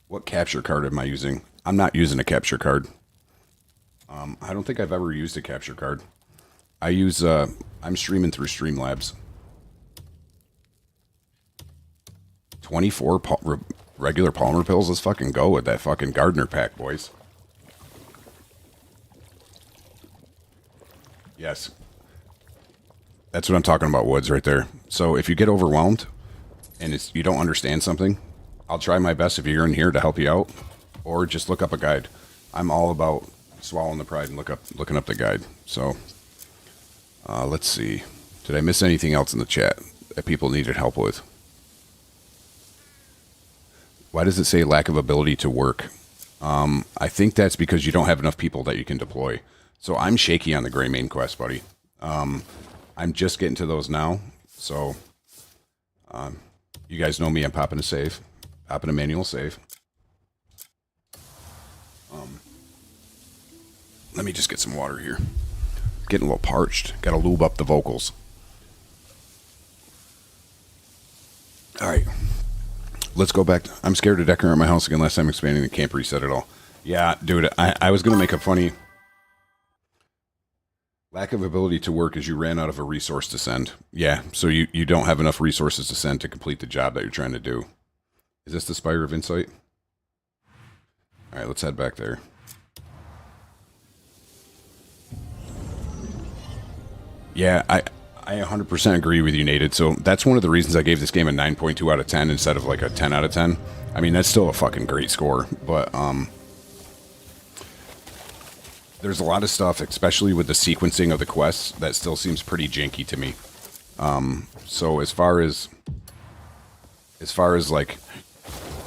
What capture card am I using? I'm not using a capture card. I don't think I've ever used a capture card. I'm streaming through Streamlabs. 24 regular Palmer pills? Let's fucking go with that fucking Gardener pack, boys. Yes. That's what I'm talking about, Woods, right there. So if you get overwhelmed and you don't understand something, I'll try my best if you're in here to help you out, or just look up a guide. I'm all about swallowing the pride and looking up the guide. So let's see. Did I miss anything else in the chat that people needed help with? Why does it say lack of ability to work? I think that's because you don't have enough people that you can deploy. So I'm shaky on the Gray main quest, buddy. I'm just getting to those now. So you guys know me. I'm popping a save. Popping a manual save. Let me just get some water here. Getting a little parched. Got to lube up the vocals. All right. Let's go back. I'm scared to decorate my house again. Last time expanding, the camp reset it all. Yeah, dude. I was going to make a funny... Lack of ability to work as you ran out of a resource to send. Yeah, so you don't have enough resources to send to complete the job that you're trying to do. Is this the Spire of Insight? All right, let's head back there. Yeah, I 100% agree with you, Nated. So that's one of the reasons I gave this game a 9.2 out of 10 instead of like a 10 out of 10. I mean, that's still a fucking great score, but there's a lot of stuff, especially with the sequencing of the quests, that still seems pretty janky to me. So as far as like,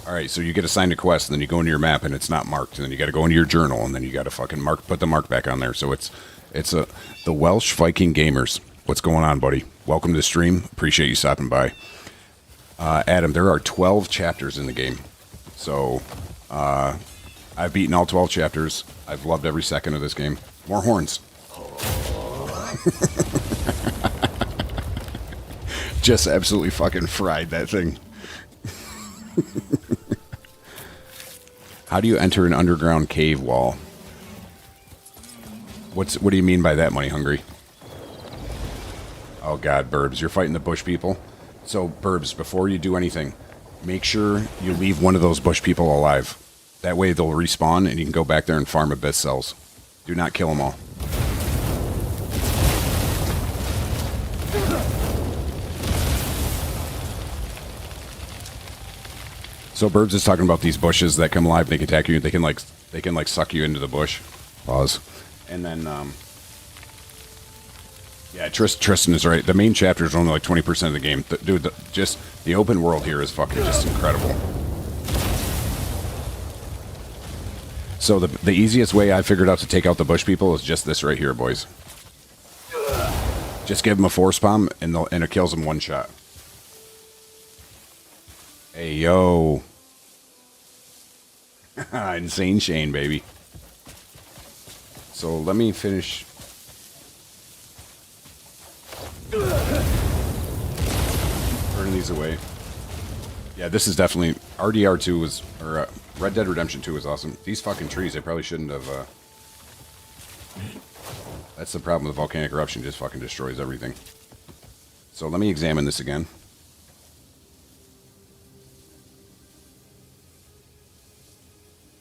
all right, so you get assigned a quest, and then you go into your map, and it's not marked, and then you got to go into your journal, and then you got to fucking put the mark back on there. So it's the Welsh Viking Gamers. What's going on, buddy? Welcome to the stream. Appreciate you stopping by. Adam, there are 12 chapters in the game. So I've beaten all 12 chapters. I've loved every second of this game. More horns. Just absolutely fucking fried that thing. How do you enter an underground cave wall? What do you mean by that, Money Hungry? Oh God, Burbs, you're fighting the bush people. So Burbs, before you do anything, make sure you leave one of those bush people alive. That way they'll respawn and you can go back there and farm abyss cells. Do not kill them all. So Burbs is talking about these bushes that come alive. They can attack you. They can like suck you into the bush. Pause. And then, yeah, Tristan is right. The main chapter is only like 20% of the game. Dude, just the open world here is fucking just incredible. So the easiest way I figured out to take out the bush people is just this right here, boys. Just give them a force bomb and it kills them one shot. Hey, yo. Insane Shane, baby. So let me finish. Turning these away. Yeah, this is definitely... RDR2 was... Or Red Dead Redemption 2 was awesome. These fucking trees, I probably shouldn't have... That's the problem with volcanic eruption. Just fucking destroys everything. So let me examine this again.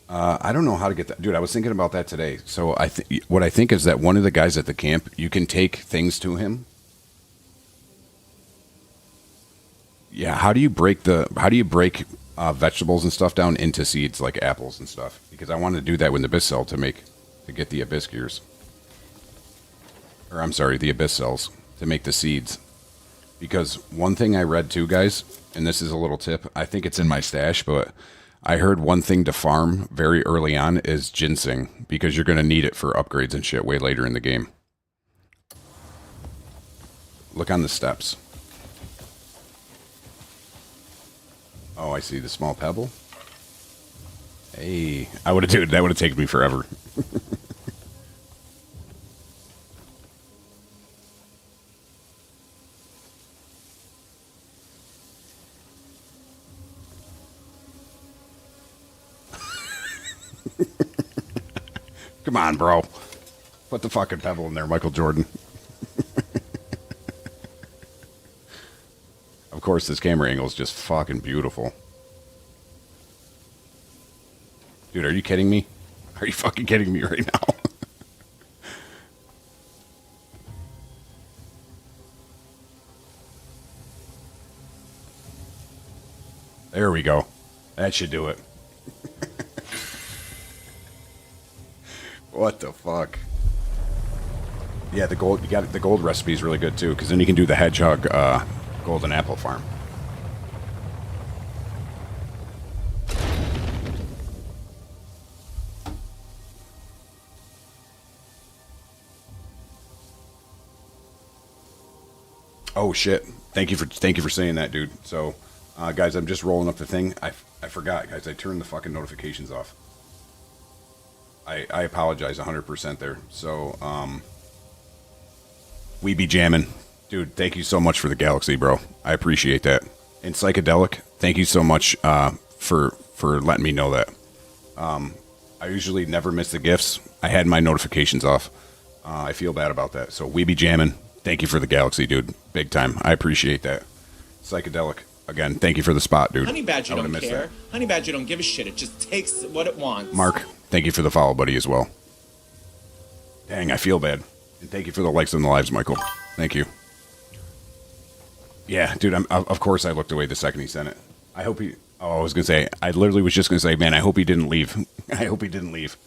I don't know how to get that. Dude, I was thinking about that today. So what I think is that one of the guys at the camp, you can take things to him. Yeah, how do you break vegetables and stuff down into seeds like apples and stuff? Because I wanted to do that with the abyss cell to get the abyss gears. Or I'm sorry, the abyss cells to make the seeds. Because one thing I read too, guys, and this is a little tip, I think it's in my stash, but I heard one thing to farm very early on is ginseng, because you're going to need it for upgrades and shit way later in the game. Look on the steps. Oh, I see the small pebble. Hey, that would have taken me forever. Come on, bro. Put the fucking pebble in there, Michael Jordan. Of course, this camera angle is just fucking beautiful. Dude, are you kidding me? Are you fucking kidding me right now? There we go. That should do it. What the fuck? Yeah, the gold recipe is really good too, because then you can do the hedgehog golden apple farm. Oh shit! Thank you for saying that, dude. So, guys, I'm just rolling up the thing. I forgot, guys. I turned the fucking notifications off. I apologize 100% there. So, we be jamming. Dude, thank you so much for the galaxy, bro. I appreciate that. And Psychedelic, thank you so much for letting me know that. I usually never miss the gifts. I had my notifications off. I feel bad about that. So, we be jamming. Thank you for the galaxy, dude. Big time. I appreciate that. Psychedelic, again, thank you for the spot, dude. Honey Badger don't care. That. Honey Badger don't give a shit. It just takes what it wants. Mark, thank you for the follow, buddy, as well. Dang, I feel bad. And thank you for the likes and the lives, Michael. Thank you. Yeah, dude, of course I looked away the second he sent it. I hope he... Oh, I was going to say... I literally was just going to say, man, I hope he didn't leave. I hope he didn't leave.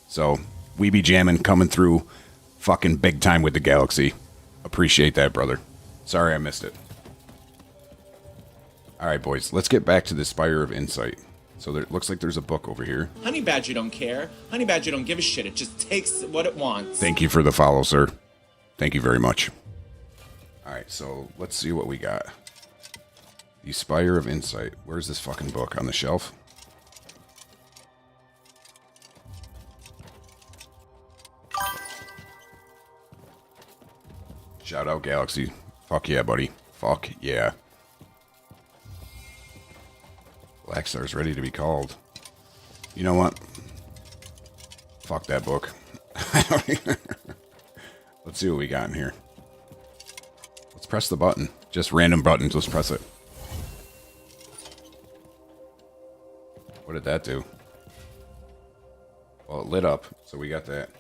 So, we be jamming, coming through fucking big time with the galaxy. Appreciate that, brother. Sorry I missed it. All right, boys, let's get back to the Spire of Insight. So there looks like there's a book over here. Honey Badger don't care. Honey Badger don't give a shit. It just takes what it wants. Thank you for the follow, sir. Thank you very much. All right, so let's see what we got. The Spire of Insight. Where's this fucking book? On the shelf? Shout out Galaxy. Fuck yeah, buddy. Fuck yeah. Black Star's ready to be called. You know what? Fuck that book. Let's see what we got in here. Let's press the button. Just random buttons. Let's press it. What did that do? Well, it lit up, so we got that.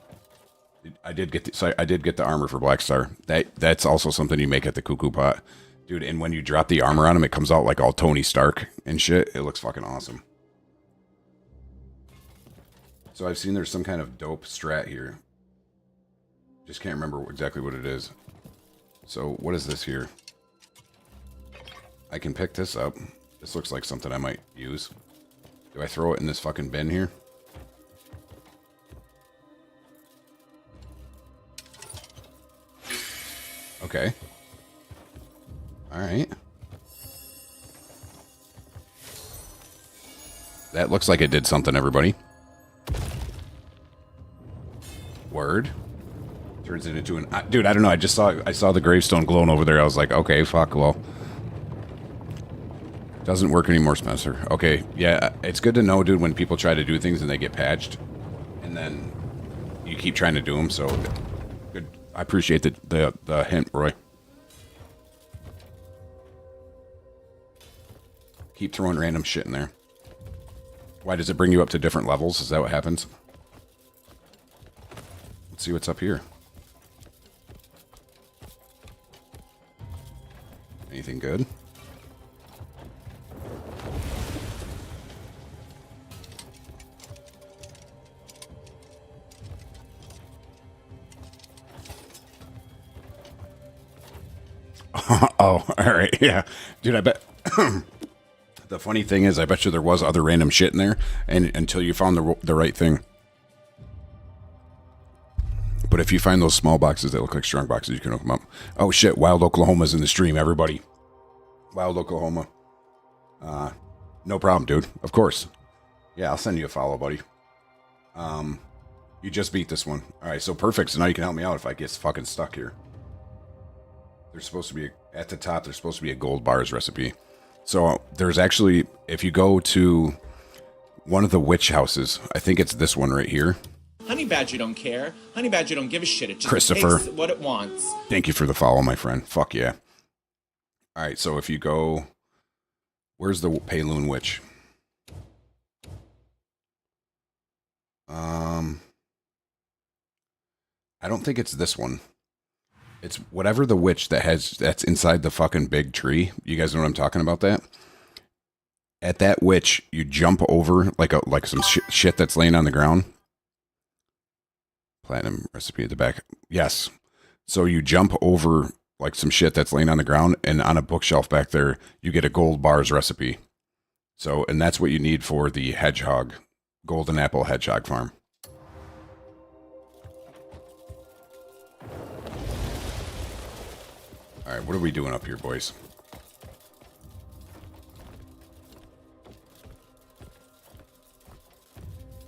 I did get the armor for Black Star. That's also something you make at the Cuckoo Pot, dude. And when you drop the armor on him, it comes out like all Tony Stark and shit. It looks fucking awesome. So I've seen there's some kind of dope strat here. Just can't remember exactly what it is. So what is this here? I can pick this up. This looks like something I might use. Do I throw it in this fucking bin here? Okay. Alright. That looks like it did something, everybody. Word. Turns it into an... dude, I don't know. I saw the gravestone glowing over there. I was like, okay, fuck, well. Doesn't work anymore, Spencer. Okay, yeah, it's good to know, dude, when people try to do things and they get patched. And then you keep trying to do them, so... good. I appreciate the hint, Roy. Keep throwing random shit in there. Why does it bring you up to different levels? Is that what happens? Let's see what's up here. Anything good? Oh, all right, yeah. Dude, I bet... The funny thing is, I bet you there was other random shit in there, and until you found the right thing. But if you find those small boxes that look like strong boxes, you can open them up. Oh shit, Wild Oklahoma's in the stream, everybody. Wild Oklahoma. No problem, dude. Of course. Yeah, I'll send you a follow, buddy. You just beat this one. Alright, so perfect. So now you can help me out if I get fucking stuck here. There's supposed to be, at the top, there's supposed to be a gold bars recipe. So there's actually, if you go to one of the witch houses, I think it's this one right here. Honey Badger don't care. Honey Badger don't give a shit. It just Christopher, takes what it wants. Thank you for the follow, my friend. Fuck yeah. All right, so if you go, where's the Payloon Witch? I don't think it's this one. It's whatever the witch that's inside the fucking big tree. You guys know what I'm talking about? That at that witch, you jump over like some shit that's laying on the ground. Platinum recipe at the back. Yes. So you jump over like some shit that's laying on the ground, and on a bookshelf back there, you get a gold bars recipe. So, and that's what you need for the hedgehog, golden apple hedgehog farm. All right, what are we doing up here, boys?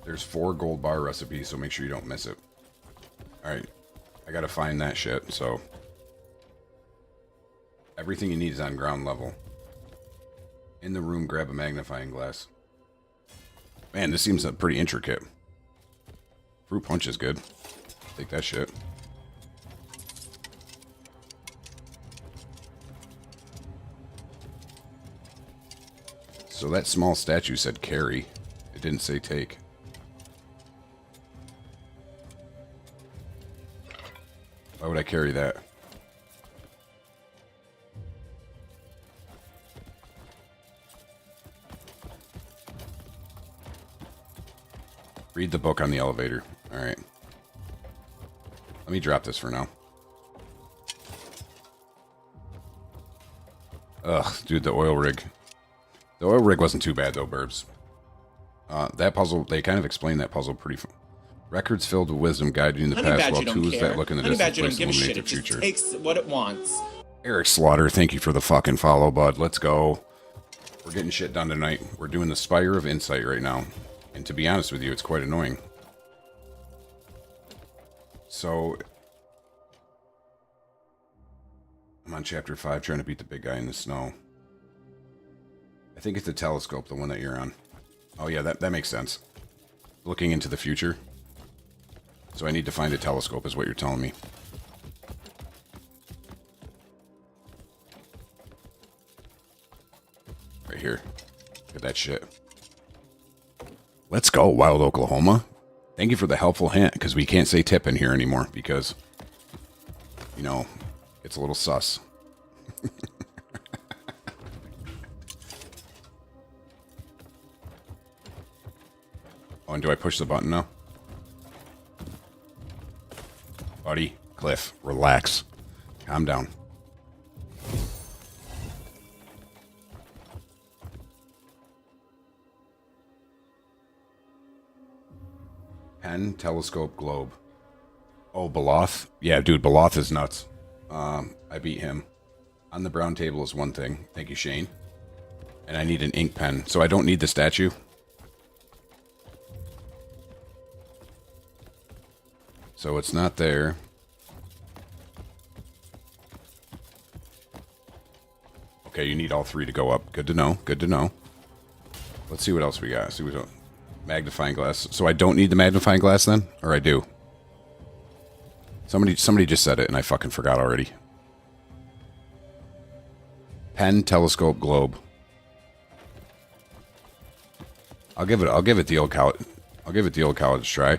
There's 4 gold bar recipes, so make sure you don't miss it. All right, I gotta find that shit, so... Everything you need is on ground level. In the room, grab a magnifying glass. Man, this seems pretty intricate. Fruit punch is good. Take that shit. So that small statue said carry. It didn't say take. Why would I carry that? Read the book on the elevator. Alright. Let me drop this for now. Ugh, dude, the oil rig. The oil rig wasn't too bad, though, Burbs. That puzzle, they kind of explained that puzzle pretty... Records filled with wisdom guiding in the past, while tools that look in the distant place illuminate the future. It just takes what it wants. Eric Slaughter, thank you for the fucking follow, bud. Let's go. We're getting shit done tonight. We're doing the Spire of Insight right now. And to be honest with you, it's quite annoying. So... I'm on chapter 5, trying to beat the big guy in the snow. I think it's a telescope, the one that you're on. Oh yeah, that makes sense. Looking into the future. So I need to find a telescope is what you're telling me. Right here. Look at that shit. Let's go, Wild Oklahoma. Thank you for the helpful hint, because we can't say tip in here anymore, because, you know, it's a little sus. Oh, and do I push the button now? Buddy, Cliff, relax. Calm down. Pen, telescope, globe. Oh, Beloth? Yeah, dude, Beloth is nuts. I beat him. On the brown table is one thing. Thank you, Shane. And I need an ink pen, so I don't need the statue. So it's not there. Okay, you need all three to go up. Good to know. Good to know. Let's see what else we got. See what magnifying glass. So I don't need the magnifying glass then, or I do? Somebody just said it and I fucking forgot already. Pen, telescope, globe. I'll give it the old college try.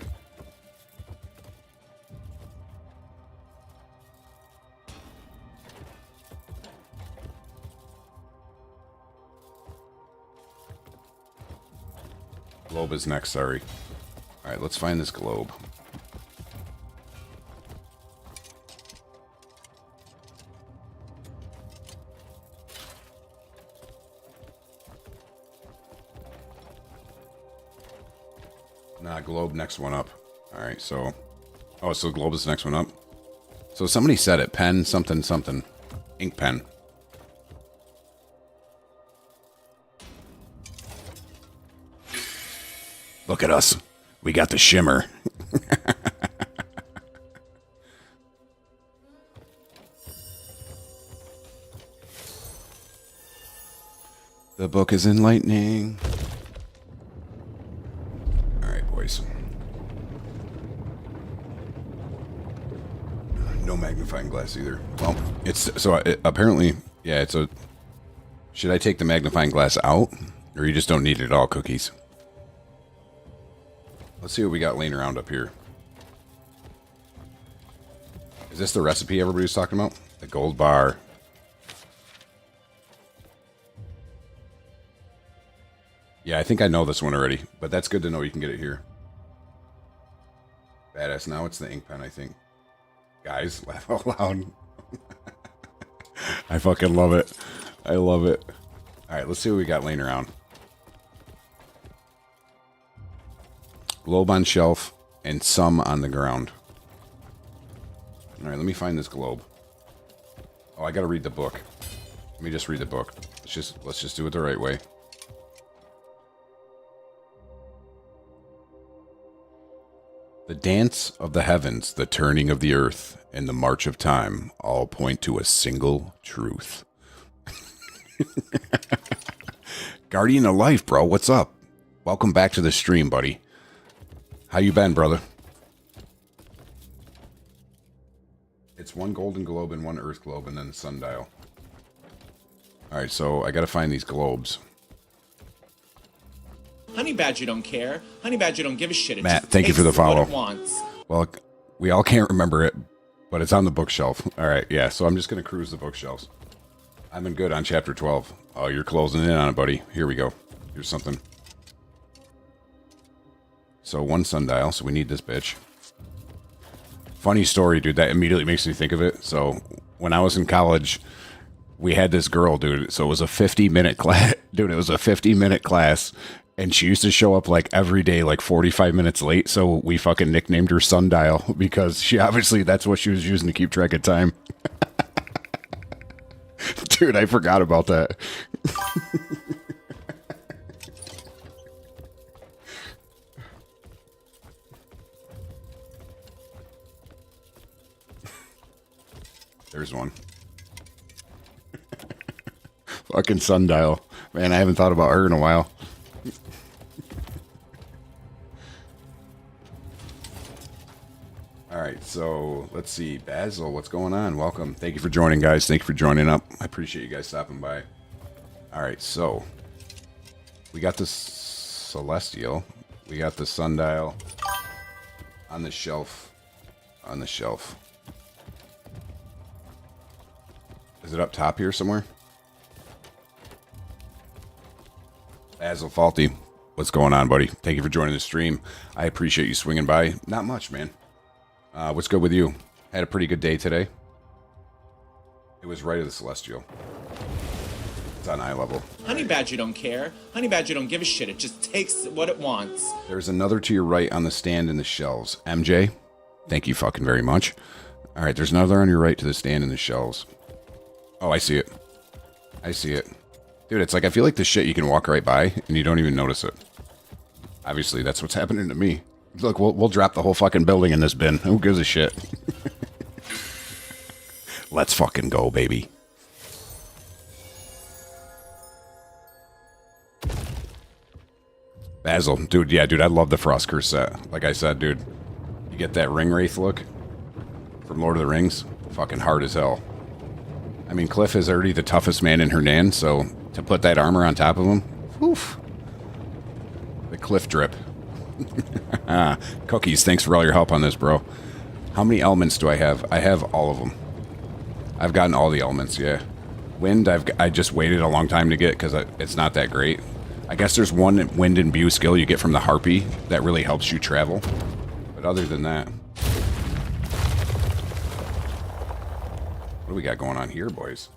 Globe is next, sorry. Alright, let's find this globe. Nah, globe next one up. Alright, so... Oh, so globe is the next one up? So somebody said it. Pen, something, something. Ink pen. Look at us. We got the shimmer. The book is enlightening. Alright, boys. No magnifying glass either. Well, it's... So, apparently... Yeah, it's a... Should I take the magnifying glass out? Or you just don't need it at all, Cookies? Let's see what we got laying around up here. Is this the recipe everybody was talking about? The gold bar. Yeah, I think I know this one already, but that's good to know you can get it here. Badass. Now it's the ink pen, I think. Guys, laugh out loud. I fucking love it. I love it. Alright, let's see what we got laying around. Globe on shelf, and some on the ground. Alright, let me find this globe. Oh, I gotta read the book. Let me just read the book. Let's just do it the right way. The dance of the heavens, the turning of the earth, and the march of time all point to a single truth. Guardian of Life, bro. What's up? Welcome back to the stream, buddy. How you been, brother? It's one golden globe and one earth globe and then the sundial. Alright, so I gotta find these globes. Honey Badger don't care. Honey Badger don't give a shit. It Matt, just thank you for the takes what follow. it wants. Well, we all can't remember it, but it's on the bookshelf. Alright, yeah, so I'm just gonna cruise the bookshelves. I've been good on chapter 12. Oh, you're closing in on it, buddy. Here we go. Here's something. So one sundial, so we need this bitch. Funny story, dude. That immediately makes me think of it. So when I was in college, we had this girl, dude. So it was a 50-minute class. Dude, it was a 50-minute class. And she used to show up like every day, like 45 minutes late. So we fucking nicknamed her Sundial because she obviously that's what she was using to keep track of time. Dude, I forgot about that. There's one. Fucking sundial. Man, I haven't thought about her in a while. All right, so let's see. Basil, what's going on? Welcome. Thank you for joining, guys. Thank you for joining up. I appreciate you guys stopping by. All right, so we got the Celestial. We got the Sundial on the shelf. On the shelf. Is it up top here somewhere? Basil Faulty, what's going on, buddy? Thank you for joining the stream. I appreciate you swinging by. Not much, man. What's good with you? Had a pretty good day today. It was right of the Celestial. It's on eye level. Honey Badger don't care. Honey Badger don't give a shit. It just takes what it wants. There's another to your right on the stand in the shelves. MJ, thank you fucking very much. All right, there's another on your right to the stand in the shelves. Oh, I see it. I see it. Dude, it's like I feel like the shit you can walk right by and you don't even notice it. Obviously, that's what's happening to me. Look, we'll drop the whole fucking building in this bin. Who gives a shit? Let's fucking go, baby. Basil, dude, yeah, dude, I love the Frost Curse set. Like I said, dude, you get that ring wraith look from Lord of the Rings, fucking hard as hell. I mean, Cliff is already the toughest man in Hernan, so to put that armor on top of him, woof. The Cliff drip. Cookies, thanks for all your help on this, bro. How many elements do I have? I have all of them. I've gotten all the elements, yeah. Wind, I just waited a long time to get because it's not that great. I guess there's one wind and Bew skill you get from the Harpy that really helps you travel. But other than that... What do we got going on here, boys?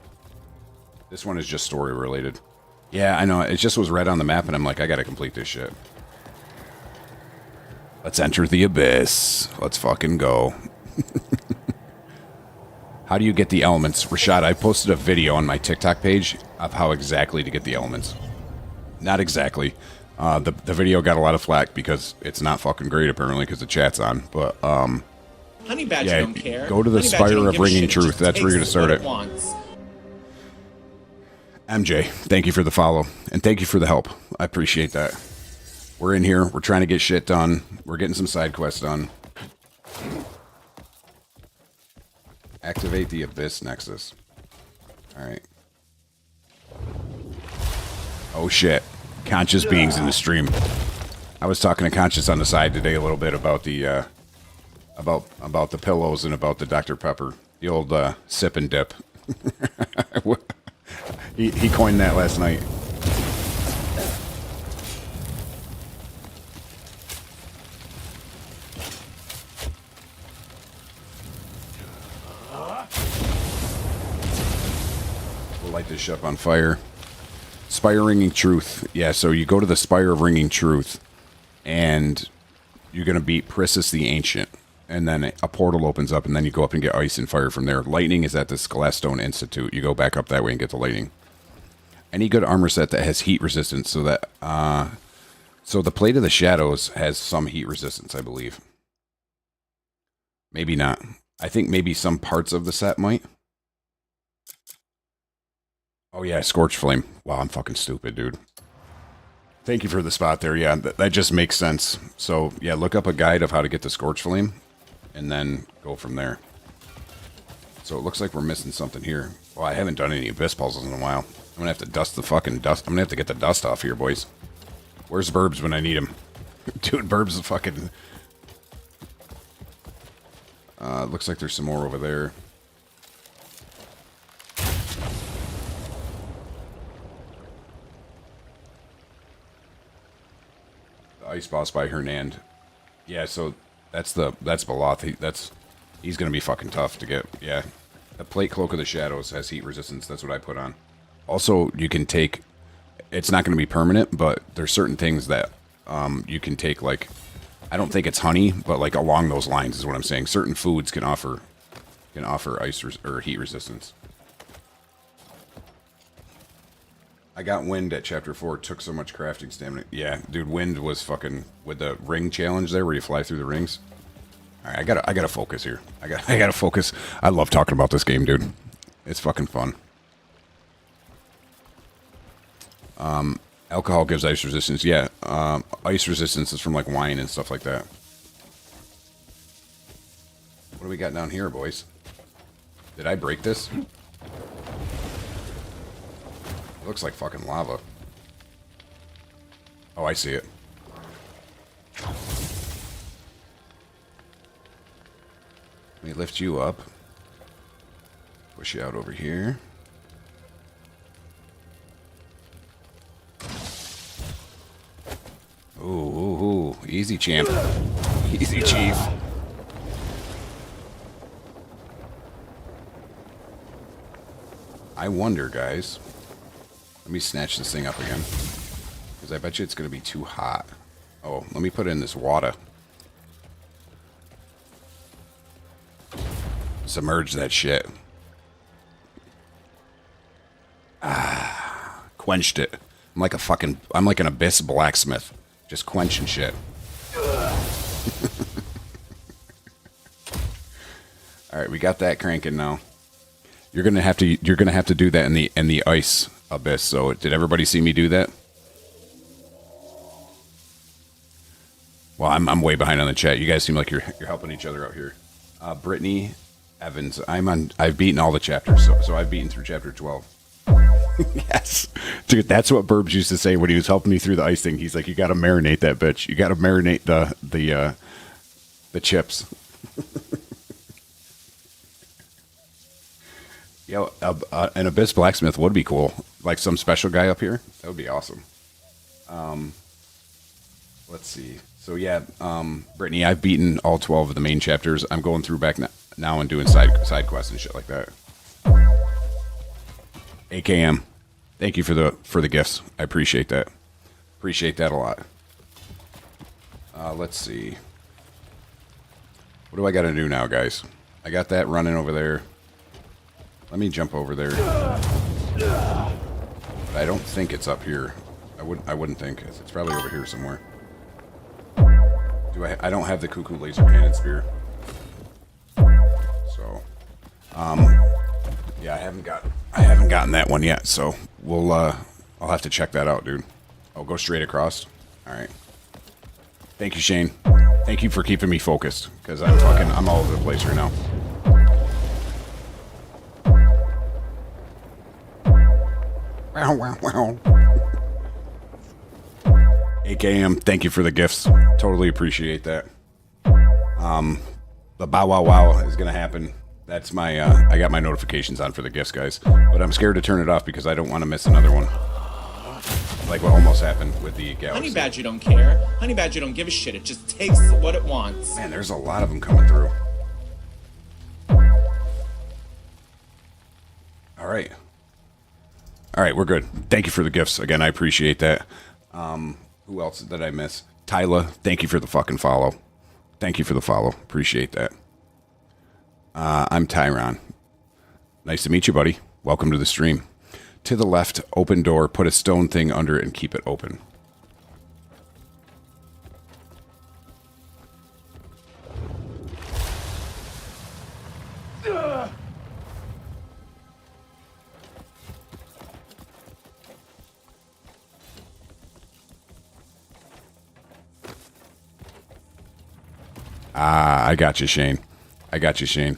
This one is just story related. Yeah, I know. It just was red on the map, and I'm like, I gotta complete this shit. Let's enter the abyss. Let's fucking go. How do you get the elements? Rashad, I posted a video on my TikTok page of how exactly to get the elements. Not exactly. The video got a lot of flack because it's not fucking great, apparently, because the chat's on. But, Honey Badger yeah, don't care. go to the Honey Badger Spire don't of give a Ringing shit. It Truth. just That's where you're takes gonna start what it. wants. MJ, thank you for the follow, and thank you for the help. I appreciate that. We're in here. We're trying to get shit done. We're getting some side quests done. Activate the Abyss Nexus. Alright. Oh shit. Conscious beings in the stream. I was talking to Conscious on the side today a little bit about the, about the pillows and about the Dr. Pepper. The old, sip and dip. He coined that last night. We'll light this ship on fire. Spire Ringing Truth. Yeah, so you go to the Spire of Ringing Truth, and you're going to beat Priscus the Ancient. And then a portal opens up, and then you go up and get ice and fire from there. Lightning is at the Skelestone Institute. You go back up that way and get the lightning. Any good armor set that has heat resistance, so that so the Plate of the Shadows has some heat resistance, I believe. Maybe not. I think maybe some parts of the set might. Oh yeah, Scorch Flame. Wow, I'm fucking stupid, dude. Thank you for the spot there. Yeah, that just makes sense. So yeah, look up a guide of how to get the Scorch Flame, and then go from there. So it looks like we're missing something here. Well, I haven't done any Abyss puzzles in a while. I'm gonna have to dust the fucking dust. I'm gonna have to get the dust off here, boys. Where's Burbs when I need him? Dude, Burbs is fucking... looks like there's some more over there. The ice boss by Hernand. Yeah, so that's Beloth. He's gonna be fucking tough to get. Yeah, the Plate Cloak of the Shadows has heat resistance. That's what I put on. Also, you can take. It's not gonna be permanent, but there's certain things that you can take. Like, I don't think it's honey, but like along those lines is what I'm saying. Certain foods can offer ice or heat resistance. I got Wind at Chapter 4. Took so much crafting stamina. Yeah, dude, Wind was fucking with the ring challenge there, where you fly through the rings. All right, I gotta focus here. I gotta focus. I love talking about this game, dude. It's fucking fun. Alcohol gives ice resistance. Yeah, ice resistance is from like wine and stuff like that. What do we got down here, boys? Did I break this? It looks like fucking lava. Oh, I see it. Let me lift you up. Push you out over here. Ooh, easy, champ. Easy, chief. I wonder, guys. Let me snatch this thing up again. Because I bet you it's going to be too hot. Oh, let me put in this water. Submerge that shit. Ah, quenched it. I'm like an abyss blacksmith. Just quenching shit. Alright, we got that cranking now. You're gonna have to do that in the ice abyss. So did everybody see me do that? Well, I'm way behind on the chat. You guys seem like you're helping each other out here. Brittany Evans, I've beaten all the chapters, so I've beaten through chapter 12. Yes, dude, that's what Burbs used to say when he was helping me through the ice thing. He's like, "You got to marinate that bitch. You got to marinate the chips." Yo, an abyss blacksmith would be cool. Like some special guy up here. That would be awesome. Let's see. So yeah, Brittany, I've beaten all 12 of the main chapters. I'm going through back now and doing side quests and shit like that. AKM, thank you for the gifts. I appreciate that. Appreciate that a lot. Let's see. What do I got to do now, guys? I got that running over there. Let me jump over there. But I don't think it's up here. I wouldn't think. It's probably over here somewhere. I don't have the cuckoo laser cannon spear. So, yeah, I haven't gotten that one yet. So I'll have to check that out, dude. I'll go straight across. All right. Thank you, Shane. Thank you for keeping me focused, because I'm all over the place right now. Wow, wow, wow. AKM, thank you for the gifts. Totally appreciate that. The bow wow wow is gonna happen. That's my I got my notifications on for the gifts, guys. But I'm scared to turn it off because I don't want to miss another one. Like what almost happened with the Galaxy. Honey Badger don't care. Honey Badger don't give a shit. It just takes what it wants. Man, there's a lot of them coming through. All right. All right, we're good. Thank you for the gifts. Again, I appreciate that. Who else did I miss? Tyler, thank you for the fucking follow. Thank you for the follow. Appreciate that. I'm Tyron. Nice to meet you, buddy. Welcome to the stream. To the left, open door, put a stone thing under it and keep it open. Ah, I got you, Shane. I got you, Shane.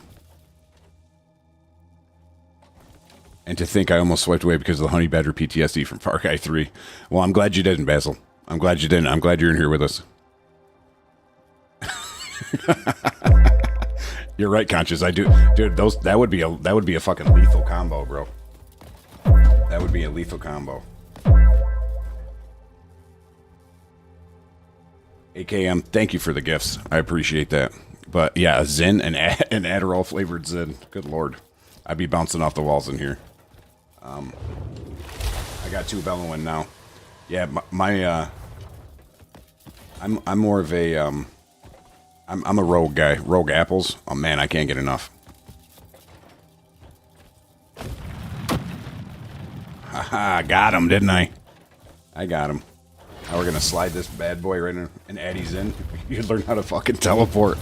And to think I almost swiped away because of the Honey Badger PTSD from Far Cry 3. Well, I'm glad you didn't, Basil. I'm glad you didn't. I'm glad you're in here with us. You're right, Conscious. I do, dude. That would be a fucking lethal combo, bro. That would be a lethal combo. AKM, thank you for the gifts. I appreciate that. But yeah, a Zyn, an Adderall flavored Zyn. Good lord, I'd be bouncing off the walls in here. I got 2 bellowing now. Yeah, I'm more of a I'm a rogue guy. Rogue apples. Oh man, I can't get enough. Haha, got him, didn't I? I got him. Now we're gonna slide this bad boy right in Addie's in. You learn how to fucking teleport.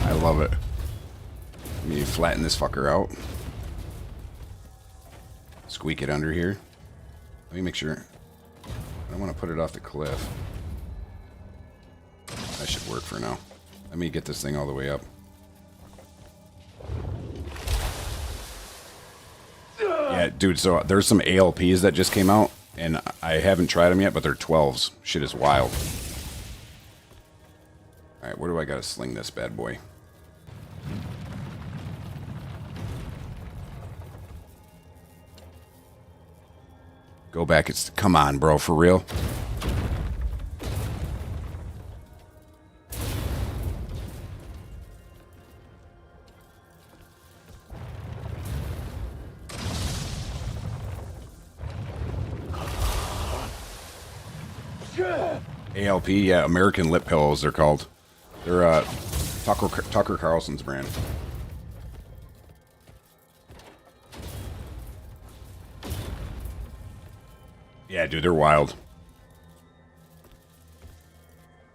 I love it. Let me flatten this fucker out. Squeak it under here. Let me make sure. I don't want to put it off the cliff. That should work for now. Let me get this thing all the way up. Yeah, dude, so there's some ALPs that just came out, and I haven't tried them yet, but they're 12s. Shit is wild. Alright, where do I gotta sling this bad boy? Go back. It's come on, bro, for real. ALP, yeah, American Lip Pillows, they're called. They're Tucker Carlson's brand. Yeah, dude, they're wild.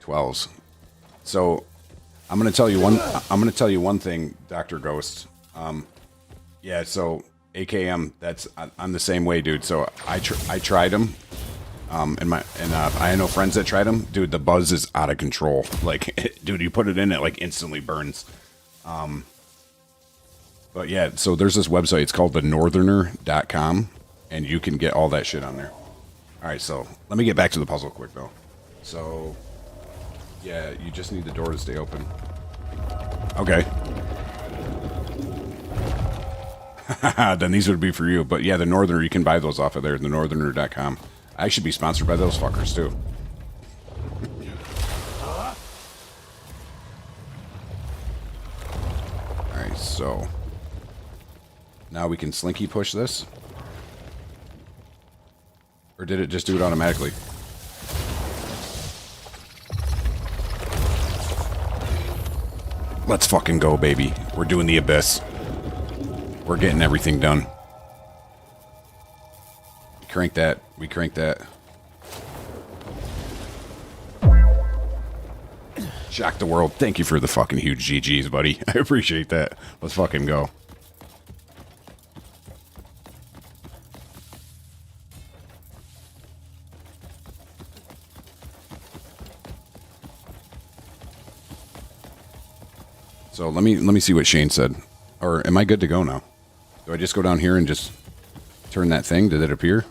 12s. So, I'm gonna tell you one thing, Dr. Ghost. Yeah, so AKM, I'm the same way, dude. So I tried them. And I know friends that tried them. Dude, the buzz is out of control. Like, dude, you put it in, it like instantly burns. But yeah, so there's this website. It's called thenortherner.com, and you can get all that shit on there. All right, so let me get back to the puzzle quick though. So yeah, you just need the door to stay open. Okay. Then these would be for you. But yeah, the Northerner, you can buy those off of there, thenortherner.com. I should be sponsored by those fuckers too. Alright, so now we can slinky push this. Or did it just do it automatically? Let's fucking go, baby. We're doing the abyss. We're getting everything done. Crank that. We crank that. Shock the world. Thank you for the fucking huge GGs, buddy. I appreciate that. Let's fucking go. So let me see what Shane said. Or am I good to go now? Do I just go down here and just turn that thing? Did it appear?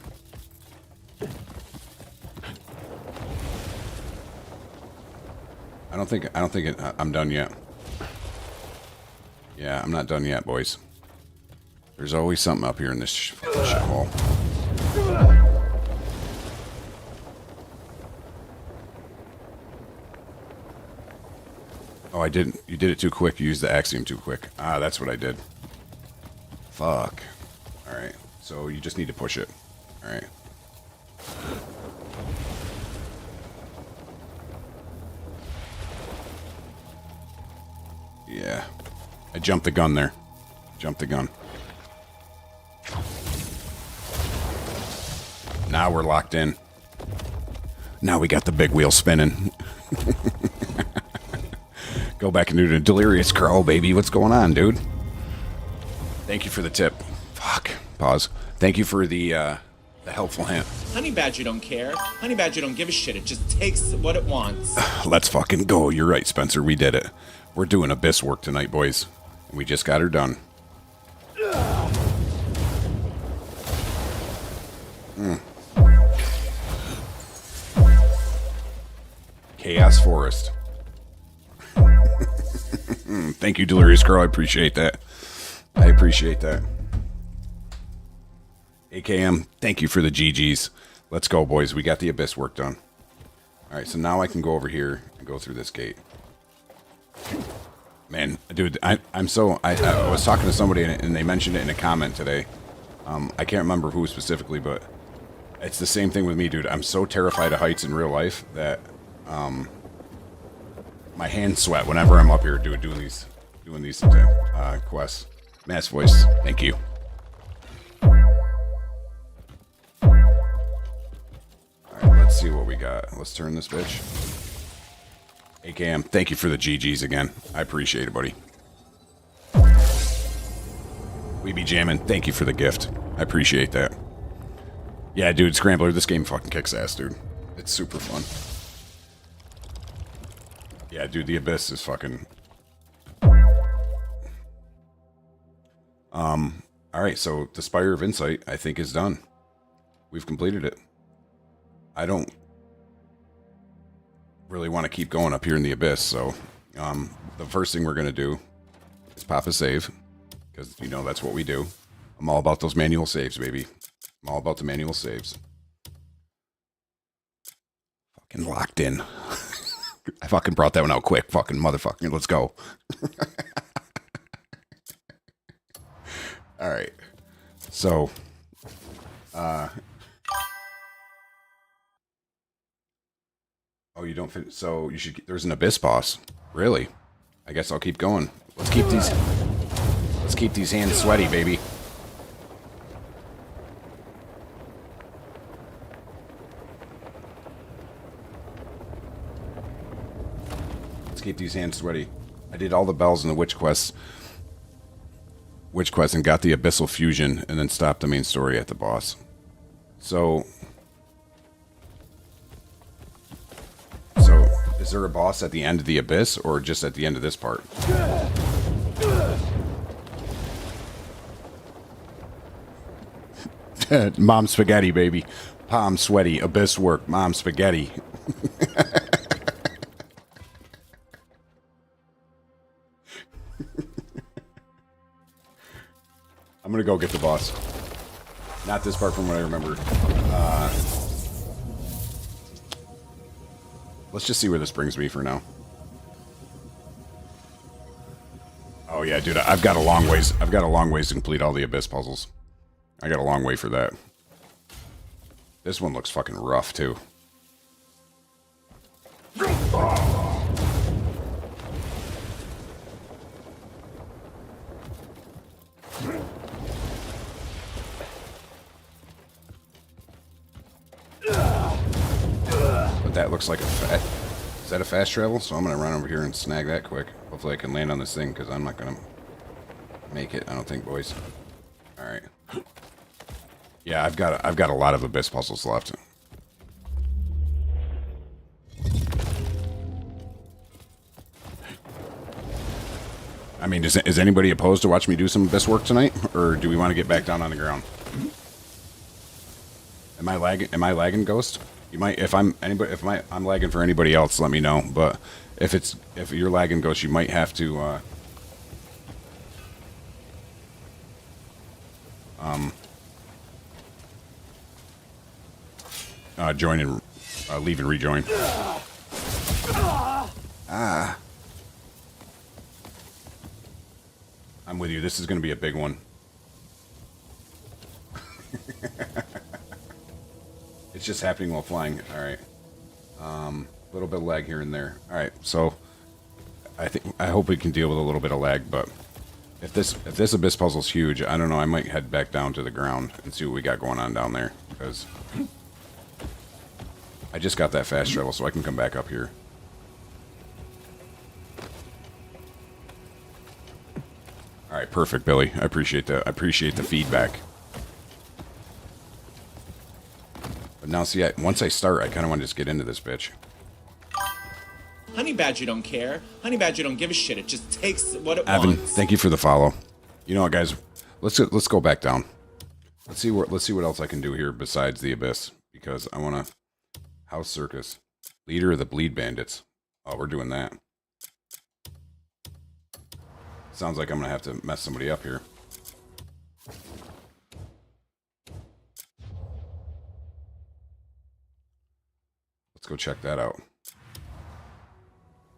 I don't think I'm done yet. Yeah, I'm not done yet, boys. There's always something up here in this shithole. Oh, I didn't. You did it too quick. You used the axiom too quick. Ah, that's what I did. Fuck. Alright. So you just need to push it. Alright. Yeah. I jumped the gun there. Jumped the gun. Now we're locked in. Now we got the big wheel spinning. Go back and do the delirious curl, baby. What's going on, dude? Thank you for the tip. Fuck. Pause. Thank you for the helpful hint. Honey Badger don't care. Honey Badger don't give a shit. It just takes what it wants. Let's fucking go. You're right, Spencer. We did it. We're doing abyss work tonight, boys. And we just got her done. Chaos Forest. Thank you, Delirious Girl. I appreciate that. I appreciate that. AKM, thank you for the GGs. Let's go, boys. We got the abyss work done. Alright, so now I can go over here and go through this gate. Man, dude, I was talking to somebody and they mentioned it in a comment today. I can't remember who specifically, but it's the same thing with me, dude. I'm so terrified of heights in real life that my hands sweat whenever I'm up here doing these quests. Mass voice, thank you. Alright, let's see what we got. Let's turn this bitch. AKM, thank you for the GGs again. I appreciate it, buddy. We be jamming. Thank you for the gift. I appreciate that. Yeah, dude, Scrambler, this game fucking kicks ass, dude. It's super fun. Yeah, dude, the Abyss is fucking... Alright, so the Spire of Insight, I think, is done. We've completed it. I don't really want to keep going up here in the Abyss, so the first thing we're going to do is pop a save, because, you know, that's what we do. I'm all about those manual saves, baby. I'm all about the manual saves. Fucking locked in. I fucking brought that one out quick. Fucking motherfucker. Let's go. All right. So, oh, you don't fit. So you should. There's an Abyss boss. Really? I guess I'll keep going. Let's keep these. Let's keep these hands sweaty, baby. Let's keep these hands sweaty. I did all the bells and the witch quests. And got the Abyssal Fusion and then stopped the main story at the boss. So is there a boss at the end of the Abyss or just at the end of this part? Mom spaghetti, baby. Palm sweaty. Abyss work. Mom spaghetti. I'm gonna go get the boss. Not this part from what I remember. Let's just see where this brings me for now. Oh yeah, dude, I've got a long ways. I've got a long ways to complete all the Abyss puzzles. I got a long way for that. This one looks fucking rough too. But that looks like a is that a fast travel? So I'm gonna run over here and snag that quick. Hopefully I can land on this thing because I'm not gonna make it. I don't think, boys. All right. Yeah, I've got a lot of Abyss puzzles left. I mean, is anybody opposed to watch me do some Abyss work tonight, or do we want to get back down on the ground? Am I lagging, Ghost? You might, if I'm lagging for anybody else, let me know. But if you're lagging, Ghost, you might have to join and leave and rejoin. I'm with you. This is going to be a big one. It's just happening while flying. All right. A little bit of lag here and there. All right. So I hope we can deal with a little bit of lag. But if this Abyss puzzle's huge, I don't know. I might head back down to the ground and see what we got going on down there, because I just got that fast travel, so I can come back up here. All right, perfect, Billy. I appreciate that. I appreciate the feedback. But now, see, once I start, I kind of want to just get into this bitch. Honey Badger don't care. Honey Badger don't give a shit. It just takes what it Evan, wants. thank you for the follow. You know what, guys? Let's go back down. Let's see what else I can do here besides the Abyss, because I want to House Circus, leader of the Bleed Bandits. Oh, we're doing that. Sounds like I'm gonna have to mess somebody up here. Let's go check that out.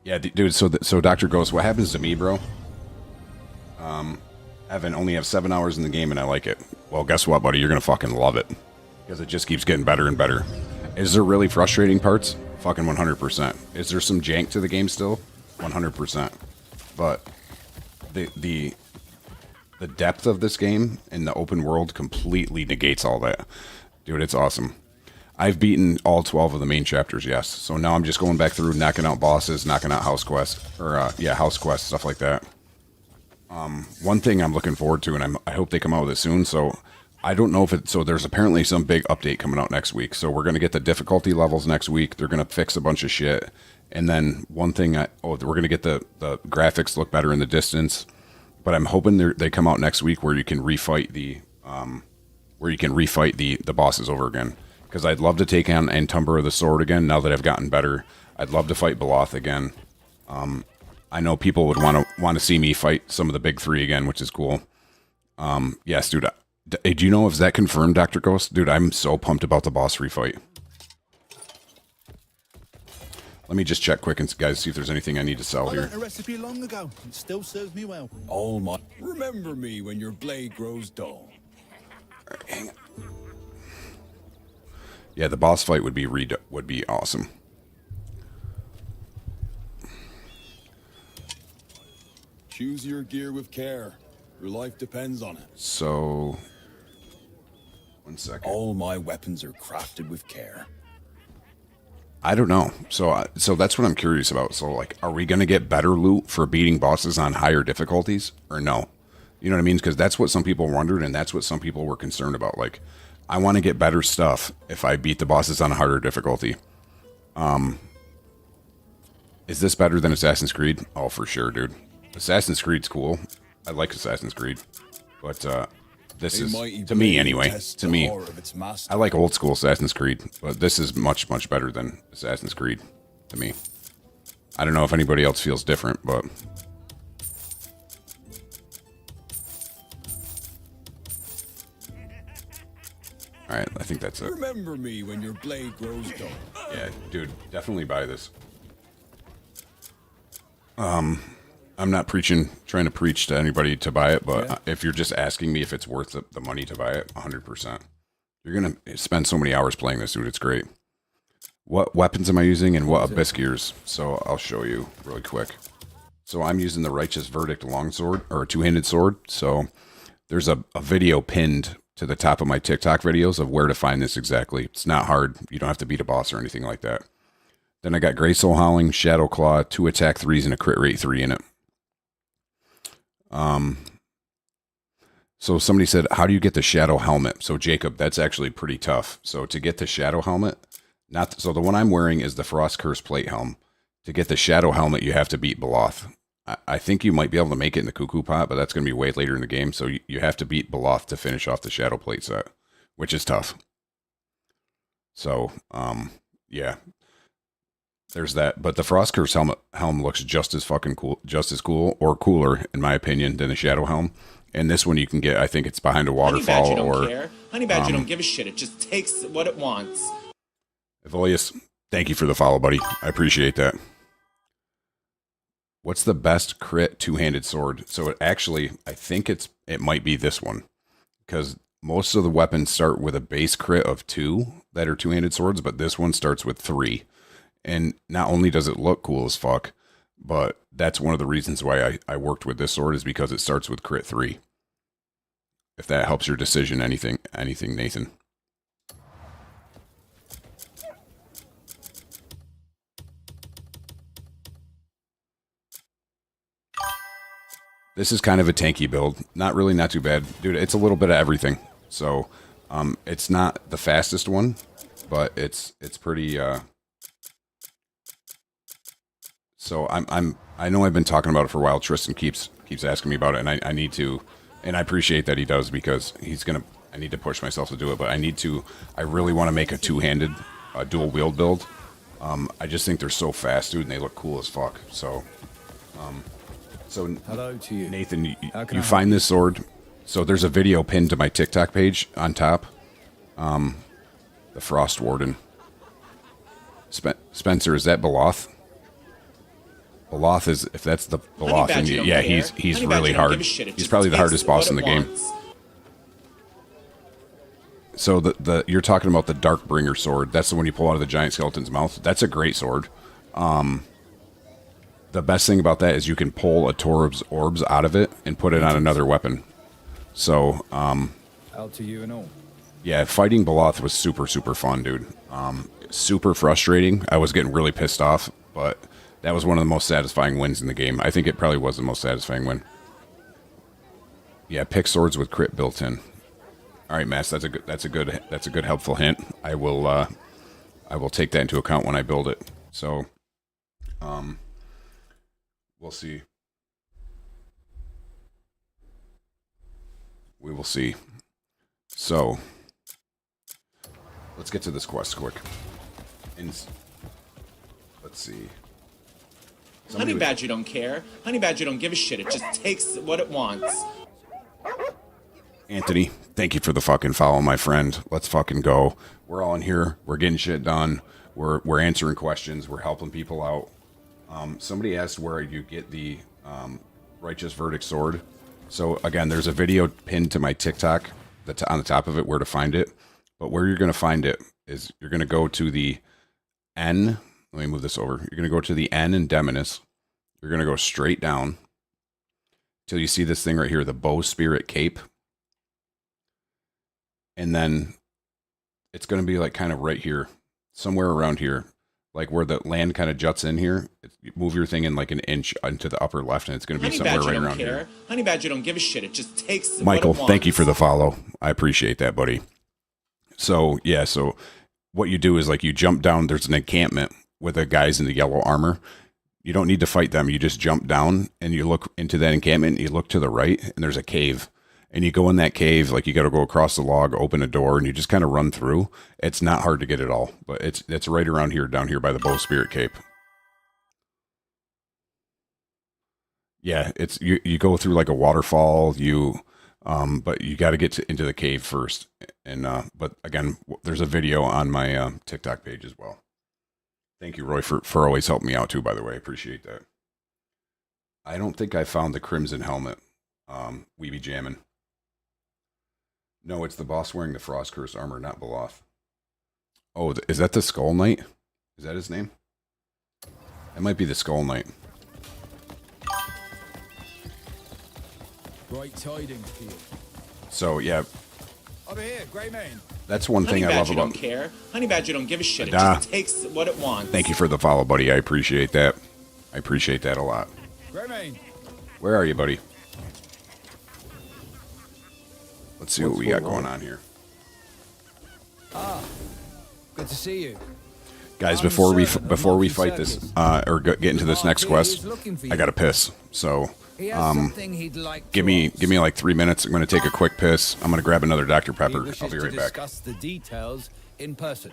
Yeah, dude. So Dr. Ghost, what happens to me, bro? Evan, only have 7 hours in the game and I like it. Well, guess what, buddy? You're gonna fucking love it, because it just keeps getting better and better. Is there really frustrating parts? Fucking 100%. Is there some jank to the game still? 100%. But the depth of this game in the open world completely negates all that. Dude, it's awesome. I've beaten all 12 of the main chapters, yes. So now I'm just going back through, knocking out bosses, knocking out house quests, or house quests, stuff like that. One thing I'm looking forward to, and I hope they come out with it soon. So I don't know if it. So there's apparently some big update coming out next week. So we're gonna get the difficulty levels next week. They're gonna fix a bunch of shit. And then one thing, we're gonna get the graphics look better in the distance. But I'm hoping they come out next week where you can refight the bosses over again. Because I'd love to take on Antumbra the Sword again now that I've gotten better. I'd love to fight Beloth again. I know people would want to see me fight some of the big three again, which is cool. Yes, dude. Do you know if that confirmed, Dr. Ghost? Dude, I'm so pumped about the boss refight. Let me just check quick and guys see if there's anything I need to sell I here. learned a recipe long ago. It still serves me well. Oh my! Remember me when your blade grows dull. Hang on. Yeah, the boss fight would be awesome. Choose your gear with care. Your life depends on it. So, 1 second. All my weapons are crafted with care. I don't know. So that's what I'm curious about. So, like, are we going to get better loot for beating bosses on higher difficulties or no? You know what I mean? Because that's what some people wondered, and that's what some people were concerned about. Like, I want to get better stuff if I beat the bosses on a harder difficulty. Is this better than Assassin's Creed? Oh, for sure, dude. Assassin's Creed's cool. I like Assassin's Creed. But this is, to me anyway, to me, I like old school Assassin's Creed, but this is much, much better than Assassin's Creed to me. I don't know if anybody else feels different, but... Alright, I think that's it. Remember me when your blade grows dull. Yeah, dude, definitely buy this. I'm not trying to preach to anybody to buy it, but if you're just asking me if it's worth the money to buy it, 100%. You're going to spend so many hours playing this, dude. It's great. What weapons am I using and what abyss gears? So I'll show you really quick. So I'm using the Righteous Verdict longsword, or a two-handed sword. So there's a video pinned to the top of my TikTok videos of where to find this exactly. It's not hard. You don't have to beat a boss or anything like that. Then I got Grey Soul Howling, Shadow Claw, 2 attack 3s, and a crit rate 3 in it. So somebody said, how do you get the Shadow Helmet? So Jacob, that's actually pretty tough. So to get the Shadow Helmet, so the one I'm wearing is the Frost Curse Plate Helm. To get the Shadow Helmet, you have to beat Beloth. I think you might be able to make it in the Cuckoo Pot, but that's going to be way later in the game. So you have to beat Beloth to finish off the Shadow Plate set, which is tough. So, yeah. There's that. But the Frost Curse helm looks just as fucking cool, just as cool, or cooler, in my opinion, than the Shadow Helm. And this one you can get, I think it's behind a waterfall. Honey Badger don't care. Honey Badger don't give a shit. It just takes what it wants. Evolius, thank you for the follow, buddy. I appreciate that. What's the best crit two-handed sword? So it actually, I think it might be this one. Because most of the weapons start with a base crit of 2 that are two-handed swords, but this one starts with 3. And not only does it look cool as fuck, but that's one of the reasons why I worked with this sword is because it starts with crit 3. If that helps your decision, anything, Nathan. This is kind of a tanky build. Not too bad. Dude, it's a little bit of everything. So, it's not the fastest one, but it's pretty, So I know I've been talking about it for a while. Tristan keeps asking me about it, and I need to, and I appreciate that he does because I need to push myself to do it, but I really want to make a two-handed dual wield build. I just think they're so fast, dude, and they look cool as fuck. So, hello to you, Nathan. You find this sword. So there's a video pinned to my TikTok page on top. The Frost Warden. Spencer, is that Beloth? Beloth is, if that's the Beloth, and yeah, he's really hard. He's probably the hardest boss in the game. So you're talking about the Darkbringer sword. That's the one you pull out of the giant skeleton's mouth. That's a great sword. The best thing about that is you can pull a Torub's orbs out of it and put it on another weapon. So, out to you and all. Yeah, fighting Beloth was super, super fun, dude. Super frustrating. I was getting really pissed off, but that was one of the most satisfying wins in the game. I think it probably was the most satisfying win. Yeah, pick swords with crit built in. All right, Mass. That's a good helpful hint. I will take that into account when I build it. So, we'll see. We will see. So, let's get to this quest quick. Let's see. Honey Badger don't care. Honey Badger don't give a shit. It just takes what it wants. Anthony, thank you for the fucking follow, my friend. Let's fucking go. We're all in here. We're getting shit done. We're answering questions. We're helping people out. Somebody asked where you get the Righteous Verdict sword. So again, there's a video pinned to my TikTok that's on the top of it where to find it. But where you're going to find it is you're going to go to the N. Let me move this over. You're going to go to the N in Demoness. You're going to go straight down till you see this thing right here, the Bow Spirit Cape. And then it's going to be like kind of right here, somewhere around here, like where the land kind of juts in here. You move your thing in like an inch into the upper left, and it's going to be somewhere right around here. Honey Badger don't give a shit. It just takes Michael, what it wants. thank you for the follow. I appreciate that, buddy. So, yeah, so what you do is like you jump down. There's an encampment with the guys in the yellow armor. You don't need to fight them. You just jump down and you look into that encampment. And you look to the right, and there's a cave. And you go in that cave, like you got to go across the log, open a door, and you just kind of run through. It's not hard to get it all, but it's right around here, down here by the Bow Spirit Cape. Yeah, it's you go through like a waterfall. But you got to get into the cave first. And but again, there's a video on my TikTok page as well. Thank you, Roy, for always helping me out too. By the way, I appreciate that. I don't think I found the Crimson Helmet. We be jamming. No, it's the boss wearing the Frost Curse armor, not Beloth. Oh, is that the Skull Knight? Is that his name? It might be the Skull Knight. Right tidings to you. So, yeah. Over here, Greymane. That's one thing I love about... Honey Badger don't care. Honey Badger don't give a shit. It Da. just takes what it wants. Thank you for the follow, buddy. I appreciate that. I appreciate that a lot. Greymane. Where are you, buddy? Let's see what we got going on here. Good to see you. Guys, before we fight this, or get into this next quest, I gotta piss. So, give me like 3 minutes. I'm gonna take a quick piss. I'm gonna grab another Dr. Pepper. I'll be right back. Discuss the details in person.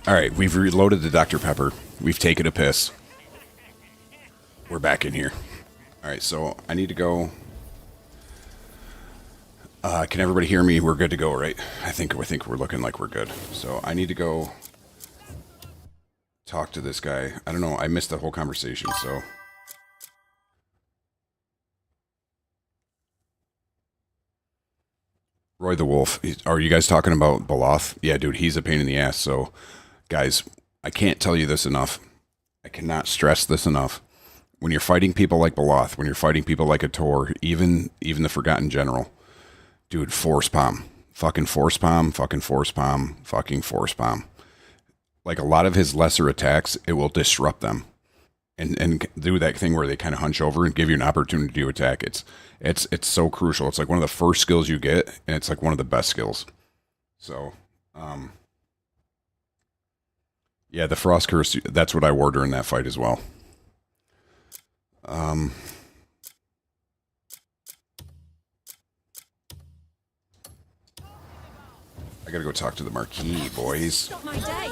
All right, we've reloaded the Dr. Pepper. We've taken a piss. We're back in here. All right, so I need to go. Can everybody hear me? We're good to go, right? I think we're looking like we're good. So I need to go talk to this guy. I don't know. I missed the whole conversation, so. Roy the Wolf. Are you guys talking about Beloth? Yeah, dude, he's a pain in the ass. So, guys, I can't tell you this enough. I cannot stress this enough. When you're fighting people like Beloth, when you're fighting people like a Tor, even the Forgotten General, dude, force palm. Fucking force palm, fucking force palm, fucking force palm. Like a lot of his lesser attacks, it will disrupt them. And do that thing where they kind of hunch over and give you an opportunity to attack. It's so crucial. It's like one of the first skills you get, and it's like one of the best skills. So, yeah, the Frost Curse, that's what I wore during that fight as well. I gotta go talk to the Marquis, boys. Stop my day.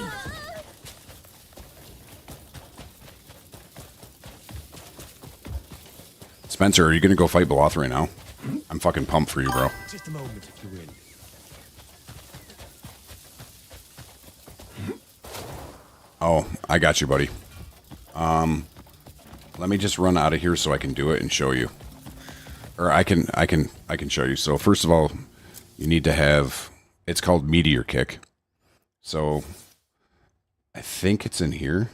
Spencer, are you gonna go fight Beloth right now? I'm fucking pumped for you, bro. Just a moment if you will. Oh, I got you, buddy. Let me just run out of here so I can do it and show you. Or I can show you. So first of all, you need to have, it's called Meteor Kick. So I think it's in here.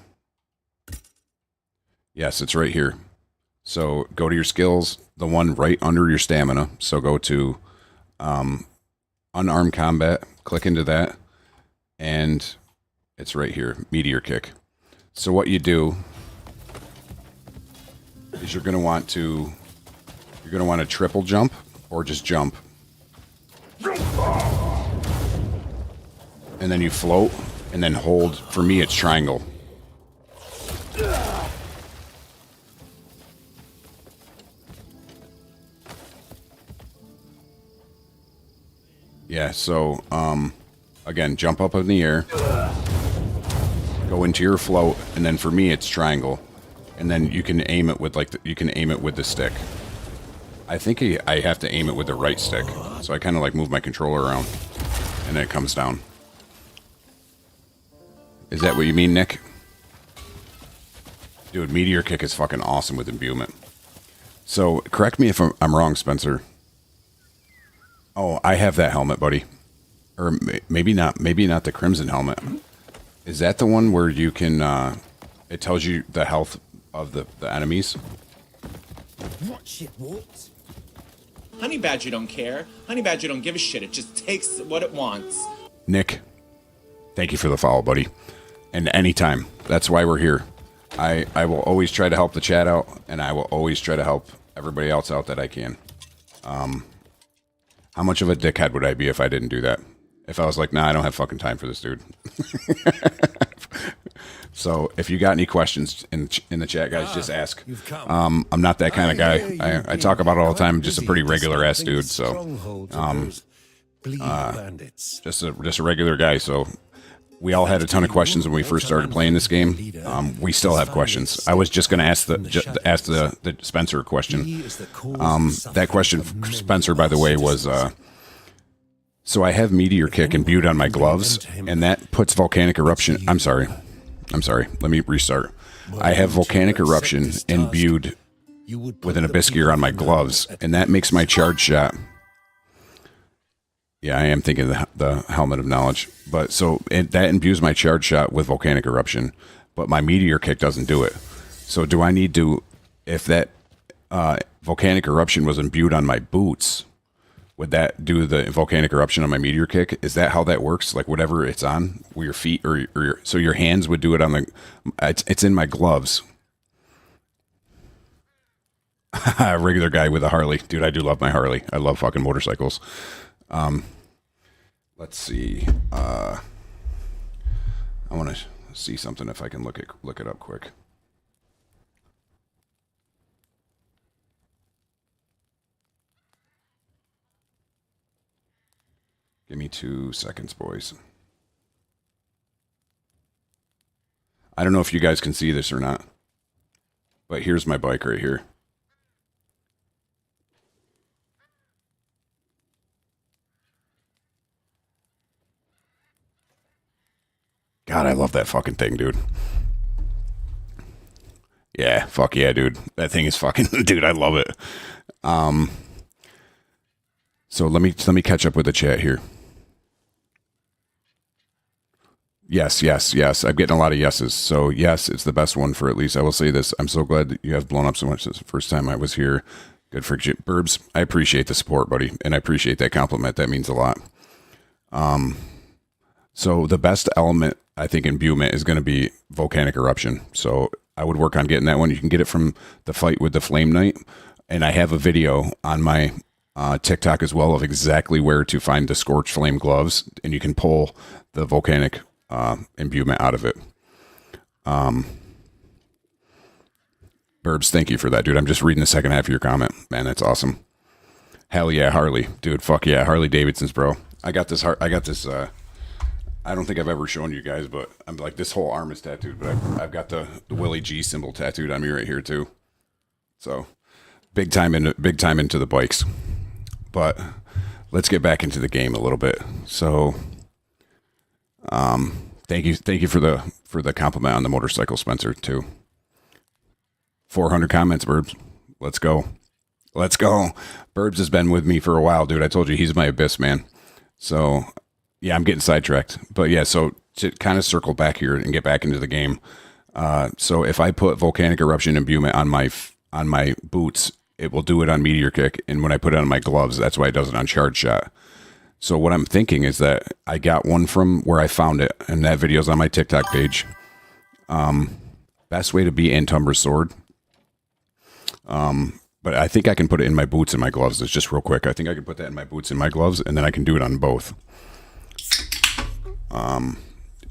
Yes, it's right here. So go to your skills, the one right under your stamina. So go to unarmed combat, click into that, and it's right here, Meteor Kick. So what you do is you're going to want to triple jump or just jump. And then you float and then hold. For me, it's triangle. Yeah, so again, jump up in the air, go into your float, and then for me it's triangle, and then you can aim it with you can aim it with the stick. I think I have to aim it with the right stick, so I kind of like move my controller around, and then it comes down. Is that what you mean, Nick? Dude, Meteor Kick is fucking awesome with imbuement. So correct me if I'm wrong, Spencer. Oh, I have that helmet, buddy. Or maybe not the Crimson helmet. Is that the one where you can, it tells you the health of the enemies? What shit walks? Honey Badger don't care. Honey Badger don't give a shit. It just takes what it wants. Nick, thank you for the follow, buddy. And anytime. That's why we're here. I will always try to help the chat out, and I will always try to help everybody else out that I can. How much of a dickhead would I be if I didn't do that? If I was like, nah, I don't have fucking time for this, dude. So if you got any questions in the chat, guys, just ask. I'm not that kind of guy. I talk about it all the time. I'm just a pretty regular ass dude. So just a regular guy. So we all had a ton of questions when we first started playing this game. We still have questions. I was just going to ask the Spencer a question. That question, Spencer, by the way, was so I have Meteor Kick imbued on my gloves, and that puts Volcanic Eruption. I'm sorry. Let me restart. I have Volcanic Eruption imbued with an Abyss Gear on my gloves, and that makes my charge shot. Yeah, I am thinking the Helmet of Knowledge. But so that imbues my charge shot with Volcanic Eruption, but my Meteor Kick doesn't do it. So do I need to, if that Volcanic Eruption was imbued on my boots, would that do the Volcanic Eruption on my Meteor Kick? Is that how that works? Like whatever it's on, with your feet or so your hands would do it on the, it's in my gloves. Regular guy with a Harley. Dude, I do love my Harley. I love fucking motorcycles. Let's see. I want to see something if I can look it up quick. Give me 2 seconds, boys. I don't know if you guys can see this or not, but here's my bike right here. God, I love that fucking thing, dude. Yeah, fuck yeah, dude. That thing is fucking, dude, I love it. So let me catch up with the chat here. Yes. I'm getting a lot of yeses. So yes, it's the best one for at least. I will say this. I'm so glad that you have blown up so much. This is the first time I was here. Good for you. Burbs. I appreciate the support, buddy. And I appreciate that compliment. That means a lot. So the best element, I think, in Bumet is going to be volcanic eruption. So I would work on getting that one. You can get it from the fight with the Flame Knight. And I have a video on my TikTok as well of exactly where to find the Scorched Flame gloves. And you can pull the volcanic imbuement out of it. Burbs, thank you for that, dude. I'm just reading the second half of your comment. Man, that's awesome. Hell yeah, Harley. Dude, fuck yeah. Harley Davidson's, bro. I got this, I don't think I've ever shown you guys, but I'm like, this whole arm is tattooed, but I've got the Willie G symbol tattooed on me right here too. So big time into the bikes, but let's get back into the game a little bit. So, thank you for the compliment on the motorcycle, Spencer, too. 400 comments, Burbs. Let's go. Burbs has been with me for a while, dude. I told you he's my abyss, man. So yeah, I'm getting sidetracked, but yeah, so to kind of circle back here and get back into the game. So if I put volcanic eruption imbuement on my boots, it will do it on Meteor Kick. And when I put it on my gloves, that's why it does it on Charge Shot. So what I'm thinking is that I got one from where I found it, and that video's on my TikTok page. Best way to beat Antumbra's sword. But I think I can put it in my boots and my gloves. It's just real quick. I think I can put that in my boots and my gloves, and then I can do it on both.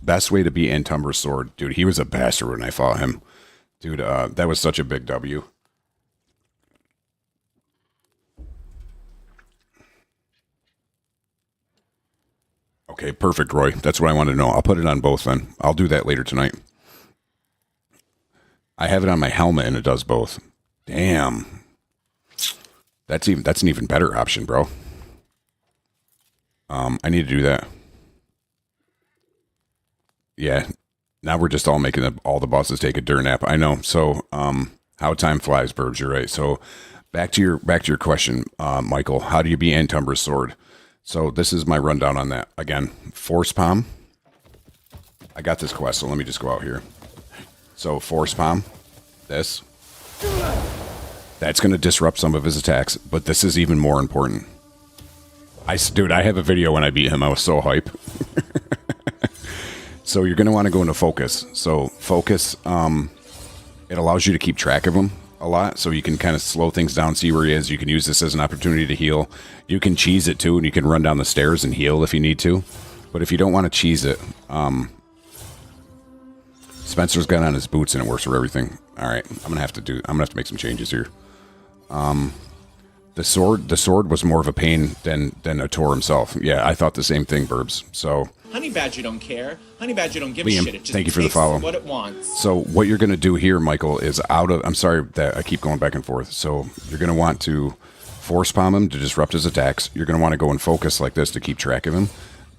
Best way to beat Antumbra's sword. Dude, he was a bastard when I fought him. Dude, that was such a big W. Okay, perfect, Roy. That's what I wanted to know. I'll put it on both then. I'll do that later tonight. I have it on my helmet and it does both. Damn. That's an even better option, bro. I need to do that. Yeah. Now we're just all making all the bosses take a dirt nap. I know. So, how time flies, Burbs. You're right. So, back to your question, Michael. How do you beat Antumbra's sword? So this is my rundown on that. Again, Force Palm. I got this quest, so let me just go out here. So Force Palm, this. That's going to disrupt some of his attacks, but this is even more important. Dude, I have a video when I beat him. I was so hype. So you're going to want to go into focus. So focus, it allows you to keep track of him a lot, so you can kind of slow things down, see where he is. You can use this as an opportunity to heal. You can cheese it too, and you can run down the stairs and heal if you need to. But if you don't want to cheese it, Spencer's got on his boots and it works for everything. All right, I'm gonna have to make some changes here. The sword was more of a pain than Ator himself. Yeah, I thought the same thing, Burbs. So Honey Badger don't care. Honey Badger don't give Liam, a shit. It just thank you for the takes follow. what it wants. So what you're going to do here, Michael, is I'm sorry that I keep going back and forth. So you're going to want to Force Palm him to disrupt his attacks. You're going to want to go and focus like this to keep track of him.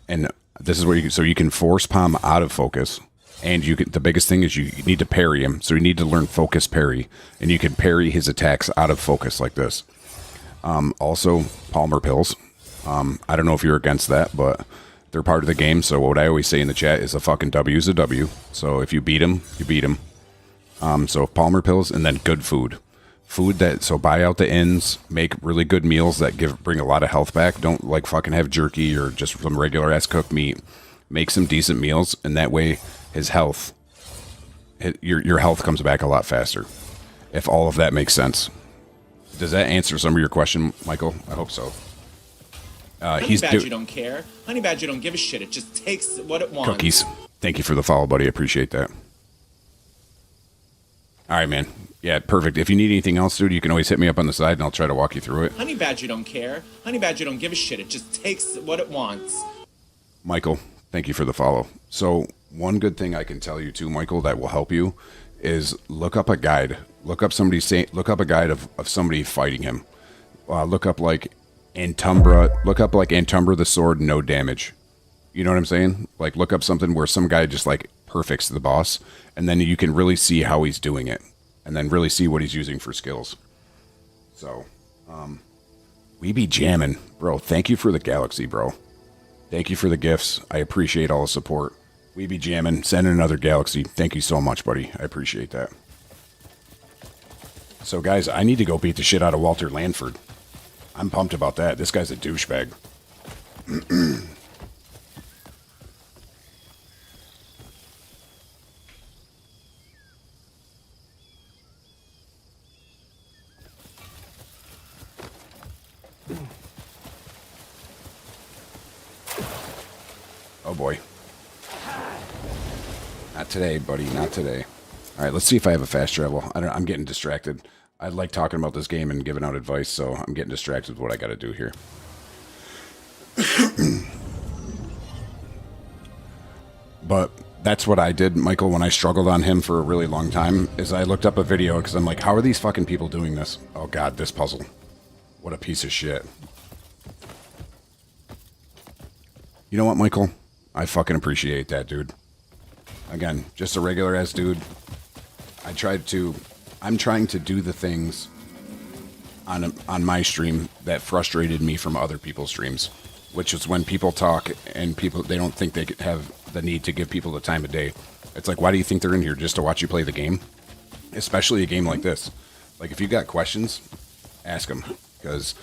And this is where you can Force Palm out of focus. And the biggest thing is you need to parry him. So you need to learn focus parry. And you can parry his attacks out of focus like this. Also, Palmer pills. I don't know if you're against that, but they're part of the game. So what I always say in the chat is a fucking W is a W. So if you beat him, you beat him. So Palmer pills, and then good food. So buy out the inns, make really good meals that bring a lot of health back. Don't like fucking have jerky or just some regular ass cooked meat. Make some decent meals, and that way his health, your health comes back a lot faster. If all of that makes sense. Does that answer some of your question, Michael? I hope so. Honey Badger don't care. Honey Badger don't give a shit. It just takes what it wants. Cookies. Thank you for the follow, buddy. I appreciate that. All right, man. Yeah, perfect. If you need anything else, dude, you can always hit me up on the side, and I'll try to walk you through it. Honey Badger don't care. Honey Badger don't give a shit. It just takes what it wants. Michael, thank you for the follow. So one good thing I can tell you too, Michael, that will help you is look up a guide. Look up a guide of somebody fighting him. Look up like Antumbra the sword, no damage. You know what I'm saying? Like look up something where some guy just like perfects the boss, and then you can really see how he's doing it, and then really see what he's using for skills. So, We be jamming. Bro, thank you for the galaxy, bro. Thank you for the gifts. I appreciate all the support. We be jamming. Send in another galaxy. Thank you so much, buddy. I appreciate that. So, guys, I need to go beat the shit out of Walter Lanford. I'm pumped about that. This guy's a douchebag. Oh boy. Not today, buddy. Not today. All right, let's see if I have a fast travel. I'm getting distracted. I like talking about this game and giving out advice, so I'm getting distracted with what I got to do here. But that's what I did, Michael, when I struggled on him for a really long time, is I looked up a video because I'm like, how are these fucking people doing this? Oh god, this puzzle. What a piece of shit. You know what, Michael? I fucking appreciate that, dude. Again, just a regular ass dude. I'm trying to do the things on my stream that frustrated me from other people's streams, which is when people talk and they don't think they have the need to give people the time of day. It's like, why do you think they're in here? Just to watch you play the game? Especially a game like this. Like, if you got questions, ask them, because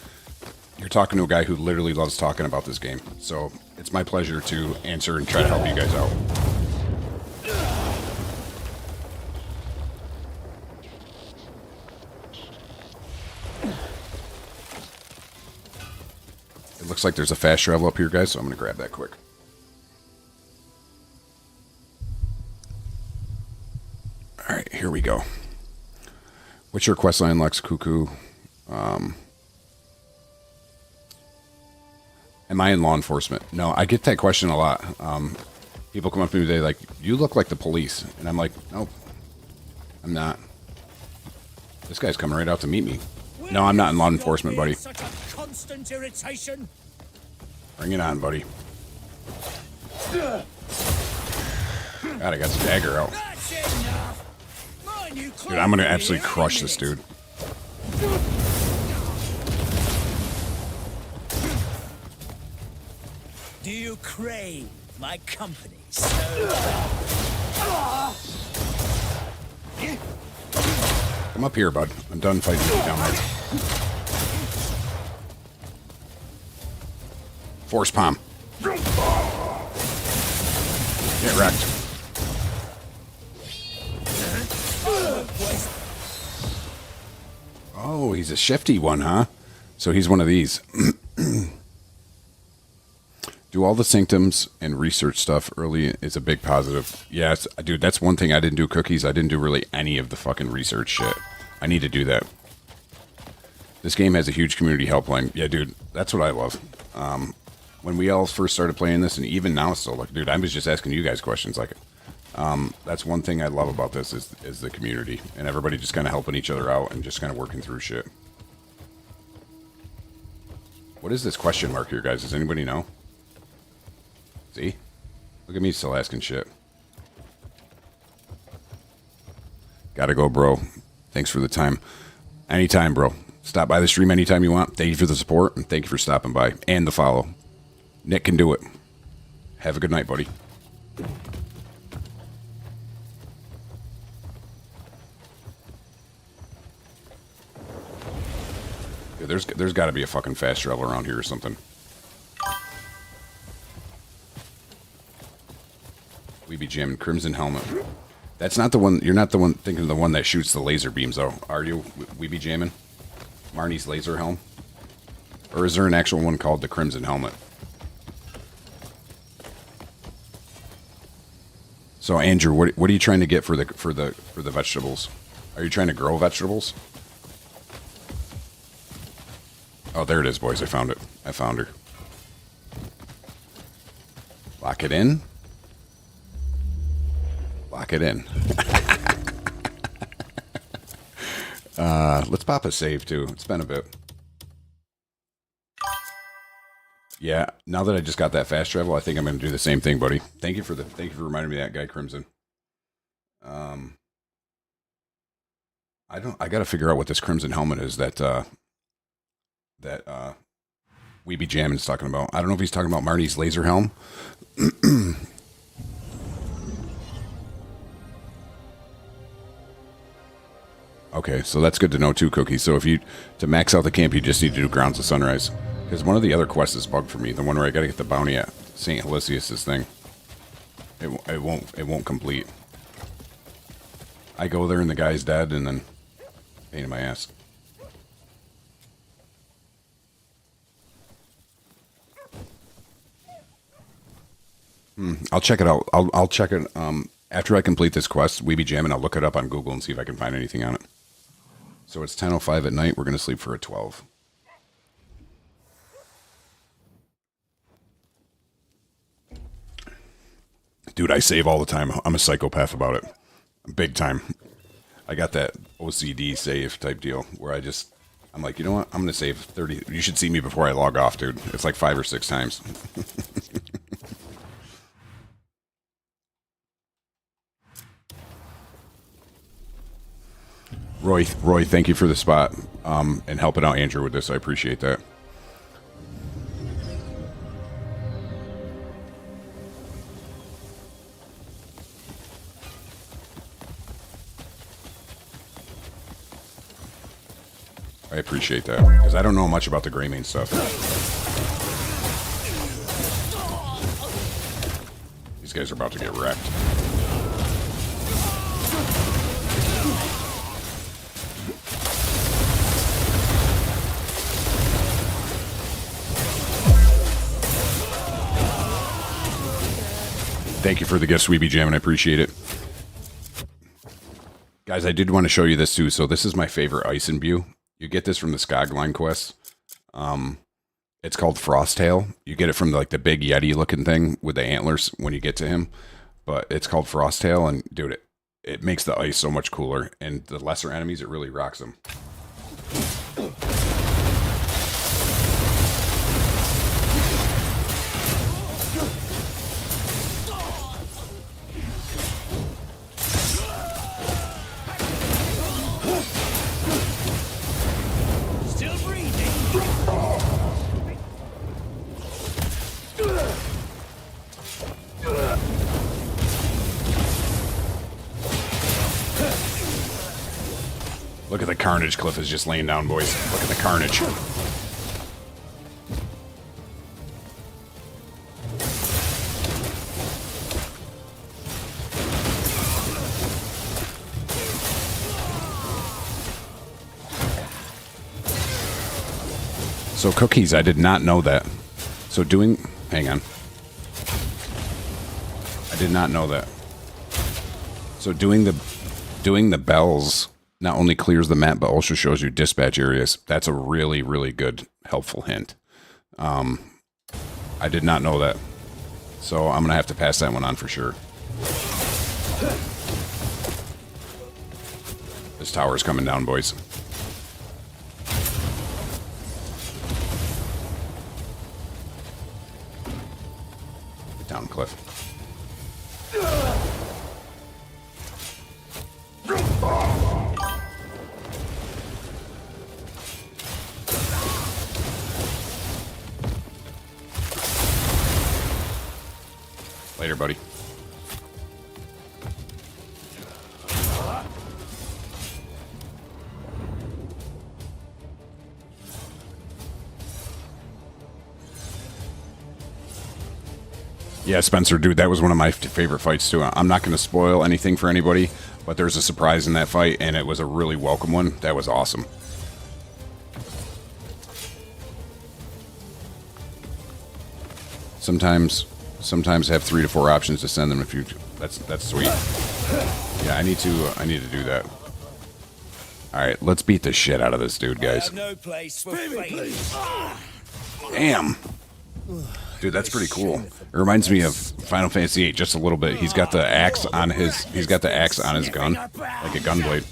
you're talking to a guy who literally loves talking about this game. So it's my pleasure to answer and try to help you guys out. It looks like there's a fast travel up here, guys, so I'm going to grab that quick. All right, here we go. What's your quest line, Lex Cuckoo? Am I in law enforcement? No, I get that question a lot. People come up to me, they're like, you look like the police. And I'm like, nope, I'm not. This guy's coming right out to meet me. No, I'm not in law enforcement, buddy. Such a constant irritation. Bring it on, buddy. God, I got the dagger out. That's enough. Dude, I'm gonna absolutely crush this dude. Do you crave my company, Come up here, bud. I'm done fighting you down there. Force palm. Get wrecked. Oh, he's a shifty one, huh? So he's one of these. Do all the sanctums and research stuff early is a big positive. Yes, dude, that's one thing I didn't do cookies. I didn't do really any of the fucking research shit. I need to do that. This game has a huge community helpline. Yeah, dude, that's what I love. When we all first started playing this, and even now still, like, dude, I was just asking you guys questions. Like, that's one thing I love about this is the community and everybody just kind of helping each other out and just kind of working through shit. What is this question mark here, guys? Does anybody know? See? Look at me still asking shit. Gotta go, bro. Thanks for the time. Anytime, bro. Stop by the stream anytime you want. Thank you for the support, and thank you for stopping by. And the follow. Nick can do it. Have a good night, buddy. Yeah, there's got to be a fucking fast travel around here or something. We be jamming Crimson Helmet. That's not the one. You're not the one thinking of the one that shoots the laser beams, though, are you? We be jamming Marnie's laser helm, or is there an actual one called the Crimson Helmet? So Andrew, what are you trying to get for the vegetables? Are you trying to grow vegetables? Oh, there it is, boys. I found it. I found her. Lock it in. Lock it in. Let's pop a save too. It's been a bit. Yeah, now that I just got that fast travel, I think I'm going to do the same thing, buddy. Thank you for reminding me of that guy, Crimson. I got to figure out what this Crimson Helmet is that Weeby Jammin's talking about. I don't know if he's talking about Marty's laser helm. Okay, so that's good to know too, Cookie. So if you, to max out the camp, you just need to do Grounds of Sunrise. Because one of the other quests is bugged for me. The one where I got to get the bounty at St. Helicius' thing. It won't complete. I go there and the guy's dead, and then pain in my ass. I'll check it out. I'll check it after I complete this quest. Weeby Jammin'. I'll look it up on Google and see if I can find anything on it. So it's 10:05 at night. We're gonna sleep for a 12. Dude, I save all the time. I'm a psychopath about it. Big time. I got that OCD save type deal where I'm like, you know what? I'm going to save 30. You should see me before I log off, dude. It's like 5 or 6 times. Roy, thank you for the spot and helping out Andrew with this. I appreciate that. I appreciate that, because I don't know much about the Greymane stuff. These guys are about to get wrecked. Thank you for the gift, Weeby Jam, and I appreciate it. Guys, I did want to show you this too. So this is my favorite ice imbue. You get this from the Skogline quest. It's called Frosttail. You get it from like the big Yeti looking thing with the antlers when you get to him. But it's called Frosttail, and dude, it makes the ice so much cooler. And the lesser enemies, it really rocks them. Look at the carnage Cliff is just laying down, boys. Look at the carnage. So cookies, I did not know that. So hang on. I did not know that. So doing the bells not only clears the map, but also shows you dispatch areas. That's a really, really good, helpful hint. I did not know that. So I'm going to have to pass that one on for sure. This tower's coming down, boys. Get down, Cliff. Later, buddy. Yeah, Spencer, dude, that was one of my favorite fights, too. I'm not going to spoil anything for anybody, but there's a surprise in that fight, and it was a really welcome one. That was awesome. Sometimes have 3 to 4 options to send them if you. That's sweet. Yeah, I need to do that. All right, let's beat the shit out of this dude, guys. No place for failure. Damn. Dude, that's pretty cool. It reminds me of Final Fantasy VIII just a little bit. He's got the axe on his gun, like a gun blade.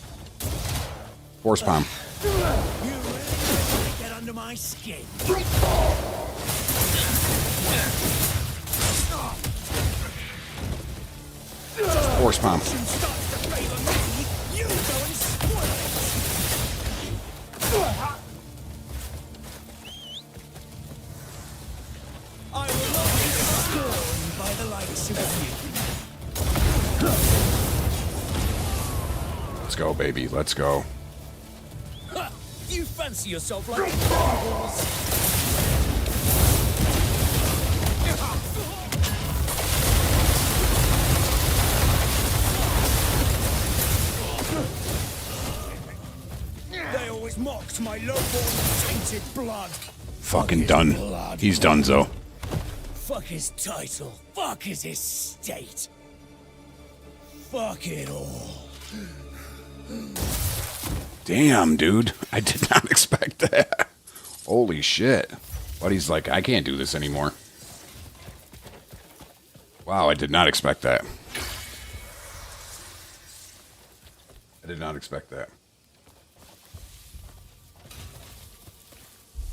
Force palm. You really get under my skin. Force palm. baby. Let's go. Ha! You fancy yourself like animals? They always mocked my lowborn tainted blood. Fucking done. He's donezo. Fuck his title. Fuck his estate. Fuck it all. Damn, dude. I did not expect that. Holy shit. Buddy's like, I can't do this anymore. Wow, I did not expect that. I did not expect that.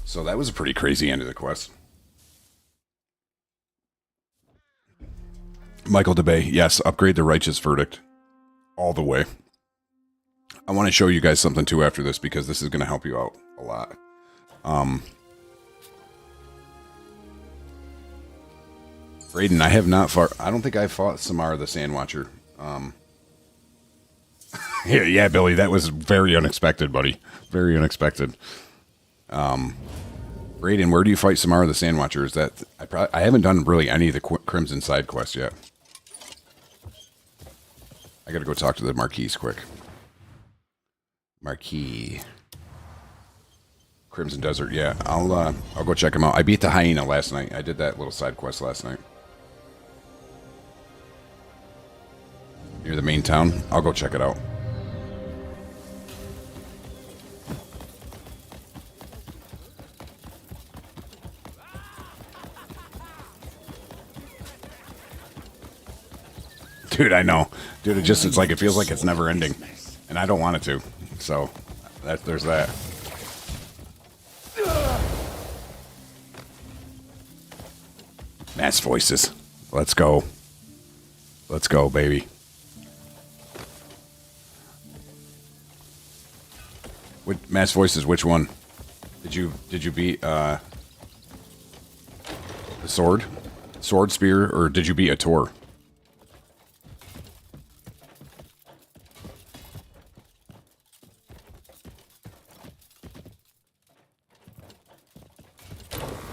So that was a pretty crazy end of the quest. Michael DeBay, yes, upgrade the righteous verdict. All the way. I want to show you guys something too after this because this is going to help you out a lot. Brayden, I have not fought. I don't think I fought Samara the Sandwatcher. Yeah, Billy, that was very unexpected, buddy. Very unexpected. Brayden, where do you fight Samara the Sandwatcher? Is that I haven't done really any of the Crimson side quests yet. I got to go talk to the Marquise quick. Marquis. Crimson Desert, yeah. I'll go check him out. I beat the hyena last night. I did that little side quest last night. Near the main town. I'll go check it out. Dude, I know. Dude, it's like, it feels like it's never ending. And I don't want it to. So, there's that. Mass voices. Let's go. Let's go, baby. What mass voices? Which one? Did you beat the sword spear, or did you beat a Tor?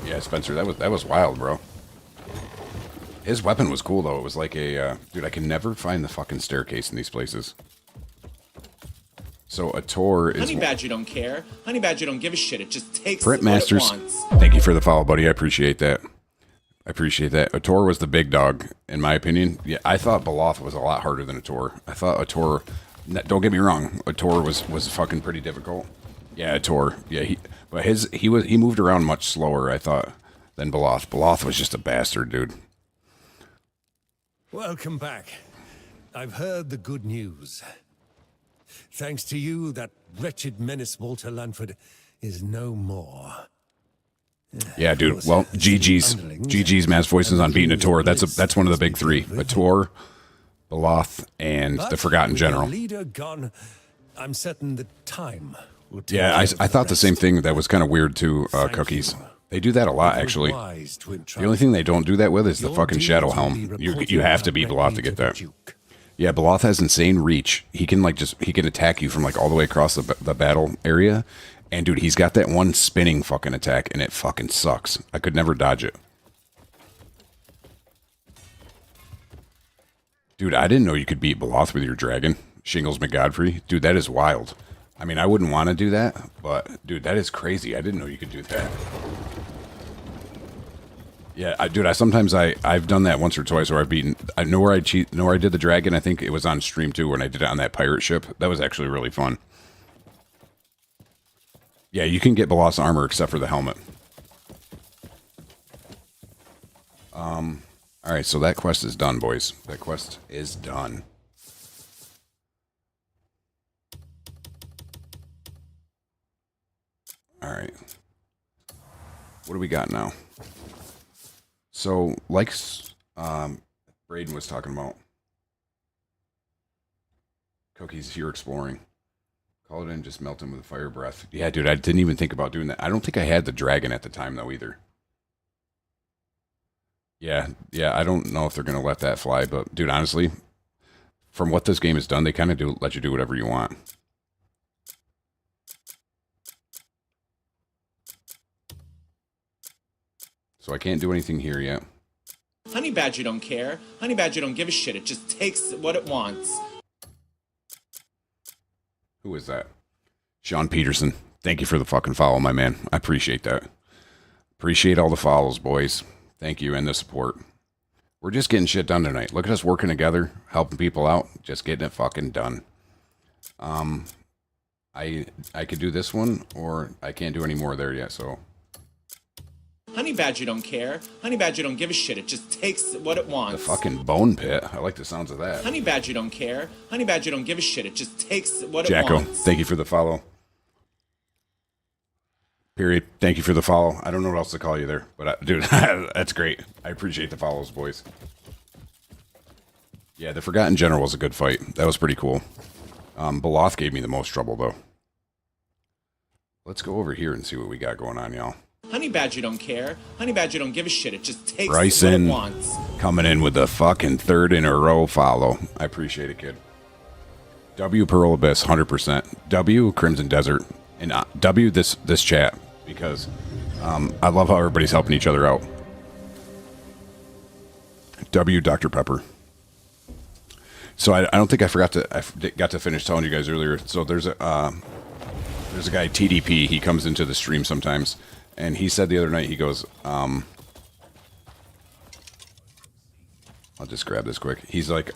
Yeah, Spencer, that was wild, bro. His weapon was cool though. It was like a dude. I can never find the fucking staircase in these places. So a Tor is. Honey Badger don't care. Honey Badger don't give a shit. It just takes Print what Masters. it wants. Thank you for the follow, buddy. I appreciate that. I appreciate that. A Tor was the big dog, in my opinion. Yeah, I thought Beloth was a lot harder than a Tor. I thought a Tor. Don't get me wrong. A Tor was fucking pretty difficult. Yeah, a Tor. Yeah, he moved around much slower, I thought, than Beloth. Beloth was just a bastard, dude. Welcome back. I've heard the good news. Thanks to you, that wretched menace Walter Lanford is no more. Yeah, dude. Well, GG's mass voices on beating a Tor. That's one of the big three. A Tor, Beloth, and the Forgotten General. Leader gone, I'm certain the time will take Yeah, care I of thought the same rest. thing. That was kind of weird too, Cookies. They do that a lot, actually. The only thing they don't do that with is the fucking Shadow Helm. You have to beat Beloth to get that. Yeah, Beloth has insane reach. He can he can attack you from like all the way across the battle area. And dude, he's got that one spinning fucking attack, and it fucking sucks. I could never dodge it. Dude, I didn't know you could beat Beloth with your dragon. Shingles McGodfrey. Dude, that is wild. I mean, I wouldn't want to do that, but dude, that is crazy. I didn't know you could do that. Yeah, dude, I've done that once or twice where I've beaten. I know where I did the dragon. I think it was on stream too when I did it on that pirate ship. That was actually really fun. Yeah, you can get Beloth's armor except for the helmet. All right, so that quest is done, boys. That quest is done. All right. What do we got now? So, like Brayden was talking about, Cookies, you're exploring. Call it in, just melt him with a fire breath. Yeah, dude, I didn't even think about doing that. I don't think I had the dragon at the time, though, either. Yeah, I don't know if they're going to let that fly, but, dude, honestly, from what this game has done, they kind of do let you do whatever you want. So I can't do anything here yet. Honey Badger don't care. Honey Badger don't give a shit. It just takes what it wants. Who is that? Sean Peterson. Thank you for the fucking follow, my man. I appreciate that. Appreciate all the follows, boys. Thank you and the support. We're just getting shit done tonight. Look at us working together, helping people out, just getting it fucking done. I could do this one, or I can't do any more there yet, so. Honey Badger don't care. Honey Badger don't give a shit. It just takes what it The wants. fucking bone pit. I like the sounds of that. Honey Badger don't care. Honey Badger don't give a shit. It just takes what it Jacko, wants. thank you for the follow. Period. Thank you for the follow. I don't know what else to call you there, but dude, that's great. I appreciate the follows, boys. Yeah, the Forgotten General was a good fight. That was pretty cool. Beloth gave me the most trouble, though. Let's go over here and see what we got going on, y'all. Honey Badger don't care. Honey Badger don't give a shit. It just takes Bryson what it wants. coming in with the fucking third in a row follow. I appreciate it, kid. W Pearl Abyss, 100%. W Crimson Desert, and W this chat, because I love how everybody's helping each other out. W Dr. Pepper. So I don't think I got to finish telling you guys earlier. So there's a guy, TDP. He comes into the stream sometimes, and he said the other night, he goes, I'll just grab this quick. He's like,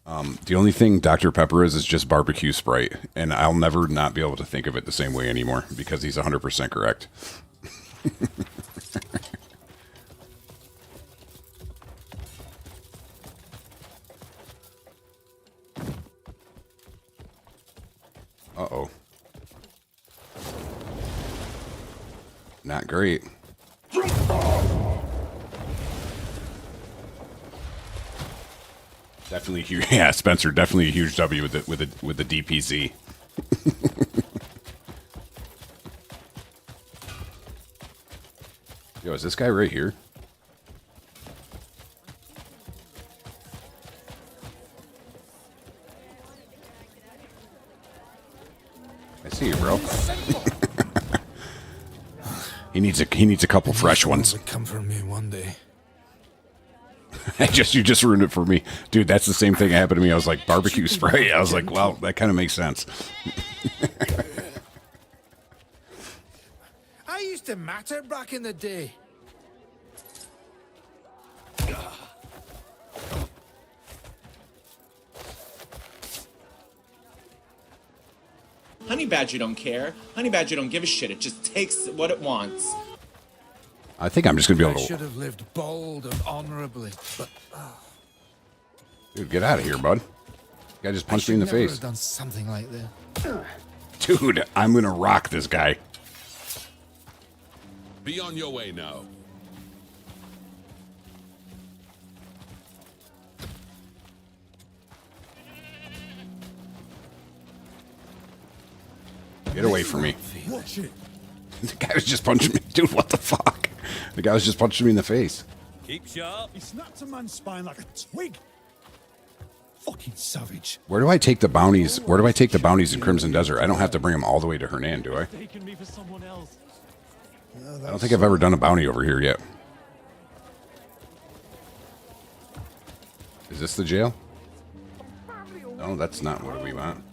the only thing Dr. Pepper is just barbecue Sprite, and I'll never not be able to think of it the same way anymore, because he's 100% correct. Uh-oh. Not great. Definitely huge. Yeah, Spencer, definitely a huge W with the DPZ. Yo, is this guy right here? I see you, bro. He needs a couple fresh ones. Come for me one day. You just ruined it for me, dude. That's the same thing that happened to me. I was like, barbecue spray. I was like, well, that kind of makes sense. I used to matter back in the day. Honey Badger don't care. Honey Badger don't give a shit. It just takes what it wants. I think I'm just gonna be I able should to. have lived bold and honorably, but Dude, get out of here, bud. Guy just punched me in the never face. have done something like that. Dude, I'm gonna rock this guy. Be on your way now. Get away from me. Watch it. The guy was just punching me. Dude, what the fuck? The guy was just punching me in the face. Keep sharp. He snapped a man's spine like a twig. Fucking savage. Where do I take the bounties? Where do I take the bounties in Crimson Desert? I don't have to bring them all the way to Hernan, do I? Taking me for someone else. I don't think I've ever done a bounty over here yet. Is this the jail? No, that's not what we want.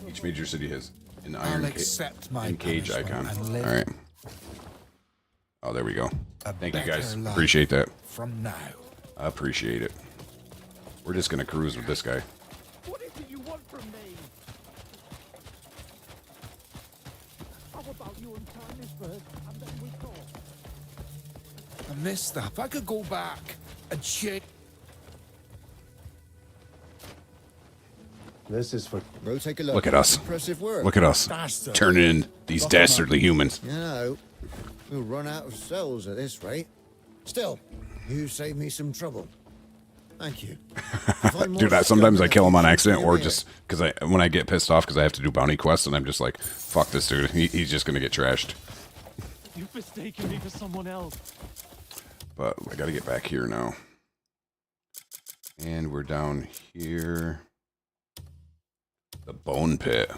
Each major city has an I'll iron accept my cage punishment icon. and live All right. Oh, there we go. a Thank you guys. better life Appreciate that. From now. I appreciate it. We're just gonna cruise with this guy. What is it you want from me? How about you untie me first, and then we talk? I missed that. If I could go back and change. This is for Bro, take a look. Look at us. Impressive work. Look at us. Bastard. Turning in these dastardly humans. You know, we'll run out of cells at this rate. Still, you saved me some trouble. Thank you. Dude, sometimes I kill him on accident, or just because when I get pissed off because I have to do bounty quests, and I'm just like, fuck this dude. He's just gonna get trashed. You've mistaken me for someone else. But I gotta get back here now. And we're down here. The bone pit.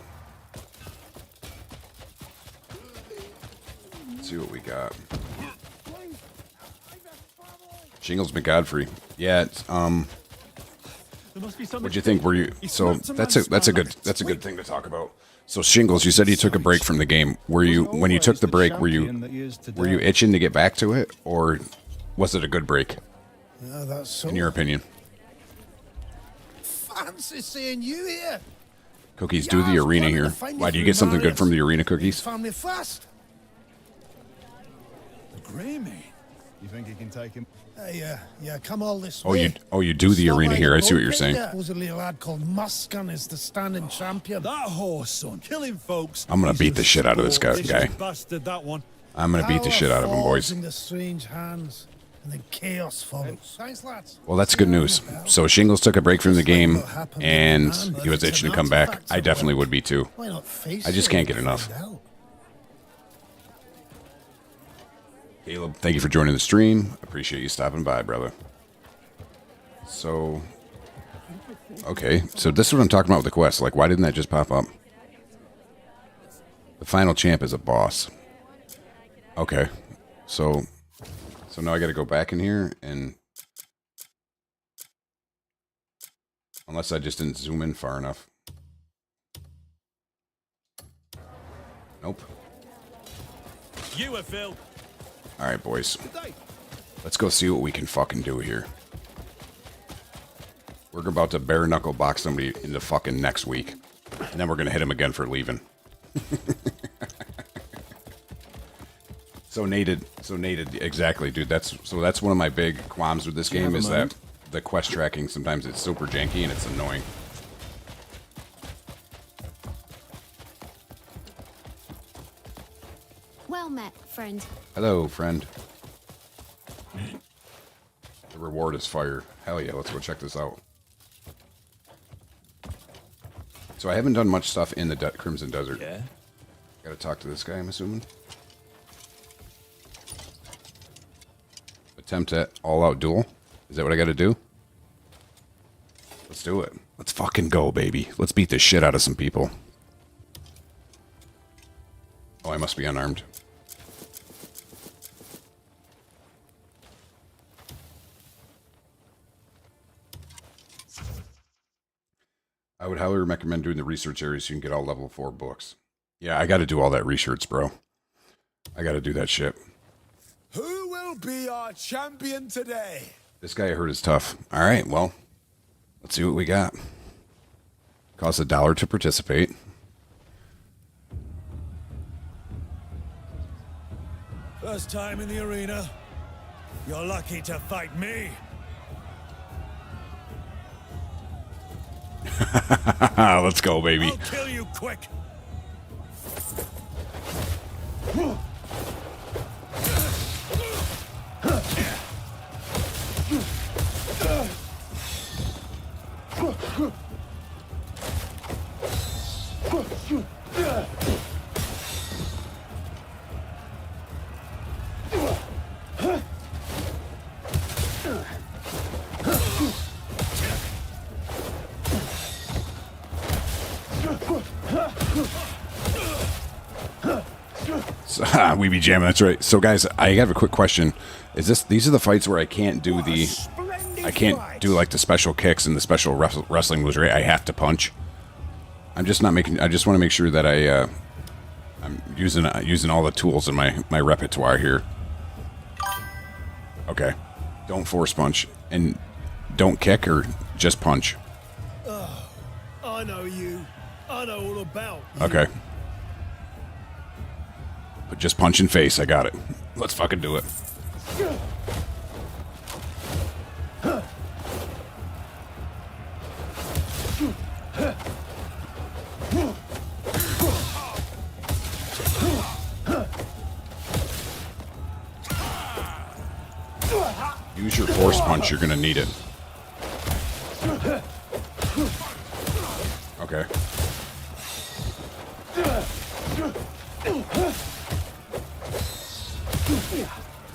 Let's see what we got. Shingles McGodfrey. Yeah, it's, what'd you think? Were you so that's a good thing to talk about. So Shingles, you said you took a break from the game. Were you when you took the break, were you itching to get back to it, or was it a good break? Yeah, that's so. In your opinion? Fancy seeing you here. Cookies, do the arena here. Why, do you get something good from the arena, Cookies? Family fast. Greymane. You think you can take him? Yeah, come all this Oh, way. you do the arena here. I see what you're saying. Supposedly a lad called Muskan is the standing champion. That horse, son. Killing folks. I'm gonna beat the shit out of this guy. Busted that one. I'm gonna beat the shit out of him, boys. In the strange hands, and then chaos follows. Thanks, lads. Well, that's good news. So Shingles took a break from the game, and he was itching to come back. I definitely would be too. Why not face I just it can't get and enough. find out? Caleb, thank you for joining the stream. Appreciate you stopping by, brother. So, okay. So this is what I'm talking about with the quest. Like, why didn't that just pop up? The final champ is a boss. Okay. So now I got to go back in here and... Unless I just didn't zoom in far enough. Nope. You were Phil. Alright, boys. Let's go see what we can fucking do here. We're about to bare knuckle box somebody into fucking next week. And then we're gonna hit him again for leaving. So nated, exactly, dude. That's one of my big qualms with this game is that the quest tracking sometimes it's super janky and it's annoying. Well met, friend. Hello, friend. The reward is fire. Hell yeah, let's go check this out. So I haven't done much stuff in the Crimson Desert. Yeah. Gotta talk to this guy, I'm assuming. Attempt at all-out duel. Is that what I gotta do? Let's do it. Let's fucking go, baby. Let's beat the shit out of some people. Oh, I must be unarmed. I would highly recommend doing the research area so you can get all level 4 books. Yeah, I got to do all that research, bro. I got to do that shit. Who will be our champion today? This guy I heard is tough. All right, well, let's see what we got. Costs $1 to participate. First time in the arena. You're lucky to fight me. Let's go, baby. I'll kill you quick. So, we be jamming, that's right. So guys, I have a quick question. These are the fights where I can't do like the special kicks and the special wrestling moves, right? I have to punch. I just want to make sure that I'm using all the tools in my repertoire here. Okay. Don't force punch and don't kick or just punch. I know you. I know all about you. Okay. But just punch in face. I got it. Let's fucking do it. Use your force punch. You're gonna need it. Okay.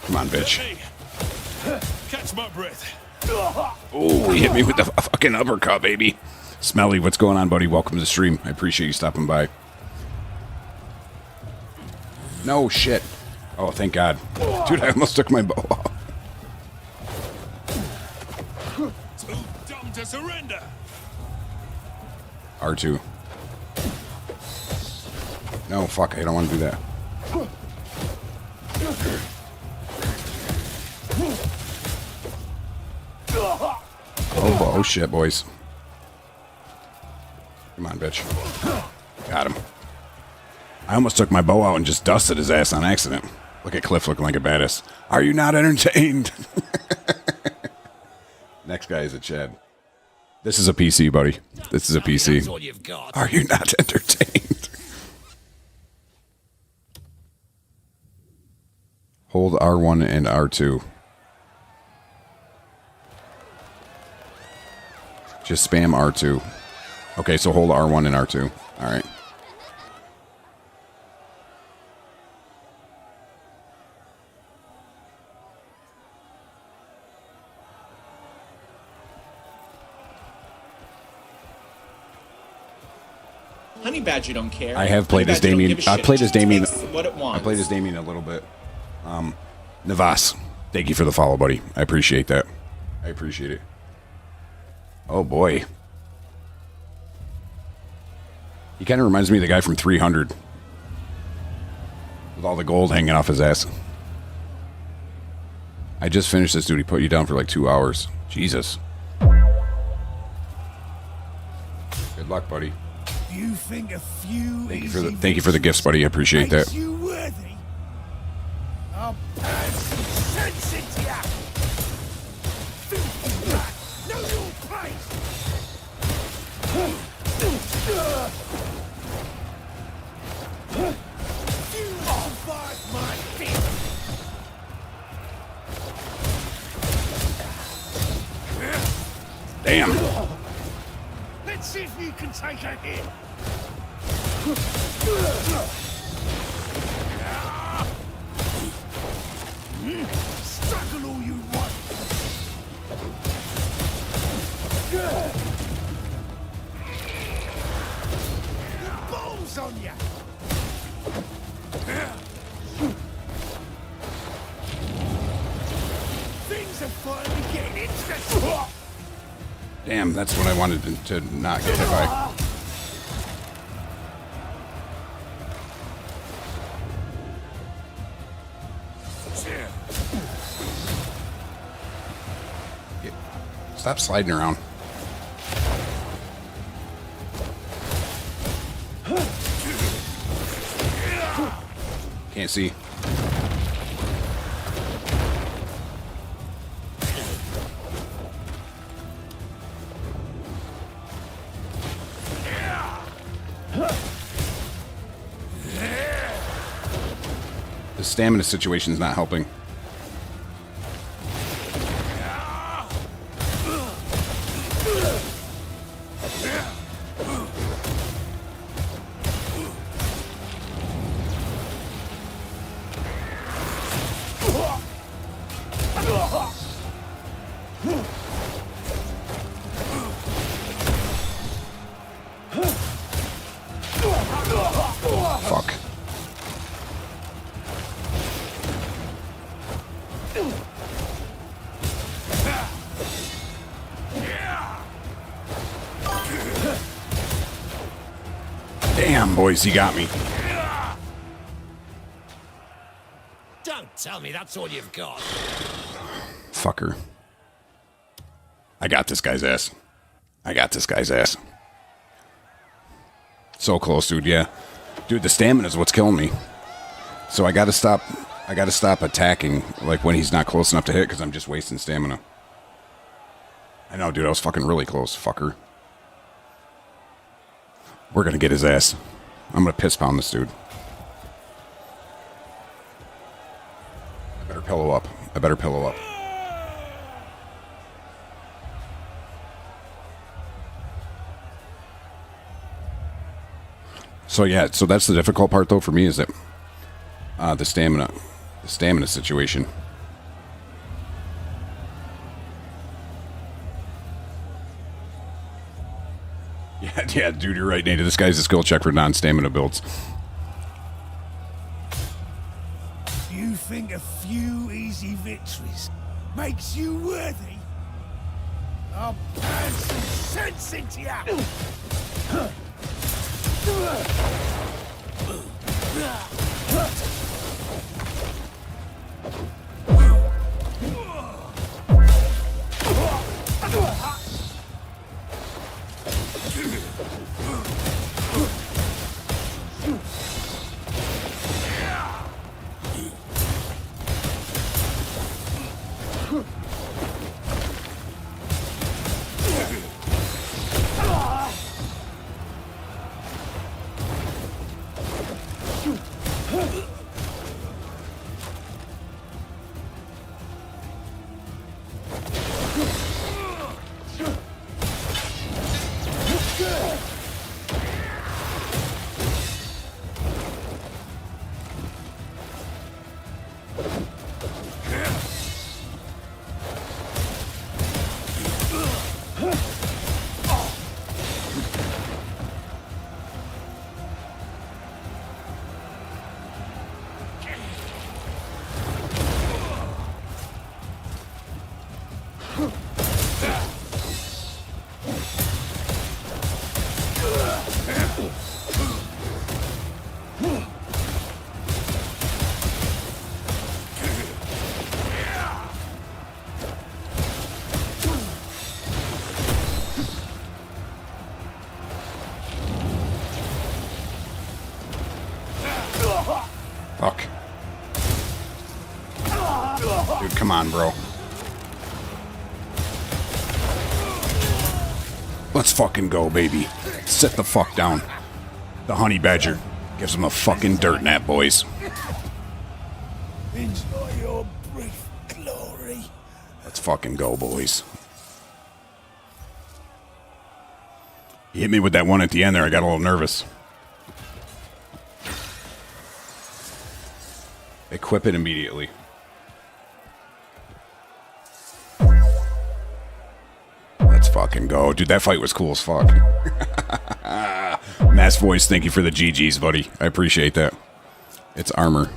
Come on, bitch. Catch my breath. Oh, he hit me with the fucking uppercut, baby. Smelly, what's going on, buddy? Welcome to the stream. I appreciate you stopping by. No shit. Oh, thank God. Dude, I almost took my bow off. Too dumb to surrender. R2. No, fuck, I don't want to do that. Oh shit, boys. Come on, bitch. Got him. I almost took my bow out and just dusted his ass on accident. Look at Cliff looking like a badass. Are you not entertained? Next guy is a Chad. This is a PC, buddy. This is a PC. That's all you've got. Are you not entertained? Hold R1 and R2. Just spam R2. Okay, so hold R1 and R2. All right. Honey Badger don't care. I have played Honey as Badger don't Damien. give a I shit. played as Just Damien. takes what it I wants. played as Damien a little bit. Navas, thank you for the follow, buddy. I appreciate that. I appreciate it. Oh boy. He kind of reminds me of the guy from 300. With all the gold hanging off his ass. I just finished this, dude. He put you down for like 2 hours. Jesus. Good luck, buddy. You think a few Thank you for the gifts, buddy. I appreciate that. makes you worthy? I'll burn some sense into ya! Filthy rat! Know your place! You won't fight my fist! Damn. Let's see if you can take a hit! Struggle all you want! The ball's on ya! Things are finally getting interesting! Damn, that's what I wanted to not get hit by. Stop sliding around. Can't see. The stamina situation's not helping. Fuck. Damn, boys, he got me. Don't tell me that's all you've got. Fucker. I got this guy's ass. I got this guy's ass. So close, dude, yeah. Dude, the stamina is what's killing me. So I gotta stop attacking like when he's not close enough to hit because I'm just wasting stamina. I know, dude, I was fucking really close, fucker. We're gonna get his ass. I'm gonna piss pound this dude. I better pillow up. I better pillow up. So yeah, so that's the difficult part though for me is that the stamina situation. Yeah, dude, you're right, Nate. This guy's a skill check for non-stamina builds. You think a few easy victories makes you worthy? I'll pound some sense into you! Fuck. Dude, come on, bro. Let's fucking go, baby. Sit the fuck down. The honey badger gives him a fucking dirt nap, boys. Enjoy your brief glory. Let's fucking go, boys. He hit me with that one at the end there. I got a little nervous. Equip it immediately. Let's fucking go. Dude, that fight was cool as fuck. Mass Voice, thank you for the GGs, buddy. I appreciate that. It's armor.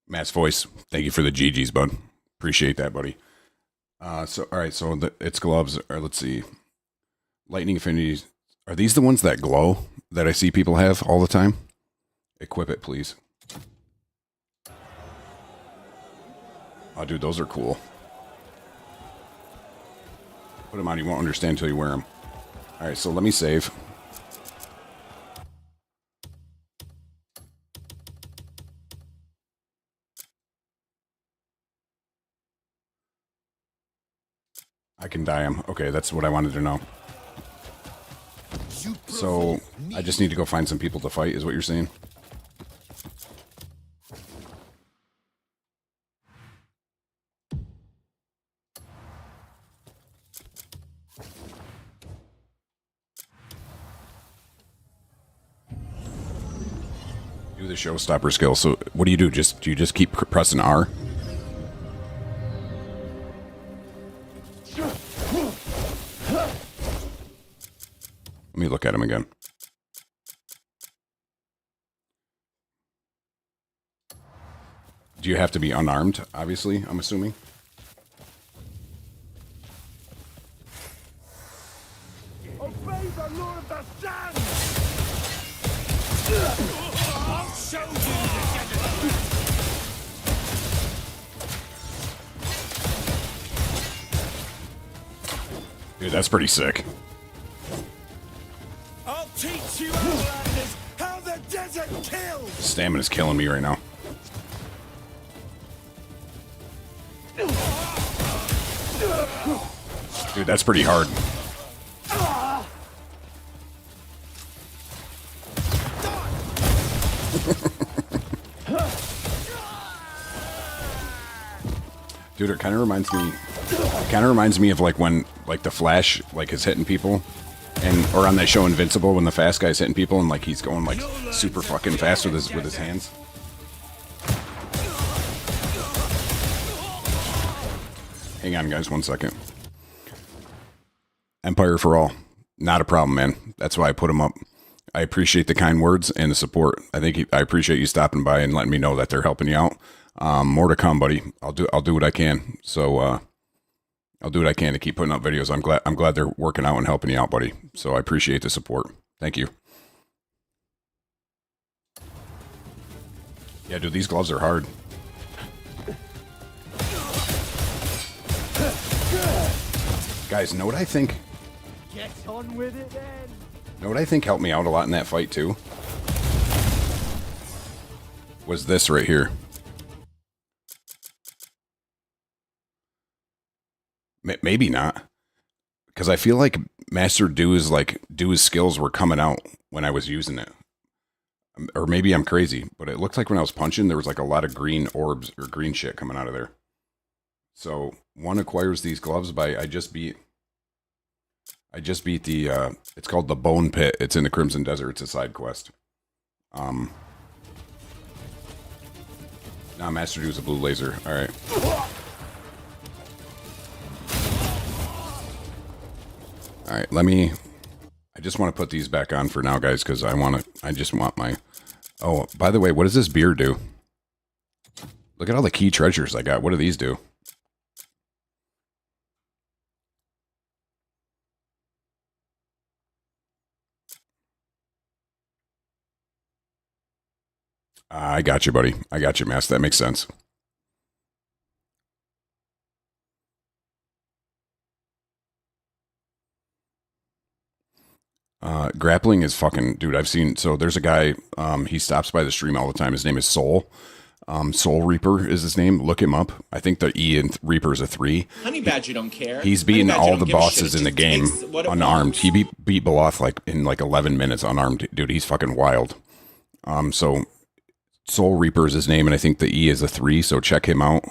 Matt's Voice, thank you for the GGs, bud. Appreciate that, buddy. So, all right, so it's gloves. Or let's see. Lightning Affinities. Are these the ones that glow that I see people have all the time? Equip it, please. Oh, dude, those are cool. Put them on. You won't understand until you wear them. All right, so let me save. I can dye him. Okay, that's what I wanted to know. So, I just need to go find some people to fight, is what you're saying? Do the showstopper skill. So, what do? Do you just keep pressing R? Let me look at him again. Do you have to be unarmed, obviously, I'm assuming? Obey the Lord of the Sun! I'll show you the Dude, that's pretty sick. I'll teach you outlanders how the desert kills! Stamina's killing me right now. Dude, that's pretty hard. Dude, it kind of reminds me of like when like the Flash like is hitting people or on that show Invincible when the fast guy's hitting people and like he's going like super fucking fast with his hands. Hang on, guys, 1 second. Empire for All, not a problem, man. That's why I put him up. I appreciate the kind words and the support. I appreciate you stopping by and letting me know that they're helping you out. More to come, buddy. I'll do what I can. So I'll do what I can to keep putting up videos. I'm glad they're working out and helping you out, buddy. So I appreciate the support. Thank you. Yeah, dude, these gloves are hard. Guys, know what I think? Get on with it then. Know what I think helped me out a lot in that fight too? Was this right here. Maybe not. Because I feel like Master Doo's skills were coming out when I was using it. Or maybe I'm crazy, but it looked like when I was punching, there was like a lot of green orbs or green shit coming out of there. So one acquires these gloves by I just beat the it's called the Bone Pit. It's in the Crimson Desert. It's a side quest. Now Master Du's a blue laser. All right. All right, I just want to put these back on for now, guys, because I just want my, oh, by the way, what does this beer do? Look at all the key treasures I got. What do these do? I got you, buddy. I got you, Mass. That makes sense. Grappling is fucking, dude, I've seen, so there's a guy, he stops by the stream all the time. His name is Soul. Soul Reaper is his name. Look him up. I think the E in Reaper is a 3. Honey Badger don't care. He's beaten Honey Badger all the don't give a bosses shit. in It the just game takes what it unarmed. wants. He beat Beloth like in like 11 minutes unarmed. Dude, he's fucking wild. So Soul Reaper is his name, and I think the E is a 3, so check him out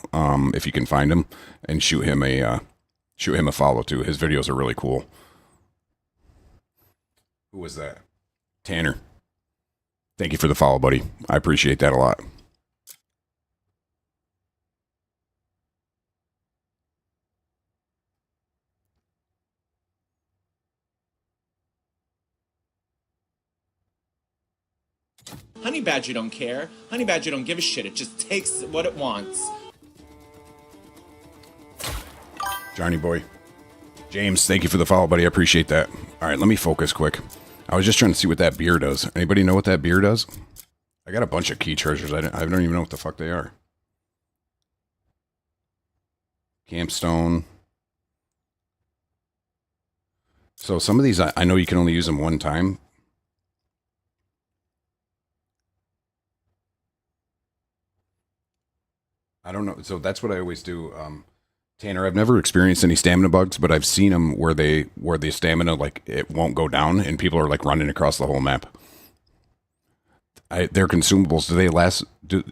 if you can find him, and shoot him a follow too. His videos are really cool. Who was that? Tanner. Thank you for the follow, buddy. I appreciate that a lot. Honey Badger don't care. Honey Badger don't give a shit. It just takes what it wants. Johnny boy. James, thank you for the follow, buddy. I appreciate that. All right, let me focus quick. I was just trying to see what that beer does. Anybody know what that beer does? I got a bunch of key treasures. I don't even know what the fuck they are. Campstone. So some of these, I know you can only use them one time. I don't know. So that's what I always do. Tanner, I've never experienced any stamina bugs, but I've seen them where the stamina, like, it won't go down and people are like running across the whole map. They're consumables. Do they last?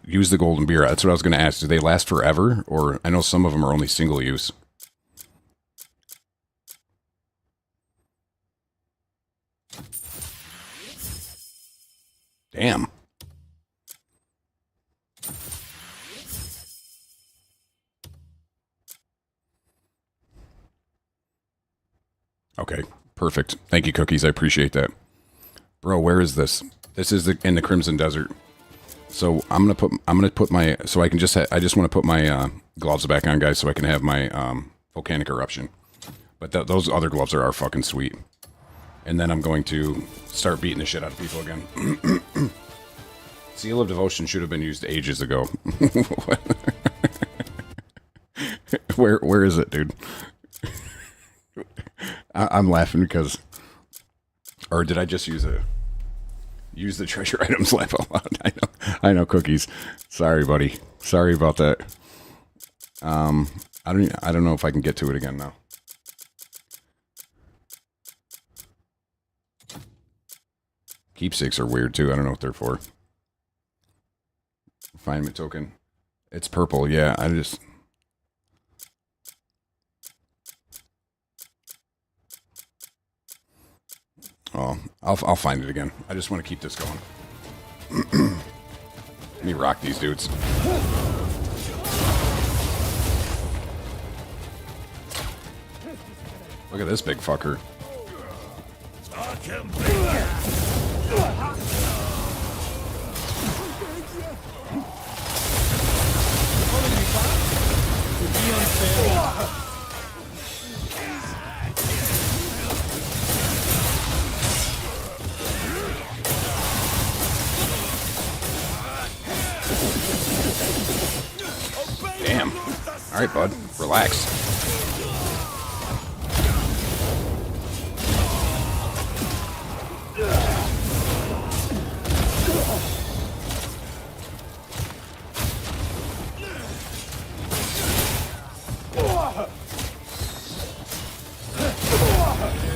Use the golden beer. That's what I was going to ask. Do they last forever? Or I know some of them are only single use. Damn. Okay, perfect. Thank you, Cookies. I appreciate that. Bro, where is this? This is in the Crimson Desert. So I'm gonna put my, so I can just I just want to put my gloves back on, guys, so I can have my volcanic eruption. But those other gloves are fucking sweet. And then I'm going to start beating the shit out of people again. Seal of Devotion should have been used ages ago. Where is it, dude? I'm laughing because, or did I just use the treasure items laugh out loud? I know, Cookies. Sorry, buddy. Sorry about that. I don't know if I can get to it again now. Keepsakes are weird too. I don't know what they're for. Refinement token. It's purple. Yeah, I just. Oh, I'll find it again. I just want to keep this going. Let me rock these dudes. Look at this big fucker. Damn. All right, bud. Relax.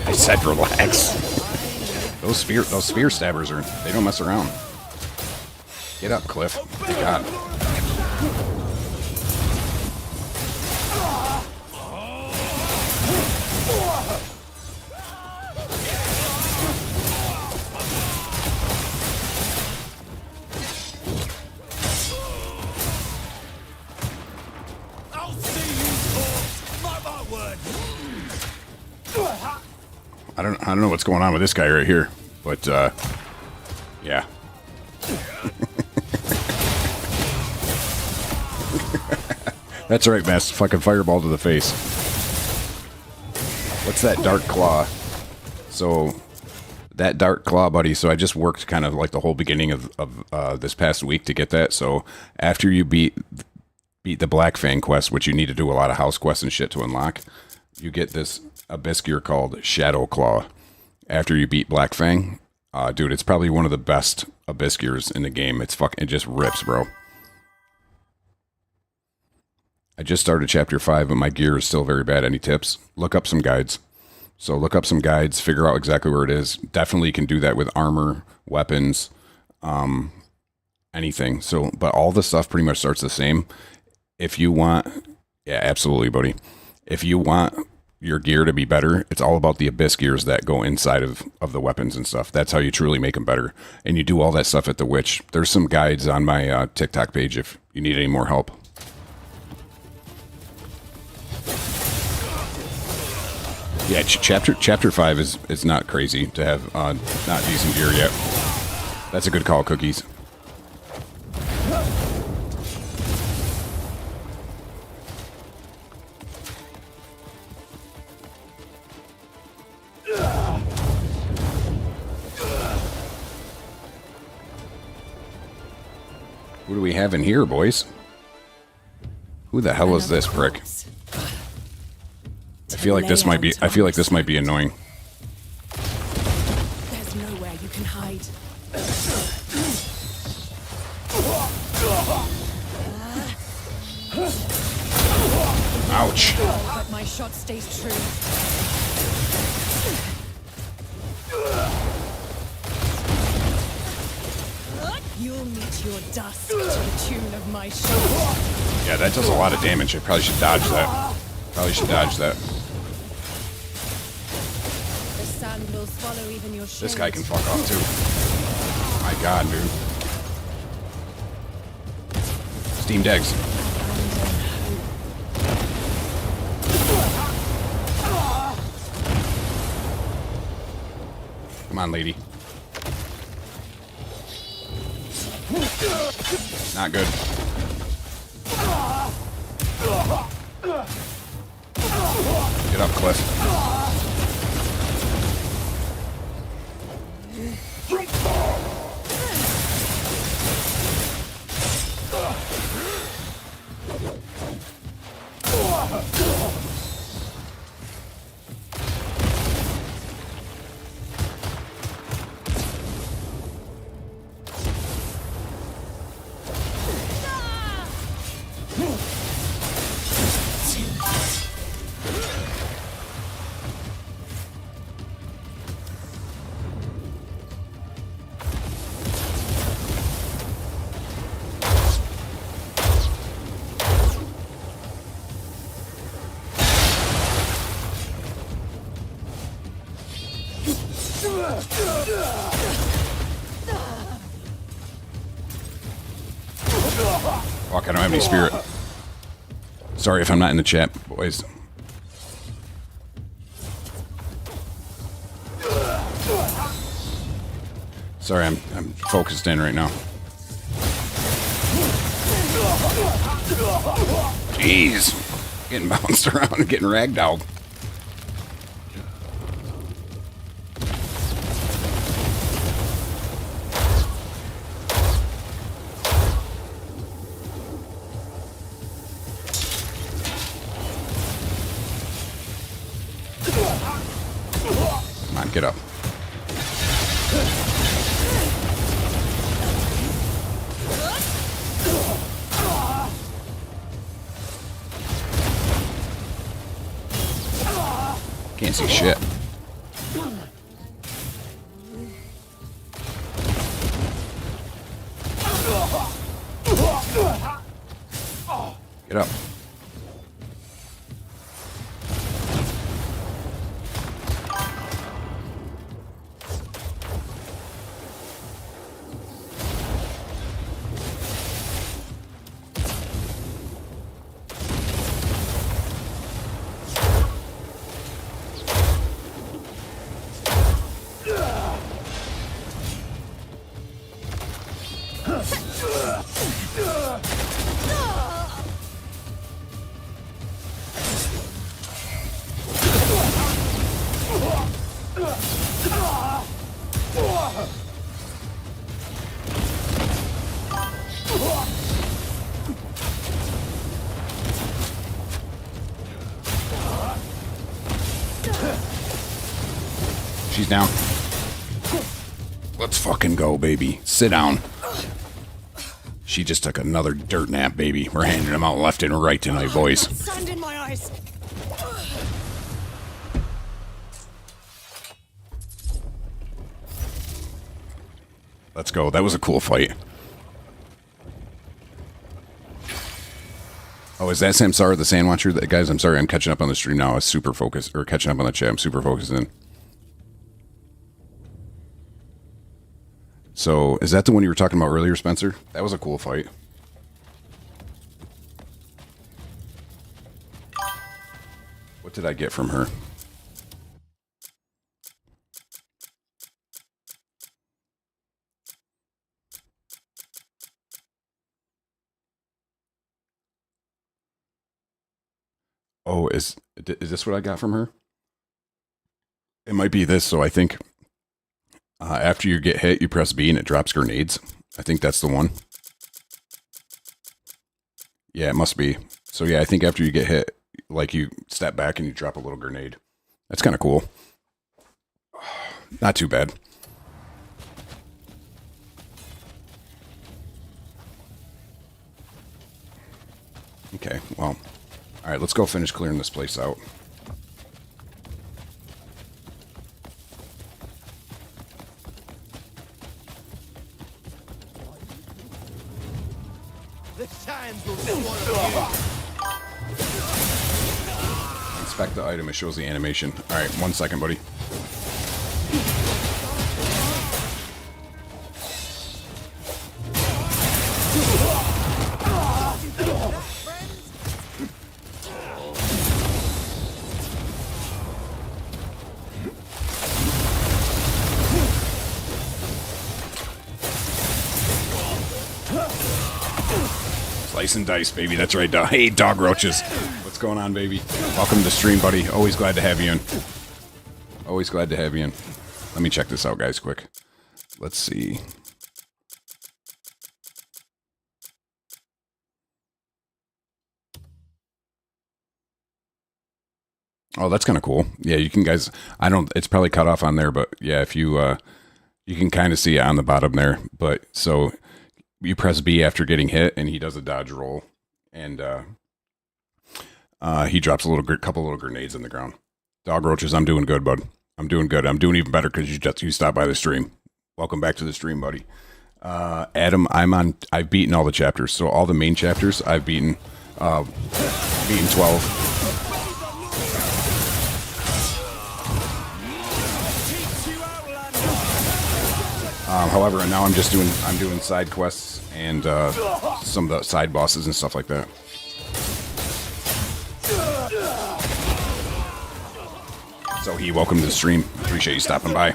I said relax. Those spear stabbers they don't mess around. Get up, Cliff. Good God. I don't know what's going on with this guy right here, but yeah. That's right, Mass. Fucking fireball to the face. What's that dark claw? So that dark claw, buddy. So I just worked kind of like the whole beginning of this past week to get that. So after you beat the Black Fang quest, which you need to do a lot of house quests and shit to unlock, you get this abyss gear called Shadow Claw. After you beat Black Fang, dude, it's probably one of the best abyss gears in the game. It just rips, bro. I just started chapter 5, but my gear is still very bad. Any tips? Look up some guides. So look up some guides, figure out exactly where it is. Definitely can do that with armor, weapons, anything. So, but all the stuff pretty much starts the same. If you want, yeah, absolutely, buddy. If you want your gear to be better, it's all about the abyss gears that go inside of the weapons and stuff. That's how you truly make them better. And you do all that stuff at the Witch. There's some guides on my TikTok page if you need any more help. Yeah, chapter 5 is not crazy to have not decent gear yet. That's a good call, Cookies. What do we have in here, boys? Who the hell is this prick? I feel like this might be annoying. There's nowhere you can hide. Ouch. But my shot stays true. You'll meet your dust to the tune of my shot. Yeah, that does a lot of damage. I probably should dodge that. Probably should dodge that. The sand will swallow even your shade. This guy can fuck off too. My God, dude. Steam Degs. Come on, lady. Not good. Get up, Cliff. Fuck, I don't have any spirit. Sorry if I'm not in the chat, boys. Sorry, I'm focused in right now. Jeez. Getting bounced around and getting ragdolled. Come on, get up. Can't see shit. Get up. She's down. Let's fucking go, baby. Sit down. She just took another dirt nap, baby. We're handing them out left and right tonight, boys. Sand in my eyes. Let's go. That was a cool fight. Oh, is that Samsara the Sand Watcher? Guys, I'm sorry. I'm catching up on the stream now. I was super focused. Or catching up on the chat. I'm super focused in. So, is that the one you were talking about earlier, Spencer? That was a cool fight. What did I get from her? Oh, is this what I got from her? It might be this, so I think after you get hit, you press B and it drops grenades. I think that's the one. Yeah, it must be. So yeah, I think after you get hit, like you step back and you drop a little grenade. That's kind of cool. Not too bad. Okay, well. Alright, let's go finish clearing this place out. Inspect the item, it shows the animation. Alright, 1 second, buddy. Slice and dice, baby. That's right. Hey, dog roaches. What's going on, baby? Welcome to the stream, buddy. Always glad to have you in. Always glad to have you in. Let me check this out, guys, quick. Let's see. Oh, that's kind of cool. Yeah, you can, guys. I don't. It's probably cut off on there, but yeah, if you you can kind of see it on the bottom there. But so you press B after getting hit, and he does a dodge roll, and he drops a couple little grenades in the ground. Dog roaches, I'm doing good, bud. I'm doing good. I'm doing even better because you stopped by the stream. Welcome back to the stream, buddy. Adam, I've beaten all the chapters, so all the main chapters I've beaten 12. However, now I'm doing side quests and some of the side bosses and stuff like that. So welcome to the stream. Appreciate you stopping by.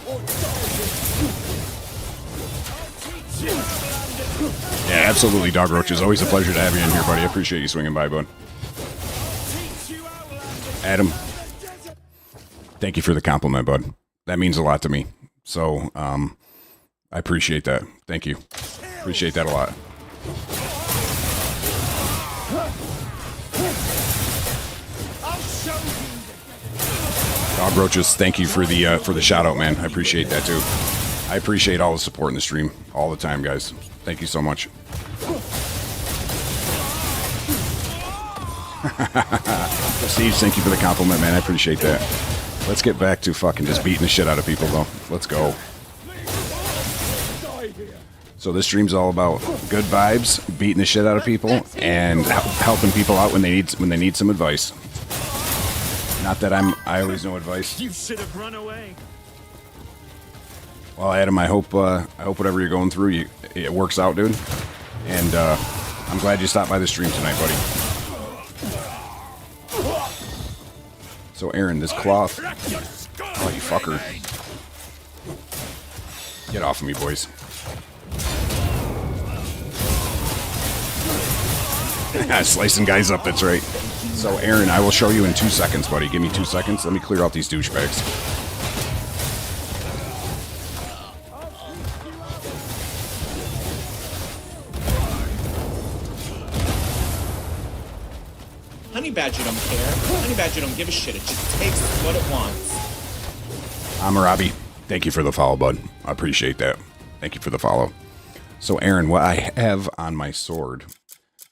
Yeah, absolutely, Dog Roach. It's always a pleasure to have you in here, buddy. I appreciate you swinging by, bud. Adam, thank you for the compliment, bud. That means a lot to me. So, I appreciate that. Thank you. Appreciate that a lot. Dog Roaches, thank you for the shout out, man. I appreciate that too. I appreciate all the support in the stream all the time, guys. Thank you so much. Steve, thank you for the compliment, man. I appreciate that. Let's get back to fucking just beating the shit out of people, though. Let's go. So this stream's all about good vibes, beating the shit out of people, and helping people out when they need some advice. Not that I always know advice. You should have run away. Well, Adam, I hope whatever you're going through, it works out, dude. And I'm glad you stopped by the stream tonight, buddy. So, Aaron, this cloth. Oh, you fucker. Get off of me, boys. Slicing guys up, that's right. So, Aaron, I will show you in 2 seconds, buddy. Give me 2 seconds. Let me clear out these douchebags. Honey Badger don't care. Honey Badger don't give a shit. It just takes what it wants. Amarabi, thank you for the follow, bud. I appreciate that. Thank you for the follow. So, Aaron, what I have on my sword,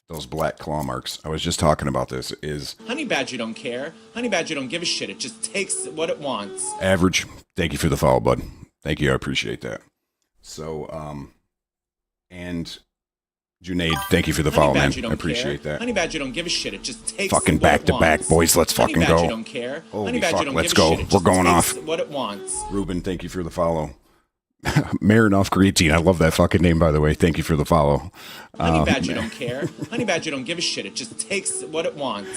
those black claw marks, I was just talking about this, is... Honey Badger don't care. Honey Badger don't give a shit. It just takes what it wants. Average, thank you for the follow, bud. Thank you, I appreciate that. So, and... Junaid, thank you for the follow, man. I appreciate that. Honey Badger don't give a shit. It just takes fucking back to back, boys. Let's fucking go. Honey Badger don't care. Honey Badger don't let's give a go. shit. It We're just going takes off. what it wants. Ruben, thank you for the follow. Marinoff Creatine, I love that fucking name, by the way. Thank you for the follow. Honey Badger don't care. Honey Badger don't give a shit. It just takes what it wants.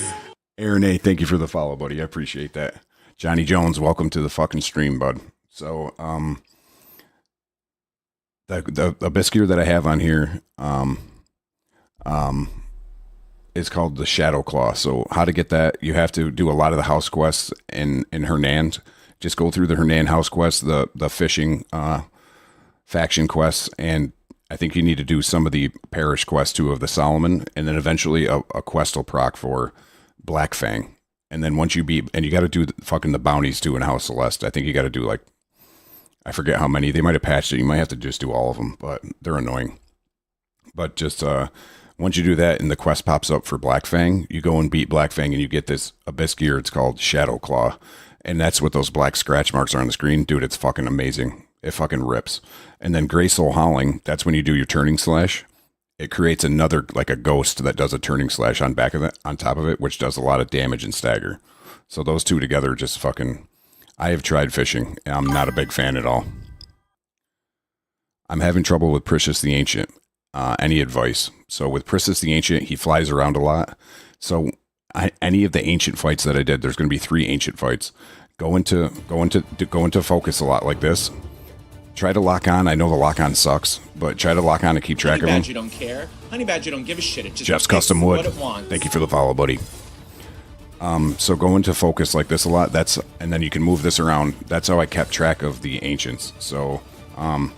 Aaron A, thank you for the follow, buddy. I appreciate that. Johnny Jones, welcome to the fucking stream, bud. So, the biscuit that I have on here, is called the Shadow Claw. So how to get that, you have to do a lot of the house quests in Hernand. Just go through the Hernand house quests, the fishing faction quests, and I think you need to do some of the parish quests too of the Solomon, and then eventually a quest will proc for Black Fang. And then once you beat, and you got to do the bounties too in House Celeste. I think you got to do like, I forget how many. They might have patched it. You might have to just do all of them, but they're annoying. But just once you do that and the quest pops up for Black Fang, you go and beat Black Fang and you get this abyss gear. It's called Shadow Claw. And that's what those black scratch marks are on the screen. Dude, it's fucking amazing. It fucking rips. And then Grey Soul Howling, that's when you do your turning slash. It creates another, like a ghost that does a turning slash on back of it, on top of it, which does a lot of damage and stagger. So those two together just fucking... I have tried fishing. And I'm not a big fan at all. I'm having trouble with Precious the Ancient. Any advice? So with Priscus the Ancient, he flies around a lot. So any of the ancient fights that I did, there's going to be 3 ancient fights. Go into focus a lot like this. Try to lock on. I know the lock on sucks, but try to lock on and keep track of them. Honey Badger don't care. Honey Badger don't give a shit. It just Jeff's takes Custom Wood. what it wants. Thank you for the follow, buddy. So go into focus like this a lot. And then you can move this around. That's how I kept track of the ancients. So, not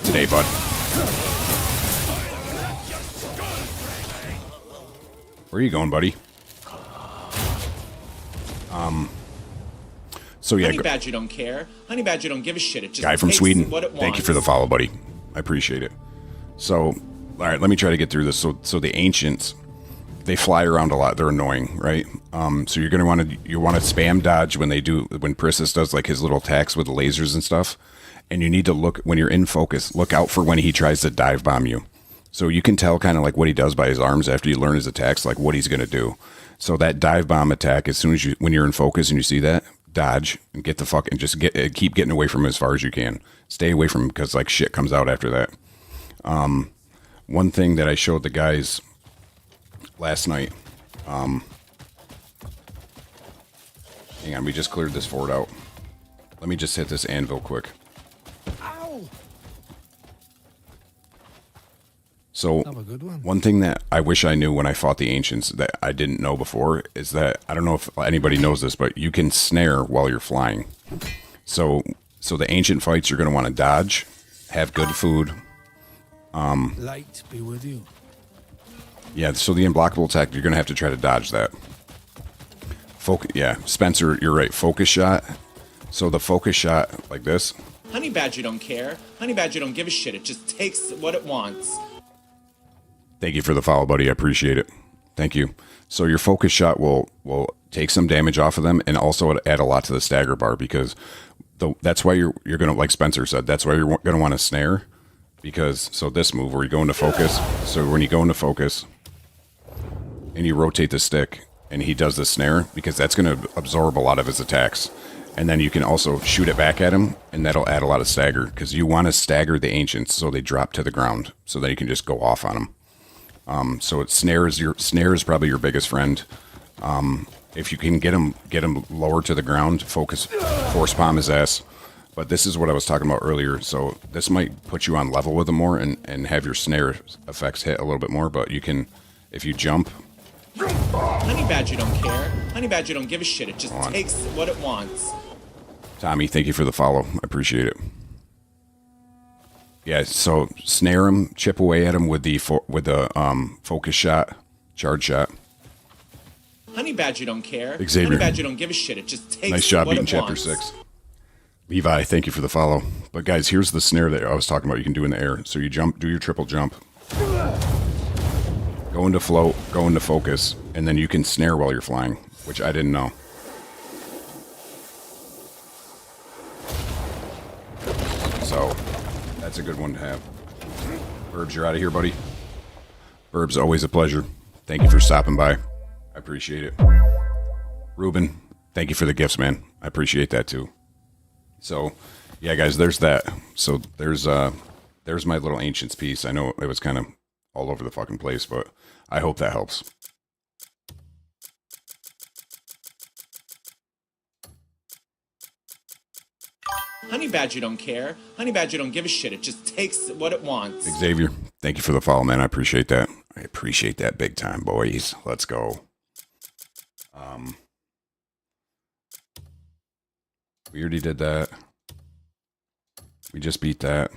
today, bud. Where are you going, buddy? So yeah, Honey Badger don't care. Honey Badger don't give a shit. It just guy from takes Sweden. what it wants. Thank you for the follow, buddy. I appreciate it. So, all right, let me try to get through this. So the ancients, they fly around a lot. They're annoying, right? So you're gonna want to spam dodge when Priscus does like his little attacks with the lasers and stuff. And you need to look when you're in focus. Look out for when he tries to dive bomb you. So you can tell kind of like what he does by his arms after you learn his attacks, like what he's gonna do. So that dive bomb attack, as soon as when you're in focus and you see that, dodge and get the fuck and just keep getting away from him as far as you can. Stay away from him because like shit comes out after that. One thing that I showed the guys last night. Hang on, we just cleared this fort out. Let me just hit this anvil quick. So one thing that I wish I knew when I fought the ancients that I didn't know before is that I don't know if anybody knows this, but you can snare while you're flying. So the ancient fights you're going to want to dodge, have good food. Light be with you. Yeah, so the unblockable attack you're going to have to try to dodge that. Yeah, Spencer, you're right. Focus shot. So the focus shot like this. Honey Badger don't care. Honey Badger don't give a shit. It just takes what it wants. Thank you for the follow, buddy. I appreciate it. Thank you. So your focus shot will take some damage off of them and also add a lot to the stagger bar because that's why you're going to, like Spencer said, that's why you're going to want to snare because, so this move where you go into focus. So when you go into focus and you rotate the stick and he does the snare because that's going to absorb a lot of his attacks. And then you can also shoot it back at him, and that'll add a lot of stagger because you want to stagger the ancients so they drop to the ground, so that you can just go off on them. So snare is probably your biggest friend. If you can get him lower to the ground, force palm his ass. But this is what I was talking about earlier. So this might put you on level with him more and have your snare effects hit a little bit more. But you can, if you jump. Honey Badger don't care. Honey Badger don't give a shit. It just takes what it wants. Tommy, thank you for the follow. I appreciate it. Yeah, so snare him, chip away at him with the focus shot, charge shot. Honey Badger don't care. Xavier. Honey Badger don't give a shit. It just takes nice job what beating it chapter wants. 6. Levi, thank you for the follow. But guys, here's the snare that I was talking about. You can do in the air. So you jump, do your triple jump. Go into float, go into focus, and then you can snare while you're flying, which I didn't know. So, that's a good one to have. Burbs, you're out of here, buddy. Burbs, always a pleasure. Thank you for stopping by. I appreciate it. Ruben, thank you for the gifts, man. I appreciate that too. So, yeah, guys, there's that. So there's my little ancients piece. I know it was kind of all over the fucking place, but I hope that helps. Honey Badger don't care. Honey Badger don't give a shit. It just takes what it wants. Xavier, thank you for the follow, man. I appreciate that. I appreciate that big time, boys. Let's go. We already did that. We just beat that.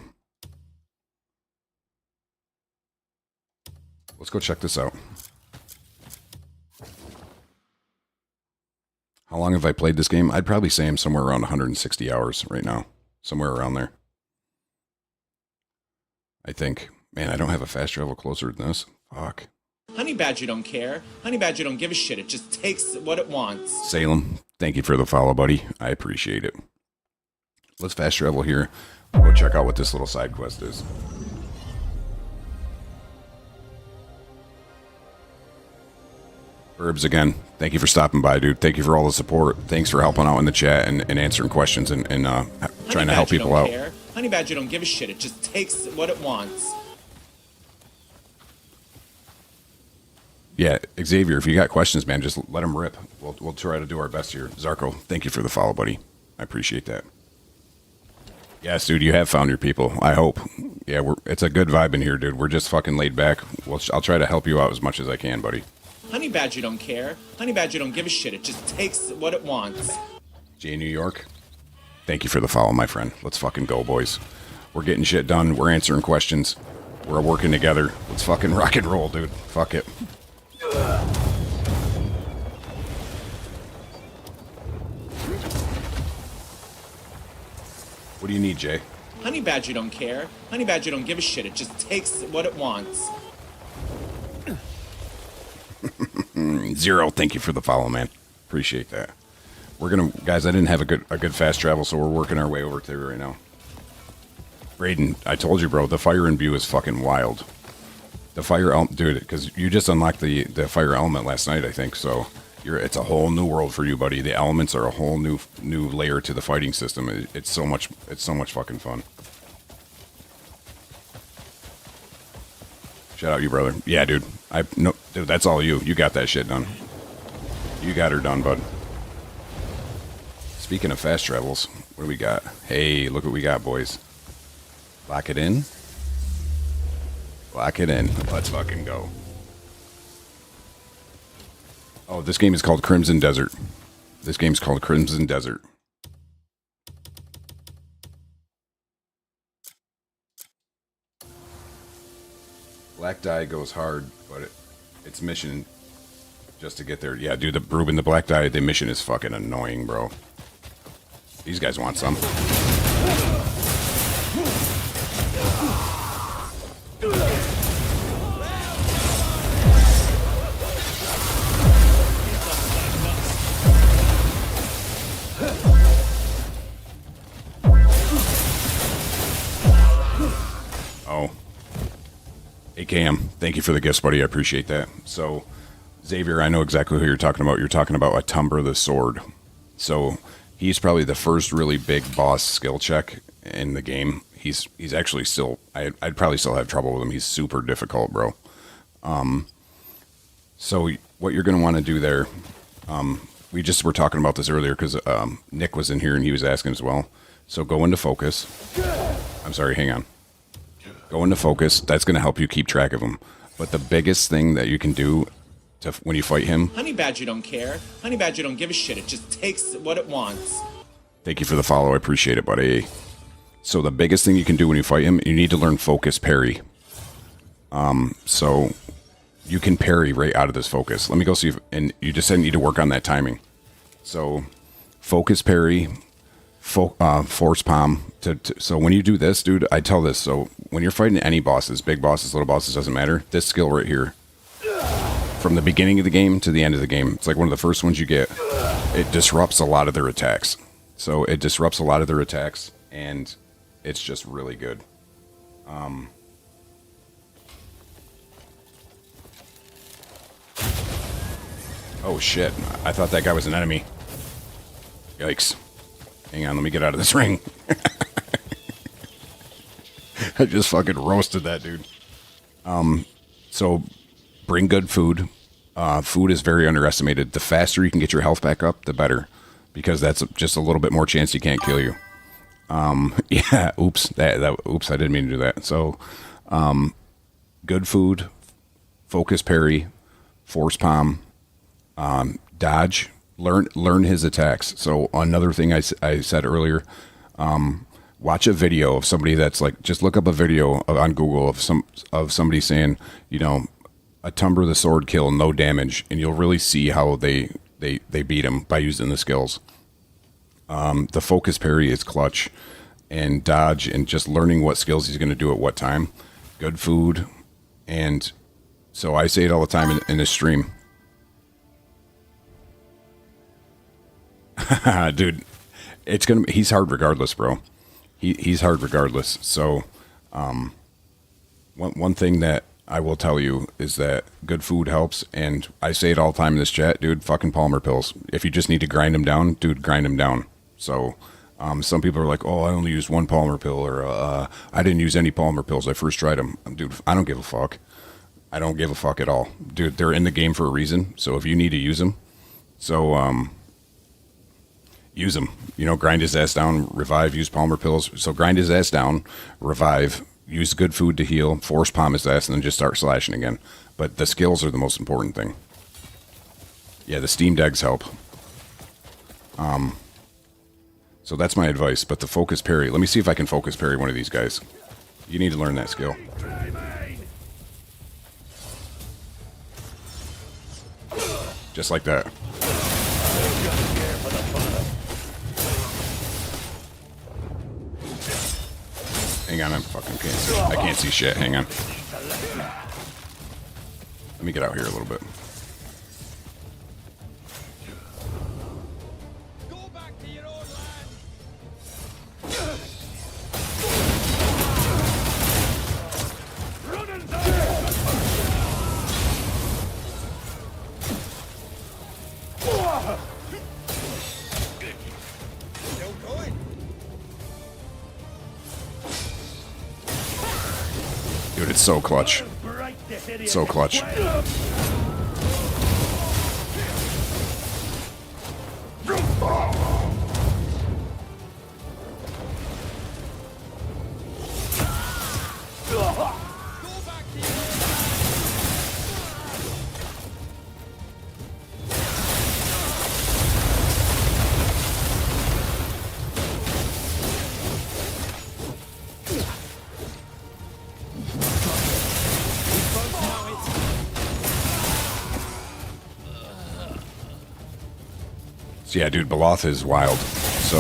Let's go check this out. How long have I played this game? I'd probably say I'm somewhere around 160 hours right now. Somewhere around there. I think. Man, I don't have a fast travel closer than this. Fuck. Honey Badger don't care. Honey Badger don't give a shit. It just takes what it wants. Salem, thank you for the follow, buddy. I appreciate it. Let's fast travel here. We'll go check out what this little side quest is. Herbs, again, thank you for stopping by, dude. Thank you for all the support. Thanks for helping out in the chat and answering questions and trying to help people out. Care. Honey Badger don't give a shit. It just takes what it wants. Yeah, Xavier, if you got questions, man, just let them rip. We'll try to do our best here. Zarko, thank you for the follow, buddy. I appreciate that. Yes, dude, you have found your people. I hope. Yeah, it's a good vibe in here, dude. We're just fucking laid back. I'll try to help you out as much as I can, buddy. Honey Badger don't care. Honey Badger don't give a shit. It just takes what it wants. Jay New York, thank you for the follow, my friend. Let's fucking go, boys. We're getting shit done. We're answering questions. We're working together. Let's fucking rock and roll, dude. Fuck it. What do you need, Jay? Honey Badger don't care. Honey Badger don't give a shit. It just takes what it wants. Zero, thank you for the follow, man. Appreciate that. We're gonna, guys. I didn't have a good fast travel, so we're working our way over to it right now. Braden, I told you, bro. The fire in view is fucking wild. The fire element, dude, because you just unlocked the fire element last night, I think. So it's a whole new world for you, buddy. The elements are a whole new layer to the fighting system. It's so much fucking fun. Shout out you, brother. Yeah, dude. Dude, that's all you. You got that shit done. You got her done, bud. Speaking of fast travels, what do we got? Hey, look what we got, boys. Lock it in. Lock it in. Let's fucking go. Oh, this game is called Crimson Desert. This game's called Crimson Desert. Black dye goes hard, but it's mission just to get there. Yeah, dude, Ruben, the black dye, the mission is fucking annoying, bro. These guys want some. Oh. AKM, thank you for the gifts, buddy. I appreciate that. So, Xavier, I know exactly who you're talking about. You're talking about Atumber the Sword. So, he's probably the first really big boss skill check in the game. He's actually still, I'd probably still have trouble with him. He's super difficult, bro. So, what you're going to want to do there, we just were talking about this earlier because Nick was in here and he was asking as well. So, go into focus. I'm sorry, hang on. Go into focus. That's going to help you keep track of him. But the biggest thing that you can do when you fight him... Honey Badger don't care. Honey Badger don't give a shit. It just takes what it wants. Thank you for the follow. I appreciate it, buddy. So the biggest thing you can do when you fight him, you need to learn focus parry. So you can parry right out of this focus. Let me go see if... And you just need to work on that timing. So focus parry... force palm. So when you do this, dude, I tell this. So when you're fighting any bosses, big bosses, little bosses, doesn't matter. This skill right here, from the beginning of the game to the end of the game, it's like one of the first ones you get. It disrupts a lot of their attacks. So it disrupts a lot of their attacks, and it's just really good. Oh shit! I thought that guy was an enemy. Yikes. Hang on, let me get out of this ring. I just fucking roasted that dude. So bring good food. Food is very underestimated. The faster you can get your health back up, the better. Because that's just a little bit more chance he can't kill you. Yeah, oops. Oops, I didn't mean to do that. So, good food, focus parry, force palm, dodge. Learn his attacks. So another thing I said earlier, watch a video of somebody that's like, just look up a video on Google of somebody saying, you know, Atumber the Sword kill, no damage, and you'll really see how they beat him by using the skills. The focus parry is clutch, and dodge, and just learning what skills he's going to do at what time. Good food, and so I say it all the time in this stream. Dude, he's hard regardless, bro. He's hard regardless. So, one thing that I will tell you is that good food helps, and I say it all the time in this chat, dude, fucking Palmer pills. If you just need to grind them down, dude, grind them down. So, some people are like, oh, I only used one Palmer pill, or I didn't use any Palmer pills. I first tried them. Dude, I don't give a fuck. I don't give a fuck at all. Dude, they're in the game for a reason, so if you need to use them, use them. You know, grind his ass down, revive, use Palmer pills. So grind his ass down, revive, use good food to heal, force palm his ass, and then just start slashing again. But the skills are the most important thing. Yeah, the Steam Decks help. So that's my advice. But the focus parry, let me see if I can focus parry one of these guys. You need to learn that skill. Just like that. Hang on, I can't see shit. Hang on. Let me get out here a little bit. Go back to your own land. Run and die. So clutch. Break the head of So your clutch. So yeah, dude, Beloth is wild. So,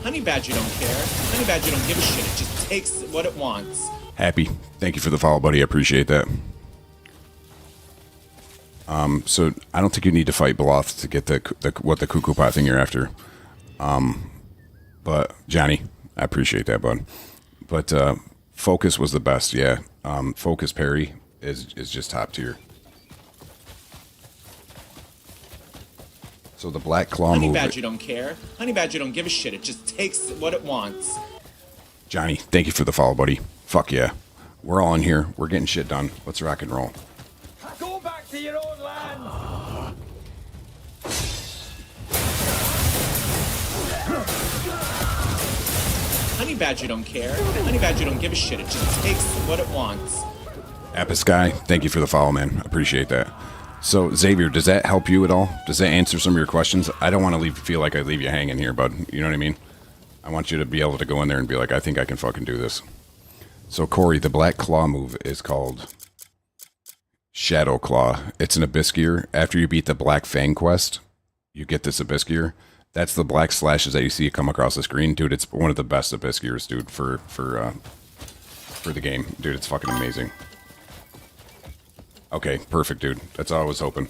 Honey Badger don't care. Honey Badger don't give a shit. It just takes what it wants. Happy. Thank you for the follow, buddy. I appreciate that. So I don't think you need to fight Beloth to get the what the cuckoo pot thing you're after. But Johnny, I appreciate that, bud. But Focus was the best, yeah. Focus parry is just top tier. So the Black Claw Honey move. Badger don't care. Honey Badger don't give a shit. It just takes what it wants. Johnny, thank you for the follow, buddy. Fuck yeah. We're all in here. We're getting shit done. Let's rock and roll. Go back to your own land. Honey Badger don't care. Honey Badger don't give a shit. It just takes what it wants. Apis Guy, thank you for the follow, man. Appreciate that. So, Xavier, does that help you at all? Does that answer some of your questions? I don't want to feel like I leave you hanging here, bud. You know what I mean? I want you to be able to go in there and be like, I think I can fucking do this. So, Corey, the Black Claw move is called Shadow Claw. It's an Abyss Gear. After you beat the Black Fang quest, you get this Abyss Gear. That's the black slashes that you see come across the screen. Dude, it's one of the best Abyss Gears, dude, for the game. Dude, it's fucking amazing. Okay, perfect, dude. That's all I was hoping.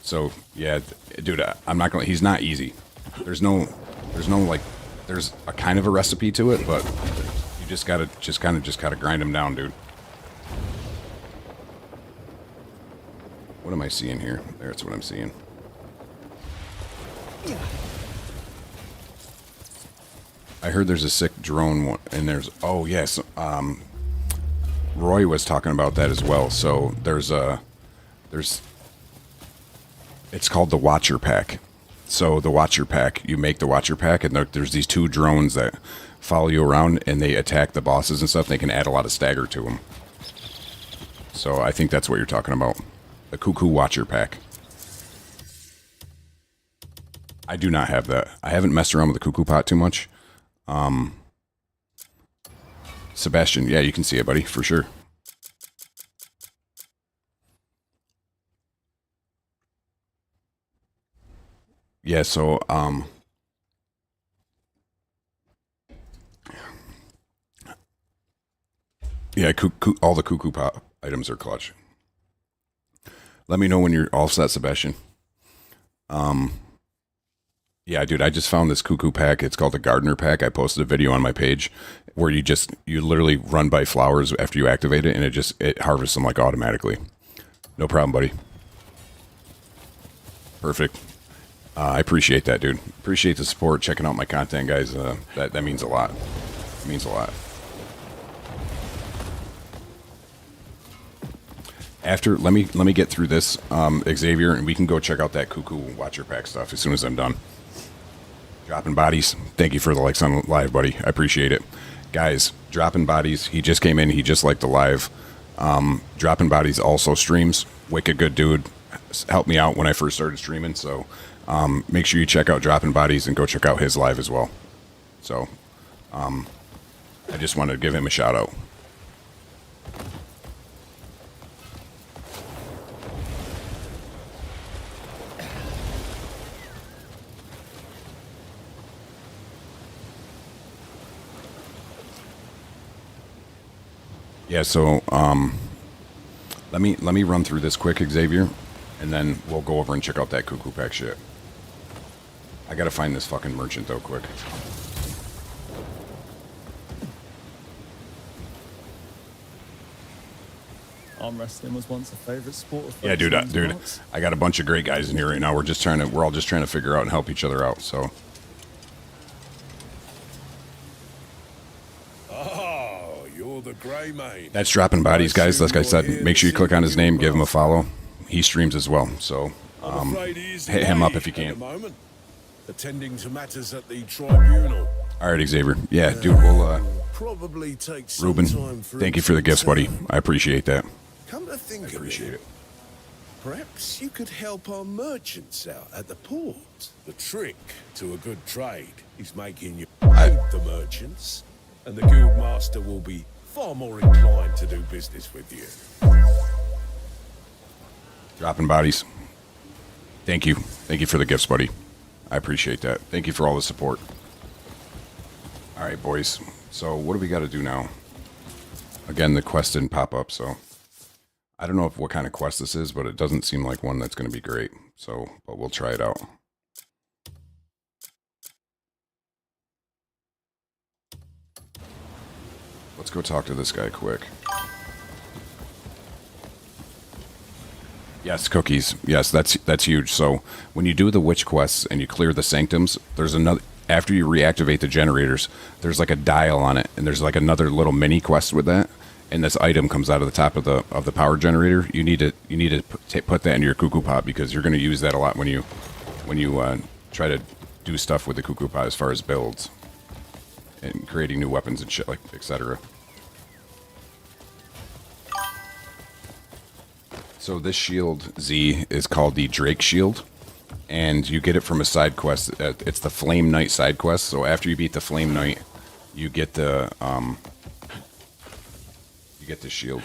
So, yeah, dude, I'm not gonna... He's not easy. There's no, like... There's a kind of a recipe to it, but you just gotta grind him down, dude. What am I seeing here? That's what I'm seeing. I heard there's a sick drone one, and there's... Oh, yes, Roy was talking about that as well. So there's it's called the Watcher Pack. So the Watcher Pack, you make the Watcher Pack, and there's these two drones that follow you around, and they attack the bosses and stuff. They can add a lot of stagger to them. So I think that's what you're talking about. The Cuckoo Watcher Pack. I do not have that. I haven't messed around with the Cuckoo Pot too much. Sebastian, yeah, you can see it, buddy, for sure. Yeah, so, yeah, all the Cuckoo Pot items are clutch. Let me know when you're all set, Sebastian. Yeah, dude, I just found this Cuckoo Pack. It's called the Gardener Pack. I posted a video on my page where you literally run by flowers after you activate it, and it harvests them like automatically. No problem, buddy. Perfect. I appreciate that, dude. Appreciate the support, checking out my content, guys. That means a lot. It means a lot. After, let me get through this, Xavier, and we can go check out that Cuckoo Watcher Pack stuff as soon as I'm done. Dropping Bodies, thank you for the likes on live, buddy. I appreciate it. Guys, Dropping Bodies, he just came in. He just liked the live. Dropping Bodies also streams. Wicked good dude. Helped me out when I first started streaming. So make sure you check out Dropping Bodies and go check out his live as well. So I just wanted to give him a shout out. Yeah, so let me run through this quick, Xavier, and then we'll go over and check out that Cuckoo Pack shit. I gotta find this fucking merchant though, quick. Arm wrestling was once a favorite sport of Yeah, dude, I got a bunch of great guys in here right now. We're all just trying to figure out and help each other out. So. Oh, the Grey Mane. That's Dropping Bodies, guys. Like I said, make sure you click on his name, give him a follow. He streams as well, so hit him up if you can. Attending to matters at the tribunal. All right, Xavier. Yeah, dude, we'll, Probably take some Ruben, time for thank it you for the to gifts, buddy. turn. I appreciate that. Come to think of Appreciate it. perhaps you could help our merchants out at the port. The trick to a good trade is making you aid the merchants, and the guildmaster will be far more inclined to do business with you. Dropping Bodies. Thank you. Thank you for the gifts, buddy. I appreciate that. Thank you for all the support. All right, boys. So what do we got to do now? Again, the quest didn't pop up, so I don't know what kind of quest this is, but it doesn't seem like one that's going to be great. So, but we'll try it out. Let's go talk to this guy quick. Yes, cookies. Yes, that's huge. So when you do the witch quests and you clear the sanctums, there's another. After you reactivate the generators, there's like a dial on it, and there's like another little mini quest with that. And this item comes out of the top of the power generator. You need to put that in your cuckoo pot because you're going to use that a lot when you try to do stuff with the cuckoo pot as far as builds and creating new weapons and shit like etc. So this shield, Z, is called the Drake Shield, and you get it from a side quest. It's the Flame Knight side quest. So after you beat the Flame Knight, you get the shield.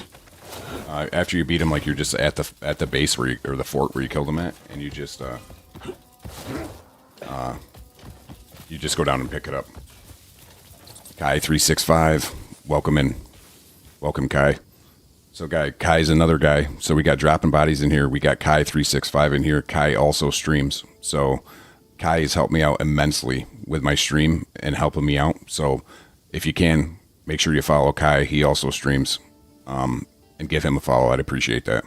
After you beat him, like you're just at the base where or the fort where you killed him at, and you just go down and pick it up. Kai365, welcome in, welcome Kai. So Kai's another guy. So we got Dropping Bodies in here. We got Kai365 in here. Kai also streams. So Kai has helped me out immensely with my stream and helping me out. So if you can, make sure you follow Kai. He also streams. And give him a follow. I'd appreciate that.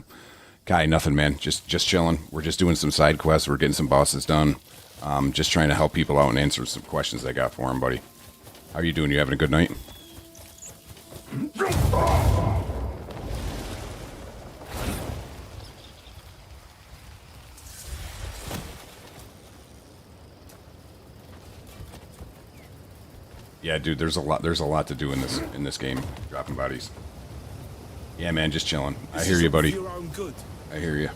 Kai, nothing, man. Just chilling. We're just doing some side quests. We're getting some bosses done. Just trying to help people out and answer some questions I got for him, buddy. How are you doing? You having a good night? Yeah, dude, there's a lot to do in this game, Dropping Bodies. Yeah, man, just chilling. I hear you, buddy. Your own good. I hear you.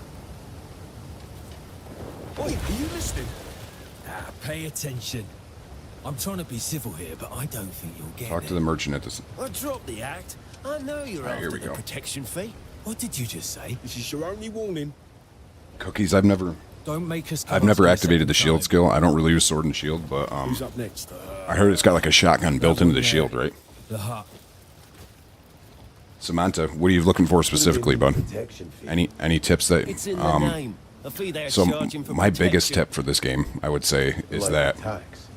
Oi, are you listening? Pay attention. I'm trying to be civil here, but I don't think you'll get Talk it. to the merchant at this. I dropped the act. I know you're Right, here after we the go. protection fee. What did you just say? This is your only warning. Cookies, I've never activated the shield skill. I don't really use sword and shield, but Who's up next? I heard it's got like a shotgun built into the shield, right? The hut. Samantha, what are you looking for specifically, bud? Any tips that It's in the name. A fee they're so charging for my biggest protection. tip for this game, I would say, is Like that tax.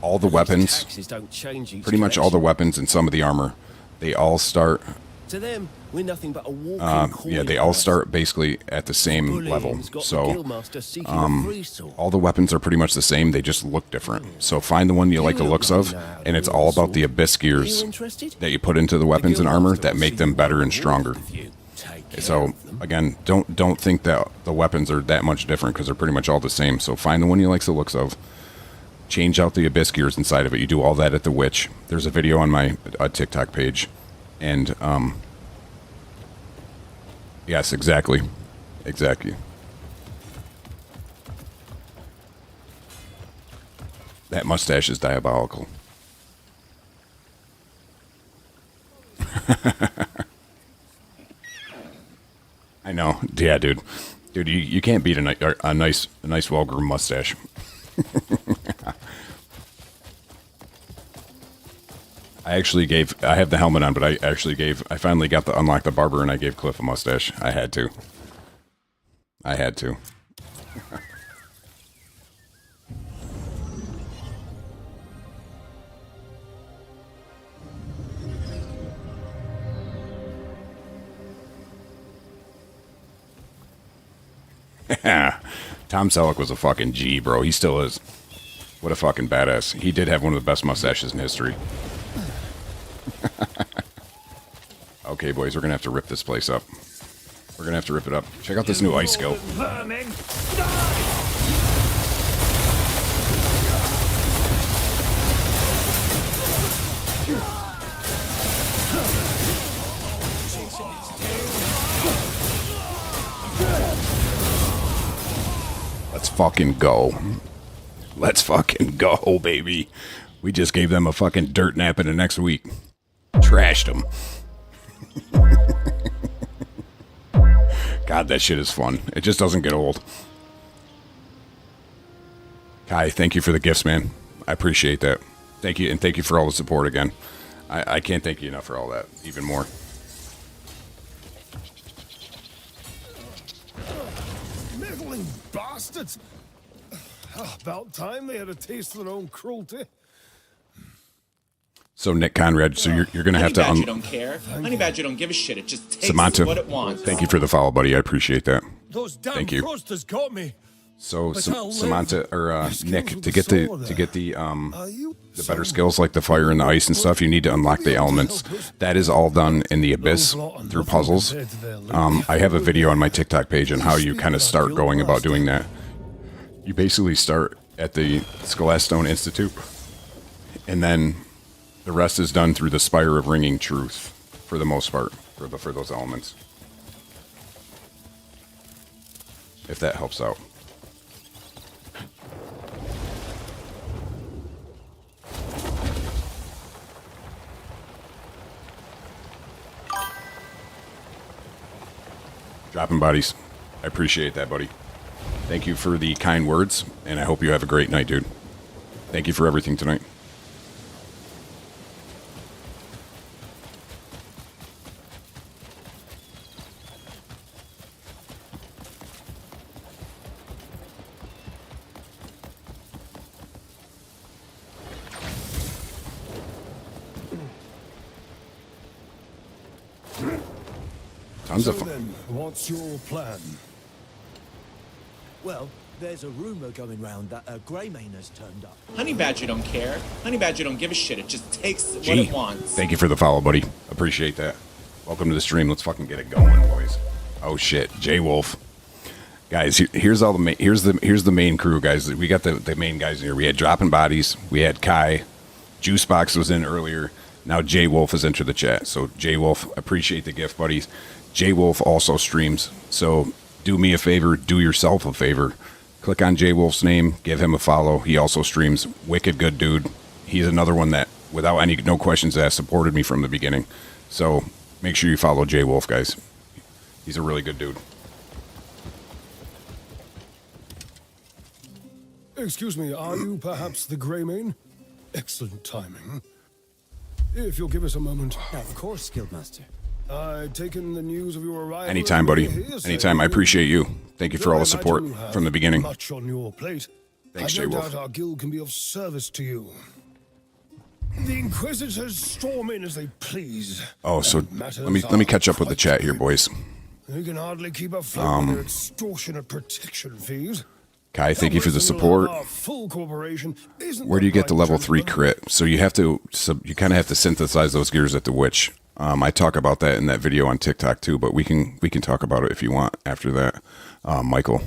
all the weapons, Taxes don't change each pretty much all the collection. weapons and some of the armor, they all start To them, we're nothing but a walking coin yeah, they all purse. start basically at the same Bullying's level. got the So guildmaster seeking a free sword. all the weapons are pretty much the same. They just look different. So find the one you like the looks of, and it's all about the abyss Are gears you interested? that you put into the weapons and armor that make them better and stronger. Take care So of them. again, don't think that the weapons are that much different because they're pretty much all the same. So find the one you like the looks of. Change out the abyss gears inside of it. You do all that at the witch. There's a video on my TikTok page, and yes, exactly. That mustache is diabolical. I know. Yeah, dude. Dude, you can't beat a nice well-groomed mustache. I have the helmet on, but I finally got to unlock the barber and I gave Cliff a mustache. I had to. Tom Selleck was a fucking G, bro. He still is. What a fucking badass. He did have one of the best mustaches in history. Okay, boys, we're gonna have to rip this place up. We're gonna have to rip it up. Check out this new ice scope. Vermin! Let's fucking go. Let's fucking go, baby. We just gave them a fucking dirt nap in the next week. Trashed them. God, that shit is fun. It just doesn't get old. Kai, thank you for the gifts, man. I appreciate that. Thank you, and thank you for all the support again. I can't thank you enough for all that. Even more. Meddling bastards! About time they had a taste of their own cruelty. So, Nick Conrad, so you're going to have Honey to... Badger don't care. Honey Badger don't give a shit. It just takes Samantha, what it wants. thank you for the follow, buddy. I appreciate that. Those damn Thank you. frosters got me. So, But I'll live. Samantha, or My skills Nick, will to get soar the Are you better skills like the fire and the ice and stuff, you need to unlock the elements. That is all done in the Abyss through puzzles. I have a video on my TikTok page on how you kind of start going about doing that. You basically start at the Skelestone Institute, and then the rest is done through the Spire of Ringing Truth, for the most part, for those elements. If that helps out. Dropping bodies. I appreciate that, buddy. Thank you for the kind words, and I hope you have a great night, dude. Thank you for everything tonight. Tons of fun. Then, what's your plan? Well, there's a rumor going round that a Greymane has turned up. Honey Badger don't care. Honey Badger don't give a shit. It just takes what Gee, it wants. thank you for the follow, buddy. Appreciate that. Welcome to the stream. Let's fucking get it going, boys. Oh shit, Jay Wolf. Guys, here's all the here's the main crew, guys. We got the main guys in here. We had Dropping Bodies. We had Kai. Juicebox was in earlier. Now Jay Wolf has entered the chat. So Jay Wolf, appreciate the gift, buddies. Jay Wolf also streams. So do me a favor, do yourself a favor. Click on Jay Wolf's name, give him a follow. He also streams. Wicked good dude. He's another one that, without no questions asked, supported me from the beginning. So make sure you follow Jay Wolf, guys. He's a really good dude. Excuse me, are you perhaps the Greymane? Excellent timing. If you'll give us a moment. Of course, Guildmaster. I'd taken the news of your arrival. Anytime, buddy. Hearsay. Anytime. I appreciate you. Thank you for all the support imagine you have from the beginning. Much on your plate. Thanks, I Jay no Wolf. doubt our guild can be of service to you. The Inquisitors storm in as they please. Oh, so And matters let me are catch up with the quite chat here, boys. They can hardly keep afloat with their extortionate protection fees. Kai, thank you for the Every single support. of our full corporation isn't Where do you get the right level choice, 3 but crit? So you have to, you kind of have to synthesize those gears at the witch. I talk about that in that video on TikTok too, but we can talk about it if you want after that, Michael.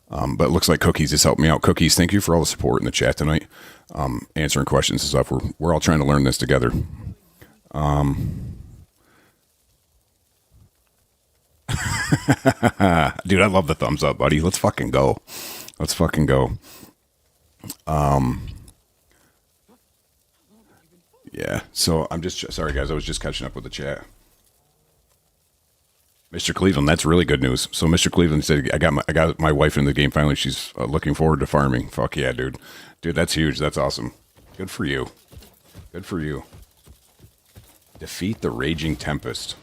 But it looks like Cookies has helped me out. Cookies, thank you for all the support in the chat tonight, answering questions and stuff. We're all trying to learn this together. Dude, I love the thumbs up, buddy. Let's fucking go. Let's fucking go. Yeah. So I'm just sorry, guys. I was just catching up with the chat. Mr. Cleveland, that's really good news. So Mr. Cleveland said, I got my wife in the game finally. She's looking forward to farming. Fuck yeah, dude. Dude, that's huge. That's awesome. Good for you. Good for you. Defeat the Raging Tempest.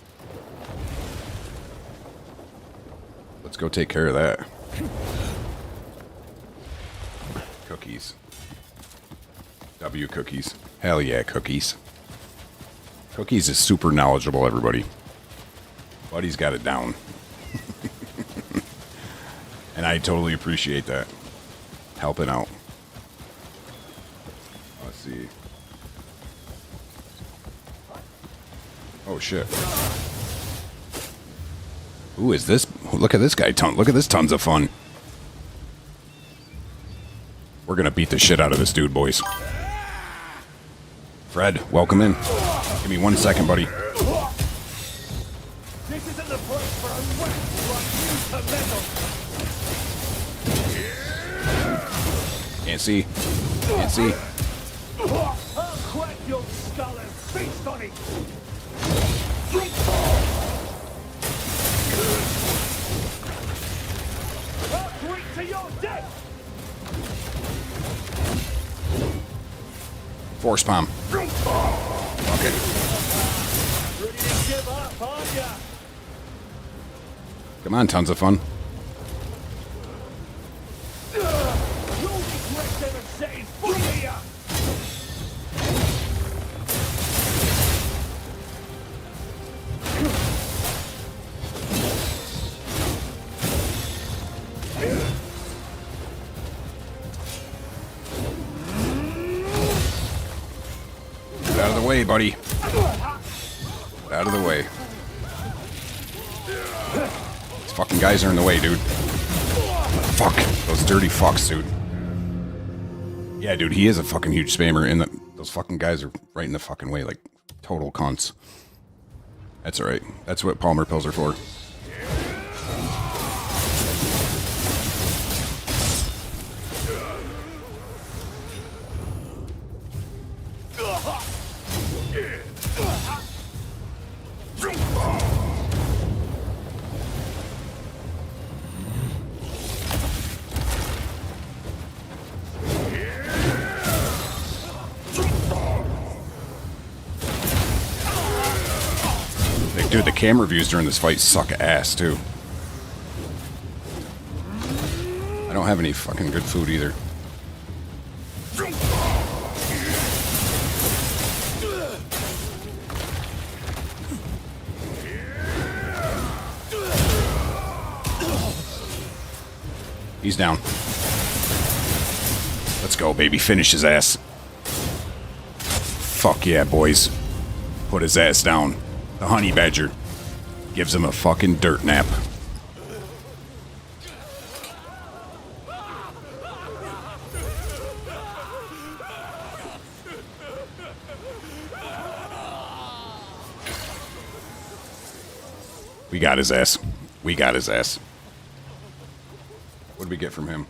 Let's go take care of that. Cookies. W Cookies. Hell yeah, Cookies. Cookies is super knowledgeable, everybody. Buddy's got it down. And I totally appreciate that. Helping out. Let's see. Oh Oh, shit. Who is this? Look at this guy. Look at this. Tons of fun. We're going to beat the shit out of this dude, boys. Fred, welcome in. Give me 1 second, buddy. This isn't the place for a wet metal. Can't see. Can't see. I'll crack your skull and feast on it. I'll drink to your death. Force palm. Okay. Ready to give up, aren't ya? Come on, tons of fun. You'll regret never setting foot here. Get out of the way, buddy. Get out of the way. These fucking guys are in the way, dude. Fuck. Those dirty fucks, dude. Yeah, dude, he is a fucking huge spammer, and those fucking guys are right in the fucking way, like total cunts. That's alright. That's what Palmer pills are for. Dude, the camera views during this fight suck ass, too. I don't have any fucking good food either. He's down. Let's go, baby. Finish his ass. Fuck yeah, boys. Put his ass down. The honey badger gives him a fucking dirt nap. We got his ass. We got his ass. What did we get from him?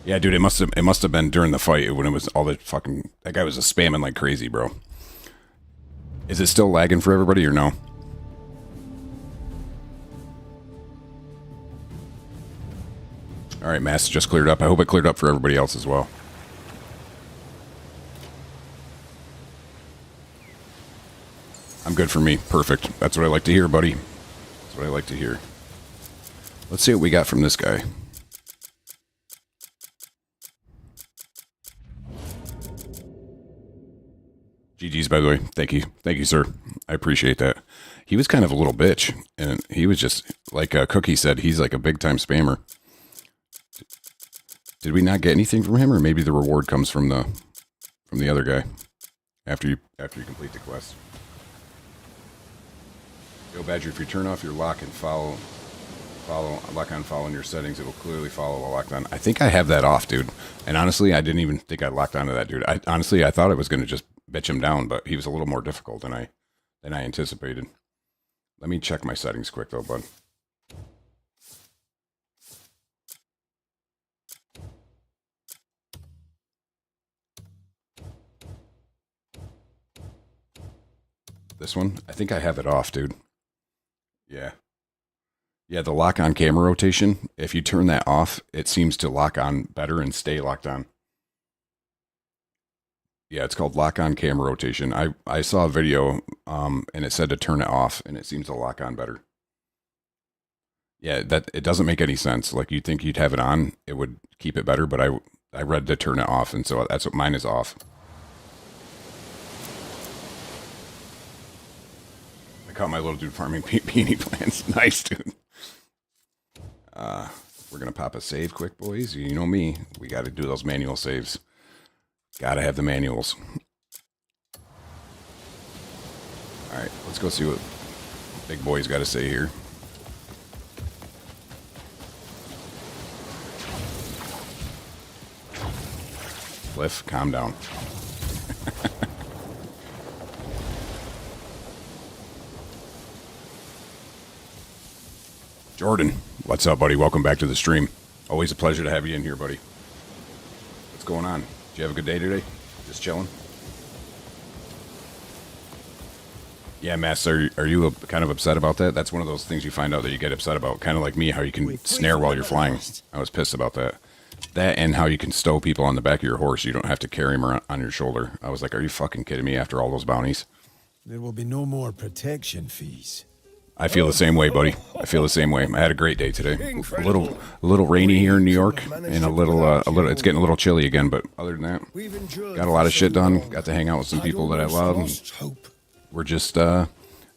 Yeah, dude, it must have been during the fight when it was all the fucking, that guy was just spamming like crazy, bro. Is it still lagging for everybody or no? Alright, mass just cleared up. I hope it cleared up for everybody else as well. I'm good for me. Perfect. That's what I like to hear, buddy. That's what I like to hear. Let's see what we got from this guy. GG's, by the way. Thank you. Thank you, sir. I appreciate that. He was kind of a little bitch, and he was just, like Cookie said, he's like a big-time spammer. Did we not get anything from him, or maybe the reward comes from the other guy after you complete the quest? Yo, Badger, if you turn off your lock and follow in your settings, it will clearly follow while locked on. I think I have that off, dude. And honestly, I didn't even think I locked onto that dude. I thought I was going to just bitch him down, but he was a little more difficult than I anticipated. Let me check my settings quick though, bud. This one? I think I have it off, dude. Yeah. Yeah, the lock-on camera rotation, if you turn that off, it seems to lock on better and stay locked on. Yeah, it's called lock-on camera rotation. I saw a video, and it said to turn it off, and it seems to lock on better. Yeah, that it doesn't make any sense. Like, you'd think you'd have it on, it would keep it better, but I read to turn it off, and so that's what mine is off. I caught my little dude farming peony plants. Nice, dude. We're going to pop a save quick, boys. You know me. We got to do those manual saves. Got to have the manuals. All right, let's go see what Big Boy's got to say here. Cliff, calm down. Jordan, what's up, buddy? Welcome back to the stream. Always a pleasure to have you in here, buddy. What's going on? Did you have a good day today? Just chilling? Yeah, Mass, are you kind of upset about that? That's one of those things you find out that you get upset about. Kind of like me, how you can snare while you're flying. I was pissed about that. That and how you can stow people on the back of your horse. You don't have to carry them around on your shoulder. I was like, are you fucking kidding me after all those bounties? There will be no more protection fees. I feel the same way, buddy. I feel the same way. I had a great day today. A little rainy here in New York, and a little. It's getting a little chilly again, but other than that, got a lot of shit done. Got to hang out with some people that I love. And we're just now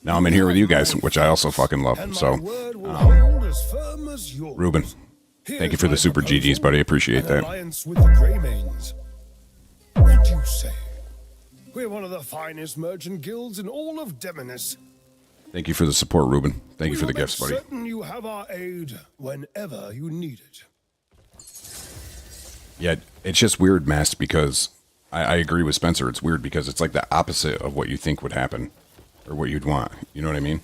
I'm in here with you guys, which I also fucking love. So, Ruben, thank you for the super GGs, buddy. I appreciate that. What do you say? We're one of the finest merchant guilds in all of Demonis. Thank you for the support, Ruben. Thank you for the gifts, buddy. Certain you have our aid whenever you need it. Yeah, it's just weird, Mass, because I agree with Spencer. It's weird because it's like the opposite of what you think would happen or what you'd want. You know what I mean?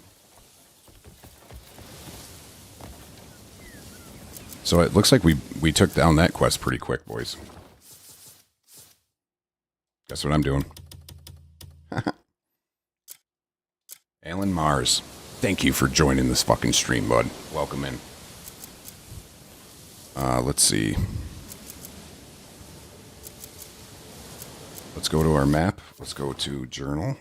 So it looks like we took down that quest pretty quick, boys. Guess what I'm doing? Alan Mars, thank you for joining this fucking stream, bud. Welcome in. Let's see. Let's go to our map. Let's go to journal.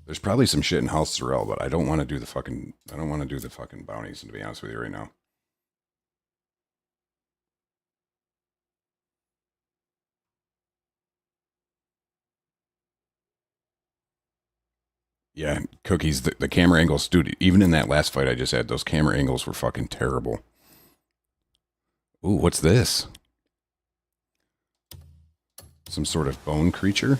There's probably some shit in House Sorrel, but I don't want to do the fucking bounties, to be honest with you right now. Yeah, Cookies, the camera angles, dude, even in that last fight I just had, those camera angles were fucking terrible. Ooh, what's this? Some sort of bone creature?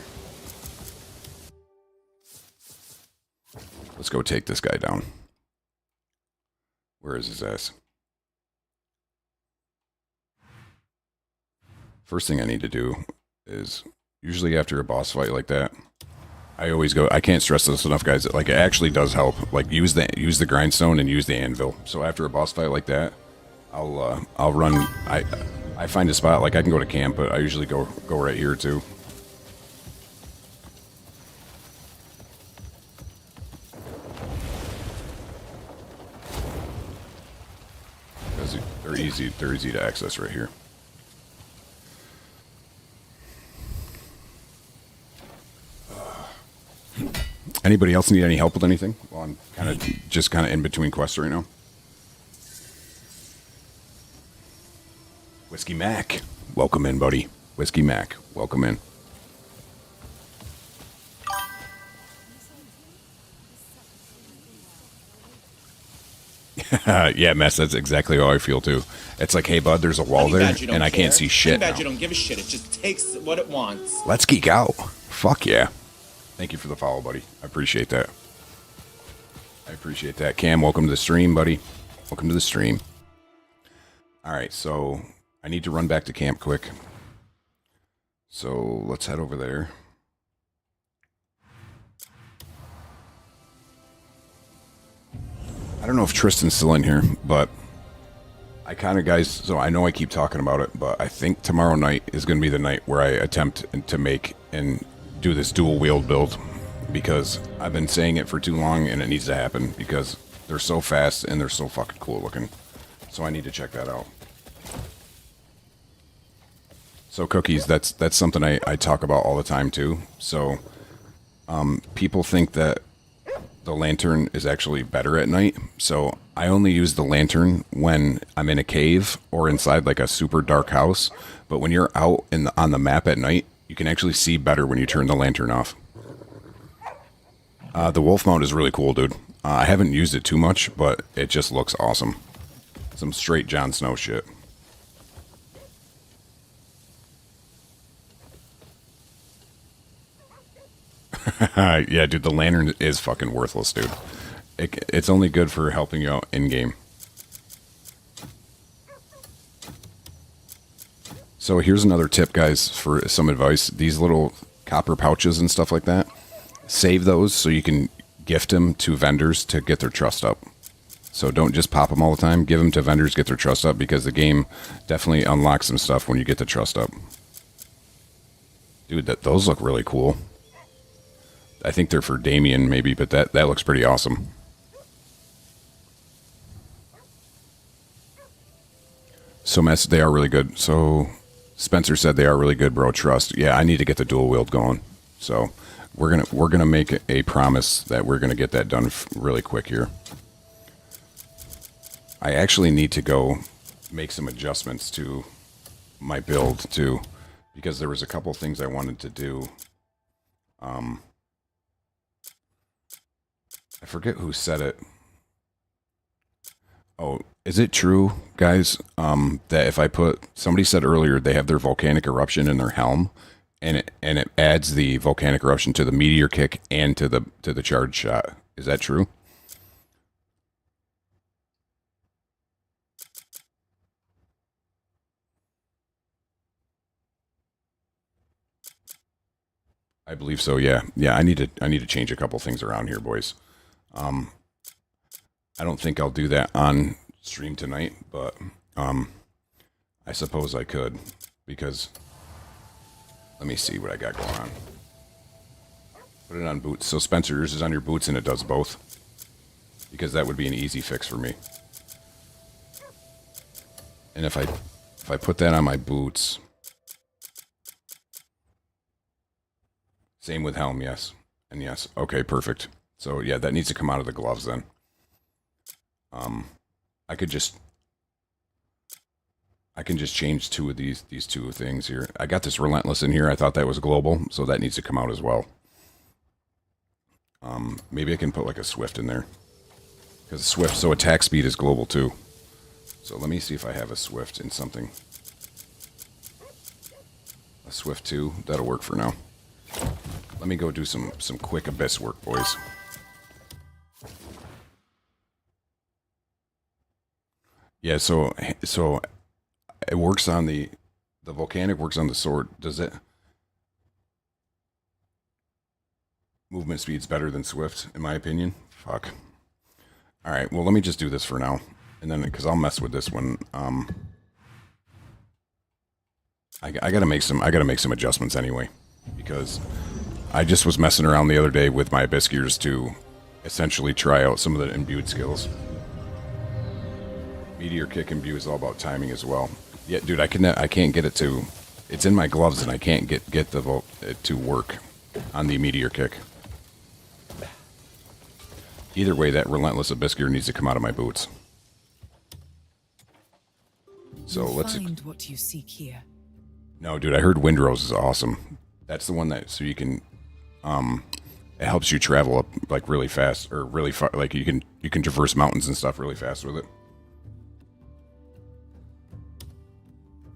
Let's go take this guy down. Where is his ass? First thing I need to do is, usually after a boss fight like that, I always go, I can't stress this enough, guys, like, it actually does help. Like, use the grindstone and use the anvil. So after a boss fight like that, I'll run, I find a spot, like, I can go to camp, but I usually go right here, too. Because they're easy to access right here. Anybody else need any help with anything? Well, I'm kind of in between quests right now. Whiskey Mac, welcome in, buddy. Whiskey Mac, welcome in. Yeah, Mess, that's exactly how I feel too. It's like, hey, bud, there's a wall there, and I can't see shit now. Honey Badger don't give a shit. It just takes what it wants. Let's geek out. Fuck yeah. Thank you for the follow, buddy. I appreciate that. I appreciate that. Cam, welcome to the stream, buddy. Welcome to the stream. All right, so I need to run back to camp quick. So let's head over there. I don't know if Tristan's still in here, but I kind of, guys, so I know I keep talking about it, but I think tomorrow night is going to be the night where I attempt to make and do this dual wield build, because I've been saying it for too long and it needs to happen because they're so fast and they're so fucking cool looking. So I need to check that out. So Cookies, that's something I talk about all the time too. So people think that the lantern is actually better at night. So I only use the lantern when I'm in a cave or inside like a super dark house. But when you're out on the map at night, you can actually see better when you turn the lantern off. The wolf mount is really cool, dude. I haven't used it too much, but it just looks awesome. Some straight Jon Snow shit. Yeah, dude, the lantern is fucking worthless, dude. It's only good for helping you out in game. So here's another tip, guys, for some advice. These little copper pouches and stuff like that, save those so you can gift them to vendors to get their trust up. So don't just pop them all the time. Give them to vendors, get their trust up, because the game definitely unlocks some stuff when you get the trust up. Dude, those look really cool. I think they're for Damien maybe, but that looks pretty awesome. So Mess, they are really good. So Spencer said they are really good, bro. Trust. Yeah, I need to get the dual wield going. So we're gonna make a promise that we're gonna get that done really quick here. I actually need to go make some adjustments to my build too, because there was a couple things I wanted to do. I forget who said it. Oh, is it true, guys, that if I put, somebody said earlier they have their volcanic eruption in their helm, and it adds the volcanic eruption to the meteor kick and to the charge shot. Is that true? I believe so. Yeah. I need to change a couple things around here, boys. I don't think I'll do that on stream tonight, but I suppose I could, because let me see what I got going on. Put it on boots. So Spencer, yours is on your boots and it does both, because that would be an easy fix for me. And if I put that on my boots, same with helm, yes. And yes. Okay, perfect. So yeah, that needs to come out of the gloves then. I can just change two of these two things here. I got this relentless in here. I thought that was global, so that needs to come out as well. Maybe I can put like a swift in there, because swift, so attack speed is global too. So let me see if I have a swift in something. A swift 2, that'll work for now. Let me go do some quick abyss work, boys. Yeah, so it works on the volcanic, works on the sword. Does it? Movement speed's better than swift, in my opinion. Fuck. All right, well, let me just do this for now, and then because I'll mess with this one. I gotta make some adjustments anyway, because I just was messing around the other day with my abyss gears to essentially try out some of the imbued skills. Meteor kick imbue is all about timing as well. Yeah, dude, I can't get it to. It's in my gloves and I can't get it to work on the meteor kick. Either way, that relentless abyss gear needs to come out of my boots. So let's find what you seek here. No, dude, I heard Windrose is awesome. That's the one that, so you can, it helps you travel up like really fast, or really far, like you can traverse mountains and stuff really fast with it.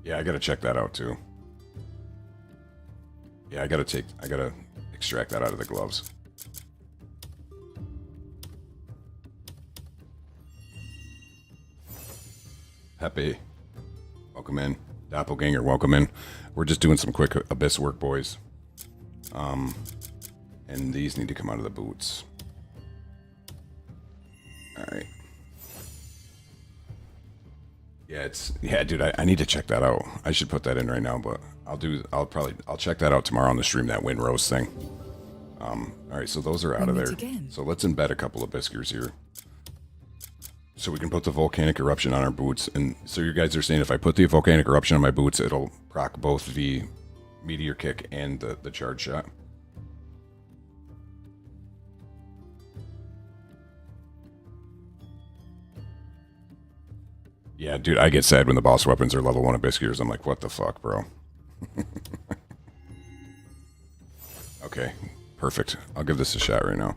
Yeah, I gotta check that out too. Yeah, I gotta extract that out of the gloves. Pepe, welcome in. Doppelganger, welcome in. We're just doing some quick abyss work, boys. And these need to come out of the boots. All right. Yeah, dude, I need to check that out. I should put that in right now, but I'll check that out tomorrow on the stream, that Windrose thing. All right, so those are out of there. So let's embed a couple of Abyss-gears here, so we can put the volcanic eruption on our boots. And so you guys are saying if I put the volcanic eruption on my boots, it'll proc both the meteor kick and the charge shot. Yeah, dude, I get sad when the boss weapons are level 1 Abyss gears. I'm like, what the fuck, bro? Okay, perfect. I'll give this a shot right now.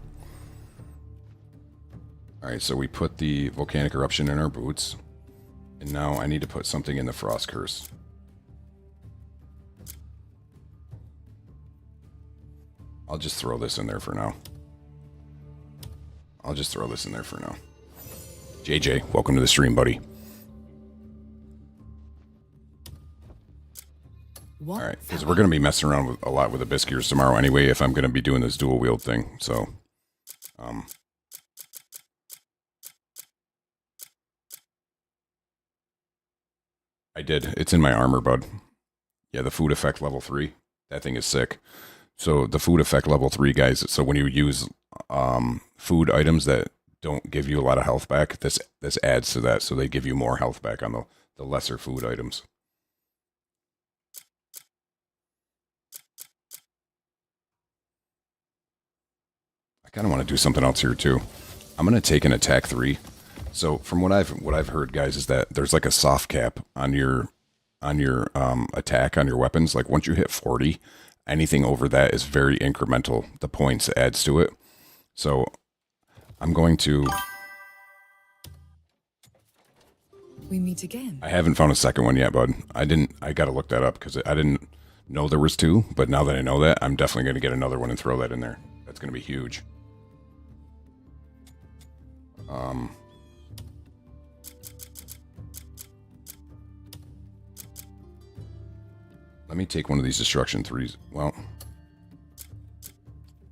Alright, so we put the volcanic eruption in our boots. And now I need to put something in the frost curse. I'll just throw this in there for now. JJ, welcome to the stream, buddy. All right, because we're going to be messing around with a lot with the Biskiers tomorrow anyway, if I'm going to be doing this dual wield thing. So, I did. It's in my armor, bud. Yeah, the food effect level 3. That thing is sick. So the food effect level 3, guys. So when you use food items that don't give you a lot of health back, this adds to that. So they give you more health back on the lesser food items. I kind of want to do something else here too. I'm going to take an attack 3. So from what I've heard, guys, is that there's like a soft cap on your attack on your weapons. Like once you hit 40, anything over that is very incremental. The points it adds to it. So I'm going to. We meet again. I haven't found a second one yet, bud. I got to look that up because I didn't know there was 2. But now that I know that, I'm definitely going to get another one and throw that in there. That's going to be huge. Let me take one of these destruction 3s. Well,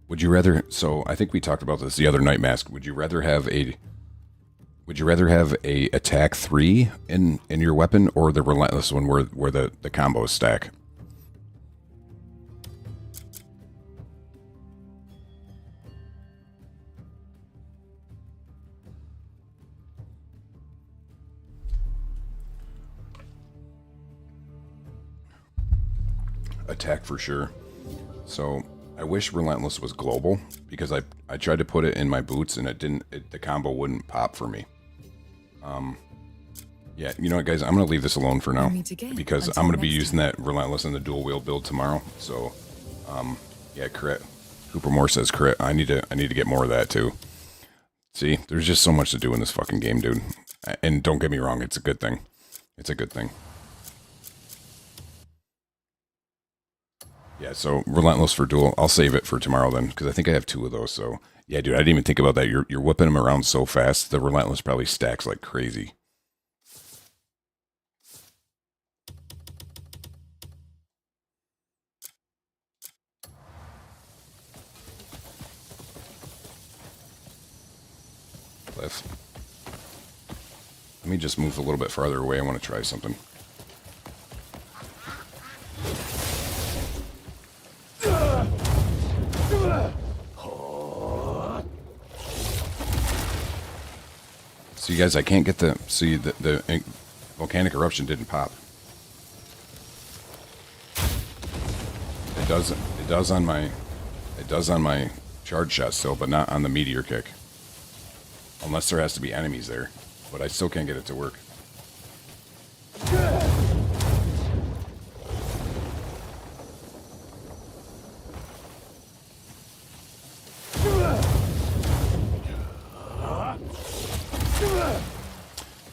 would you rather? So I think we talked about this the other night, Mask. Would you rather have a attack 3 in your weapon, or the relentless one where the combos stack? Attack for sure. So I wish relentless was global, because I tried to put it in my boots and the combo wouldn't pop for me. Yeah, you know what, guys, I'm gonna leave this alone for now because I'm gonna be using that relentless in the dual wield build tomorrow. So yeah, crit. Cooper Moore says crit. I need to get more of that too. See, there's just so much to do in this fucking game, dude. And don't get me wrong, it's a good thing. It's a good thing. Yeah, so relentless for duel. I'll save it for tomorrow then, because I think I have 2 of those. So yeah, dude, I didn't even think about that. You're whipping them around so fast. The relentless probably stacks like crazy. Cliff. Let me just move a little bit farther away. I want to try something. So you guys, I can't get the volcanic eruption didn't pop. It does on my charge shot still, but not on the meteor kick. Unless there has to be enemies there, but I still can't get it to work.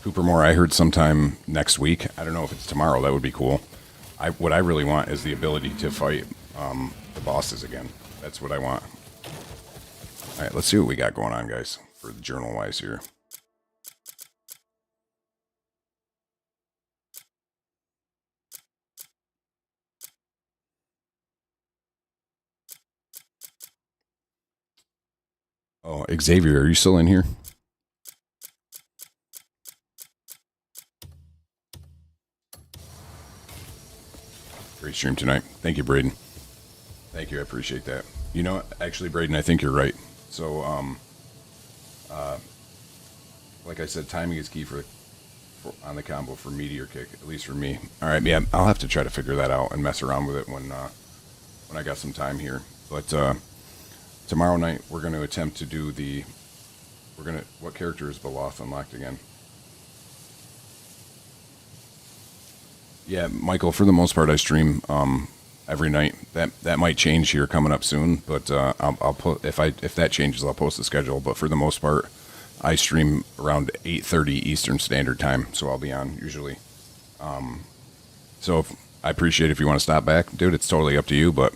Cooper Moore, I heard sometime next week. I don't know if it's tomorrow. That would be cool. What I really want is the ability to fight the bosses again. That's what I want. All right, let's see what we got going on, guys, for the journal-wise here. Oh, Xavier, are you still in here? Great stream tonight. Thank you, Braden. Thank you. I appreciate that. You know, actually, Braden, I think you're right. So, like I said, timing is key for on the combo for meteor kick, at least for me. All right, yeah, I'll have to try to figure that out and mess around with it when I got some time here. But tomorrow night we're going to attempt to do the. What character is Beloth unlocked again? Yeah, Michael, for the most part, I stream every night. That might change here coming up soon, but I'll put if that changes, I'll post the schedule. But for the most part, I stream around 8:30 Eastern Standard Time, so I'll be on usually. So I appreciate if you want to stop back, dude. It's totally up to you, but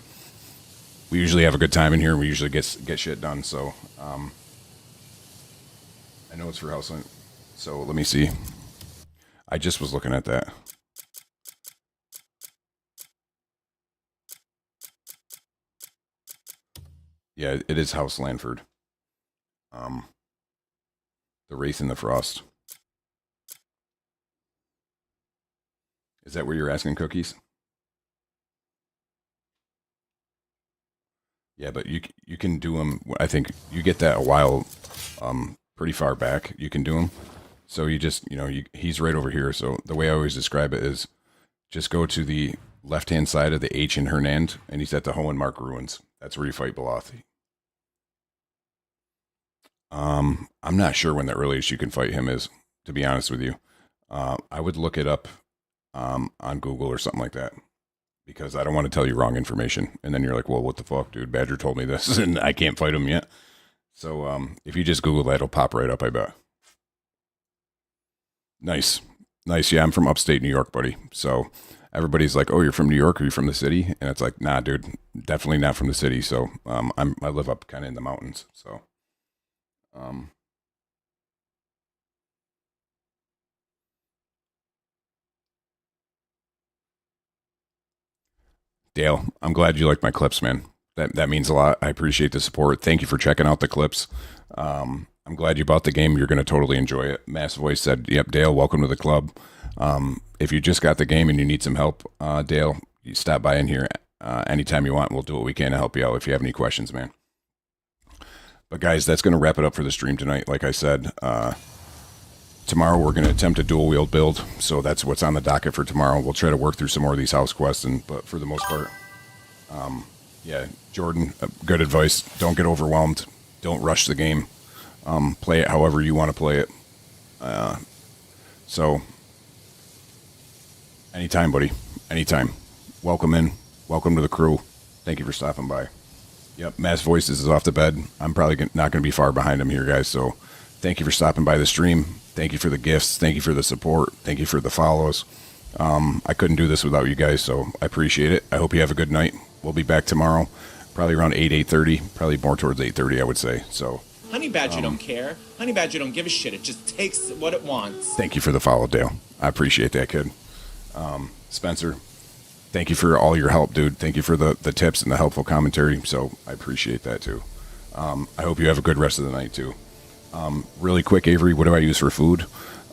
we usually have a good time in here, and we usually get shit done. So I know it's for house. So let me see. I just was looking at that. Yeah, it is House Lanford. The Wraith and the Frost. Is that where you're asking, Cookies? Yeah, but you can do them. I think you get that a while, pretty far back. You can do them. So you just, he's right over here. So the way I always describe it is just go to the left-hand side of the H in Hernand, and he's at the Hohen Mark Ruins. That's where you fight Beloth. I'm not sure when the earliest you can fight him is, to be honest with you. I would look it up on Google or something like that, because I don't want to tell you wrong information. And then you're like, well, what the fuck, dude? Badger told me this, and I can't fight him yet. So if you just Google that, it'll pop right up, I bet. Nice. Yeah, I'm from upstate New York, buddy. So everybody's like, oh, you're from New York? Are you from the city? And it's like, nah, dude, definitely not from the city. So I live up kind of in the mountains. So Dale, I'm glad you like my clips, man. That means a lot. I appreciate the support. Thank you for checking out the clips. I'm glad you bought the game. You're going to totally enjoy it. Mass Voice said, yep, Dale, welcome to the club. If you just got the game and you need some help, Dale, you stop by in here anytime you want. We'll do what we can to help you out if you have any questions, man. But guys, that's going to wrap it up for the stream tonight. Like I said, tomorrow we're going to attempt a dual wield build. So that's what's on the docket for tomorrow. We'll try to work through some more of these house quests, but for the most part, yeah, Jordan, good advice. Don't get overwhelmed. Don't rush the game. Play it however you want to play it. So anytime, buddy. Anytime. Welcome in. Welcome to the crew. Thank you for stopping by. Yep, Mass Voices is off the bed. I'm probably not going to be far behind him here, guys. So thank you for stopping by the stream. Thank you for the gifts. Thank you for the support. Thank you for the follows. I couldn't do this without you guys, so I appreciate it. I hope you have a good night. We'll be back tomorrow, probably around 8:30, probably more towards 8:30, I would say. So Honey Badger don't care. Honey Badger don't give a shit. It just takes what it wants. thank you for the follow, Dale. I appreciate that, kid. Spencer, thank you for all your help, dude. Thank you for the tips and the helpful commentary. So I appreciate that too. I hope you have a good rest of the night too. Really quick, Avery, what do I use for food?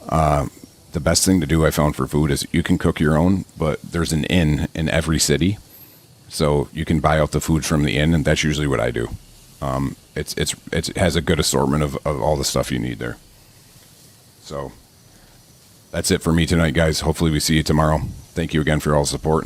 The best thing to do I found for food is you can cook your own, but there's an inn in every city. So you can buy out the food from the inn, and that's usually what I do. It has a good assortment of all the stuff you need there. So that's it for me tonight, guys. Hopefully we see you tomorrow. Thank you again for all the support, and